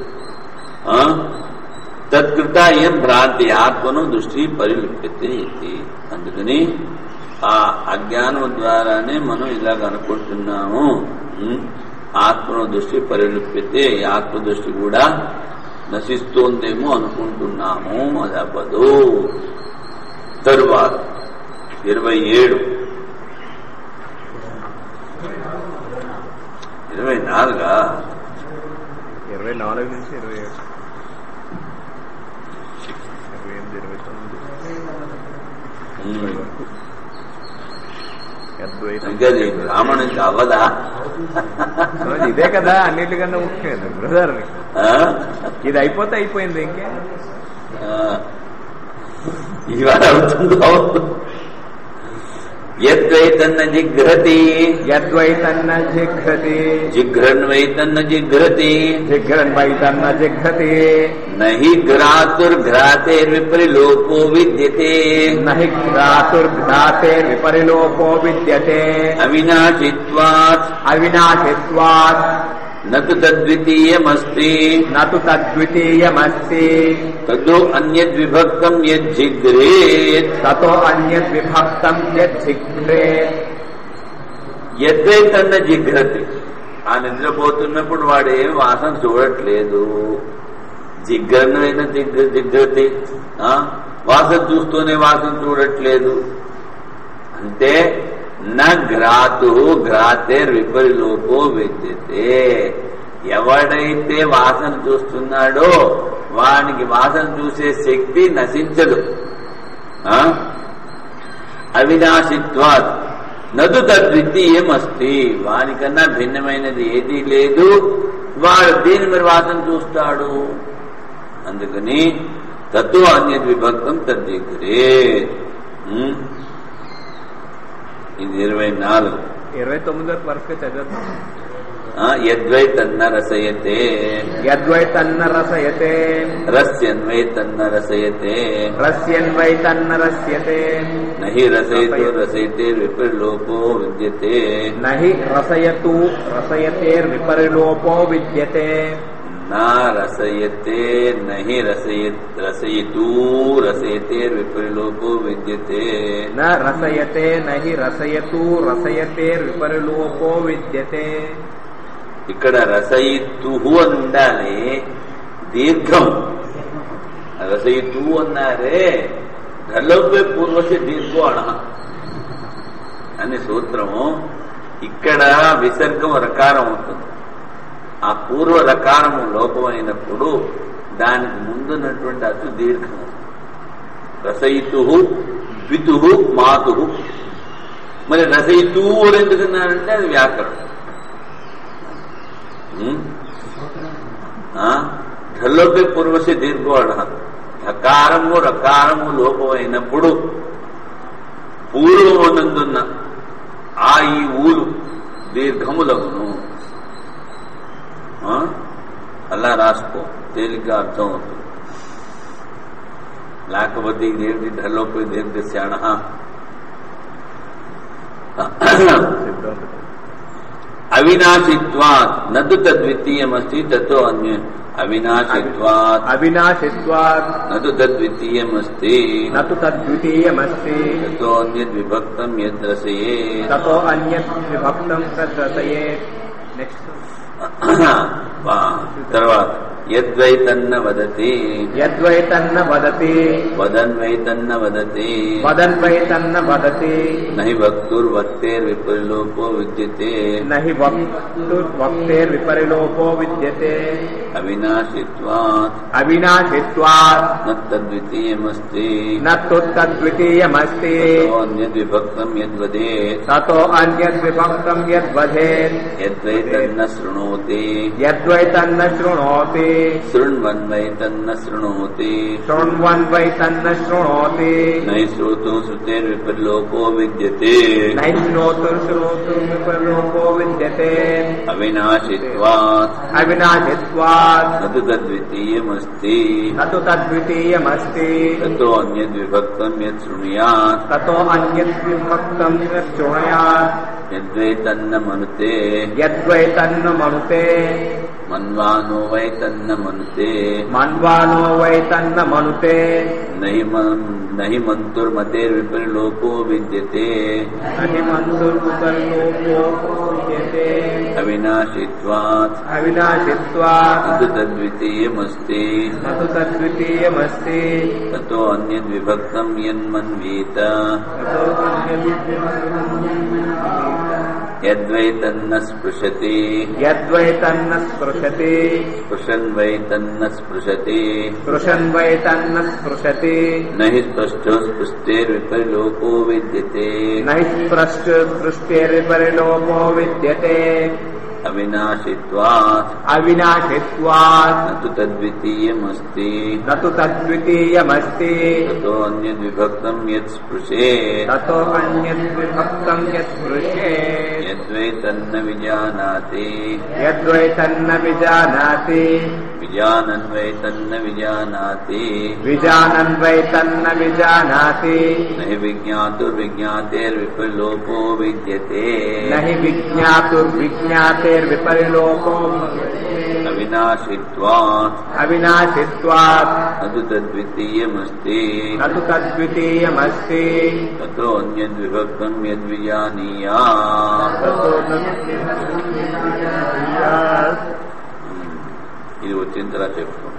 A: తత్కృత ఏం భ్రాంతి ఆత్మను దృష్టి పరిలిప్యతే. అందుకని ఆ అజ్ఞానం ద్వారానే మనం ఇలాగ అనుకుంటున్నాము. ఆత్మను దృష్టి పరిలిప్యతే, ఆత్మ దృష్టి కూడా నశిస్తోందేమో అనుకుంటున్నాము. అది అవ్వదు. తరువాత 27 24
B: 24 నుంచి 27
A: ఇంకా బ్రాహ్మణునికి అవ్వదా?
B: ఇదే కదా అన్నిటికన్నా ముఖ్యం బ్రదర్. ఇది అయిపోతే అయిపోయింది. ఇంకే
A: ఇవాళ అవుతుందో. యద్వైతన్న జిఘ్రతి
B: యద్వైతన్న జిఘ్రతి
A: జిఘ్రన్వైతన్న జిఘ్రతి
B: జిఘ్రన్వైతన్న జిఘ్రతి
A: నహి ఘ్రాతుర్ఘ్రాతేర్విపరిలోపో విద్యతే
B: నహి ఘ్రాతుర్ఘ్రాతేర్విపరిలోపో విద్యతే
A: అవినాశిత్వాత్
B: అవినాశిత్వాత్
A: నతు తద్వితీయమస్తి
B: నతు తద్వితీయమస్తి
A: తదో అన్యద్విభక్తం యజ్జిఘ్రేత్
B: తతో అన్యద్విభక్తం యజ్జిఘ్రేత్.
A: యద్వైతన్న జిఘ్రతి ఆ నిద్రపోతున్నప్పుడు వాడు ఏం వాసన చూడట్లేదు. జిగ్గరనైనా జిగ్గతి వాసన చూస్తూనే వాసన చూడట్లేదు. అంటే నా గ్రాతు గ్రాతేర్ విపరిలోపో విద్యతే. ఎవడైతే వాసన చూస్తున్నాడో వానికి వాసన చూసే శక్తి నశించదు. అవినాశిత్వాత్ నదు తద్వితీయం అస్తి. వానికన్నా భిన్నమైనది ఏదీ లేదు. వాడు దీని మరి వాసన చూస్తాడు. అందుకని తత్వ అన్యద్ విభక్తం తద్విగ్రే. ఇది 24.
B: 29 వరకు చదువుతాం.
A: యద్వై తన్న రసయతే
B: యద్వై తన్న రసయతే
A: రస్యన్వై తన్న రసయతే
B: రస్యన్వై తన్న రస్యతే
A: నహి రసయతు రసయతే విపరిలోపో విద్యతే
B: నహి రసయతు రసయతేర్ విపరిలోపో విద్యతే
A: నా రసయతే నహి రసయతూ రసయతేర్ విపరిలోపో విద్యతే
B: న రసయతే నహి రసయతు రసయతేర్ విపరిలోపో విద్యతే.
A: ఇక్కడ రసయితుహు అని ఉండాలి, దీర్ఘం. రసయితు అన్నారే ఘర్లోపే పూర్వసే దీర్ఘో అణ అనే సూత్రము. ఇక్కడ విసర్గం రకారం అవుతుంది. ఆ పూర్వ రకారము లోపమైనప్పుడు దానికి ముందున్నటువంటి అచ్చు దీర్ఘం. రసయితు ద్వితు మాతు. మరి రసయితూ అని ఎందుకన్నారంటే అది వ్యాకరణం. ఢల్లోపే పూర్వసే దీర్ఘోణ. ఢకారము రకారము లోపమైనప్పుడు పూర్వమునందున్న ఆ ఈ ఊలు దీర్ఘములగును. అలా రాసుకో, తేలిగ్గా అర్థం అవుతుంది. లేకపోతే ఇదేమిటి ఢల్లోపే దీర్ఘస్యాణ. అవినాశిత్వాత్ నదు తద్వితీయమస్తి తతో అన్య. అవినాశిత్వాత్
B: అవినాశిత్వాత్
A: నదు తద్వితీయమస్తి
B: నతు తద్వితీయమస్తి
A: తతో అన్యద్ విభక్తం యద్రసయే
B: తతో అన్యత్ విభక్తం తద్రసయే. నెక్స్ట్
A: తర్వాత యద్వై తన్న వదతి
B: యద్వై తన్న వదతి
A: వదన్వై తన్న వదతి
B: వదన్వై తన్న వదతి
A: నహి వక్తుర్వక్తేర్ విపరిలోపో విద్యతే
B: నహి వక్తుర్వక్తేర్ విపరిలోపో విద్యతే.
A: అవినాశిత్వాత్
B: అవినాశిత్వాత్
A: నద్వితీయమస్తి
B: నత్తు తద్వితీయమస్తి
A: అన్యద్ విభక్తం యద్వదేత్
B: తతో అన్యద్ విభక్తం యద్వదేత్.
A: యద్వై తన్న శృణోతి
B: యద్వై తన్న శృణోతి
A: శృణ్వన్వై తన్న శృణోతి
B: శృణ్వన్వై తన్న శృణోతి
A: నై శ్రోతు శ్రుతేర్ విపరిలోపో విద్యతే
B: నై శ్రోతు శ్రోతు విపరిలోపో విద్యతే.
A: అవినాశిత్వాత్
B: అవినాశిత్వాత్
A: నతు తద్వితీయమస్తి
B: నతు తద్వితీయమస్తి
A: తతో అన్యద్ విభక్తం యత్ శృణుయాత్
B: తతో అన్యత్ విభక్తం యత్ శృణుయాత్.
A: యద్వై తన్న మనుతే
B: యద్వై తన్న మనుతే
A: మన్వానో వై తన్న మనుతే
B: మన్వానో వై తన్న మనుతే
A: నహి మంతుర్మతేర్ విపరిలోపో విద్యతే
B: నహి మంతుర్విపరిలోపో విద్యతే.
A: అవినాశిత్వాత్
B: అవినాశిత్వాత్
A: నతు తద్వితీయమస్తి
B: నతు తద్వితీయమస్తి
A: తతో అన్యద్ విభక్తం యన్మన్వీత
B: తతో అన్యత్
A: యద్వై తన్న స్పృశతి
B: యద్వై తన్న స్పృశతి
A: స్పృశన్వై తన్న స్పృశతి
B: స్పృశన్వై తన్న స్పృశతి
A: నహి స్పష్టో స్పృష్టేర్ విపరిలోపో విద్యతే
B: నహి స్పృష్టేర్విపరిలోపో విద్యతే.
A: అవినాశిత్వాత్
B: అవినాశిత్వాత్
A: నతు తద్వితీయమస్తి
B: నతు తద్వితీయమస్తి
A: తతో అన్యద్ విభక్తం యత్ స్పృశేత్
B: తతో అన్యత్ విభక్తం యత్ స్పృశేత్.
A: యద్వై తన్న విజానాతి
B: యద్వై తన్న విజానాతి
A: విజానన్వై తన్న విజానాతి
B: విజానన్వై తన్న విజానాతి
A: నహి విజ్ఞాతుర్విజ్ఞాతేర్ విపరిలోపో విద్యతే
B: నహి విజ్ఞాతుర్విజ్ఞాతేర్విపరిలోపో
A: అవినాశిత్వాత్
B: అవినాశిత్వాత్
A: నతు తద్వితీయమస్తి
B: నతు తద్వితీయమస్తి
A: తతో అన్యద్ విభక్తం యద్విజానీయాత్
B: తతో
A: ఇంతలా చెప్పుకున్నాం.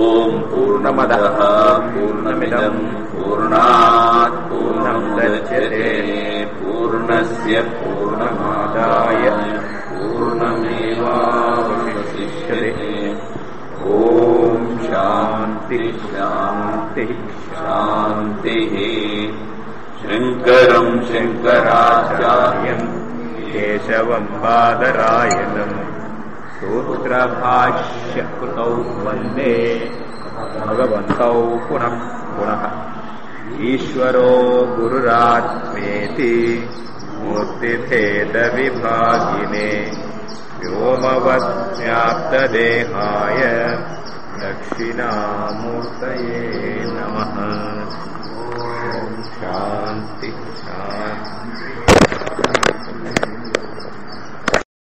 A: ఓం పూర్ణమదః పూర్ణమిదం పూర్ణాత్ పూర్ణముదచ్యతే పూర్ణస్య పూర్ణమాదాయ పూర్ణమేవావశిష్యతే. ఓం శాంతి శాంతి శాంతి. శంకరం శంకరాచార్యం
B: కేశవం బాదరాయణం సూత్రభాష్యకృతౌ వందే భగవంతౌ పునః పునః. ఈశ్వరో గురురాత్మేతి మూర్తిభేద విభాగినే వ్యోమవద్వ్యాప్తదేహాయ దక్షిణామూర్తయే నమః. శాంతి శాంతి.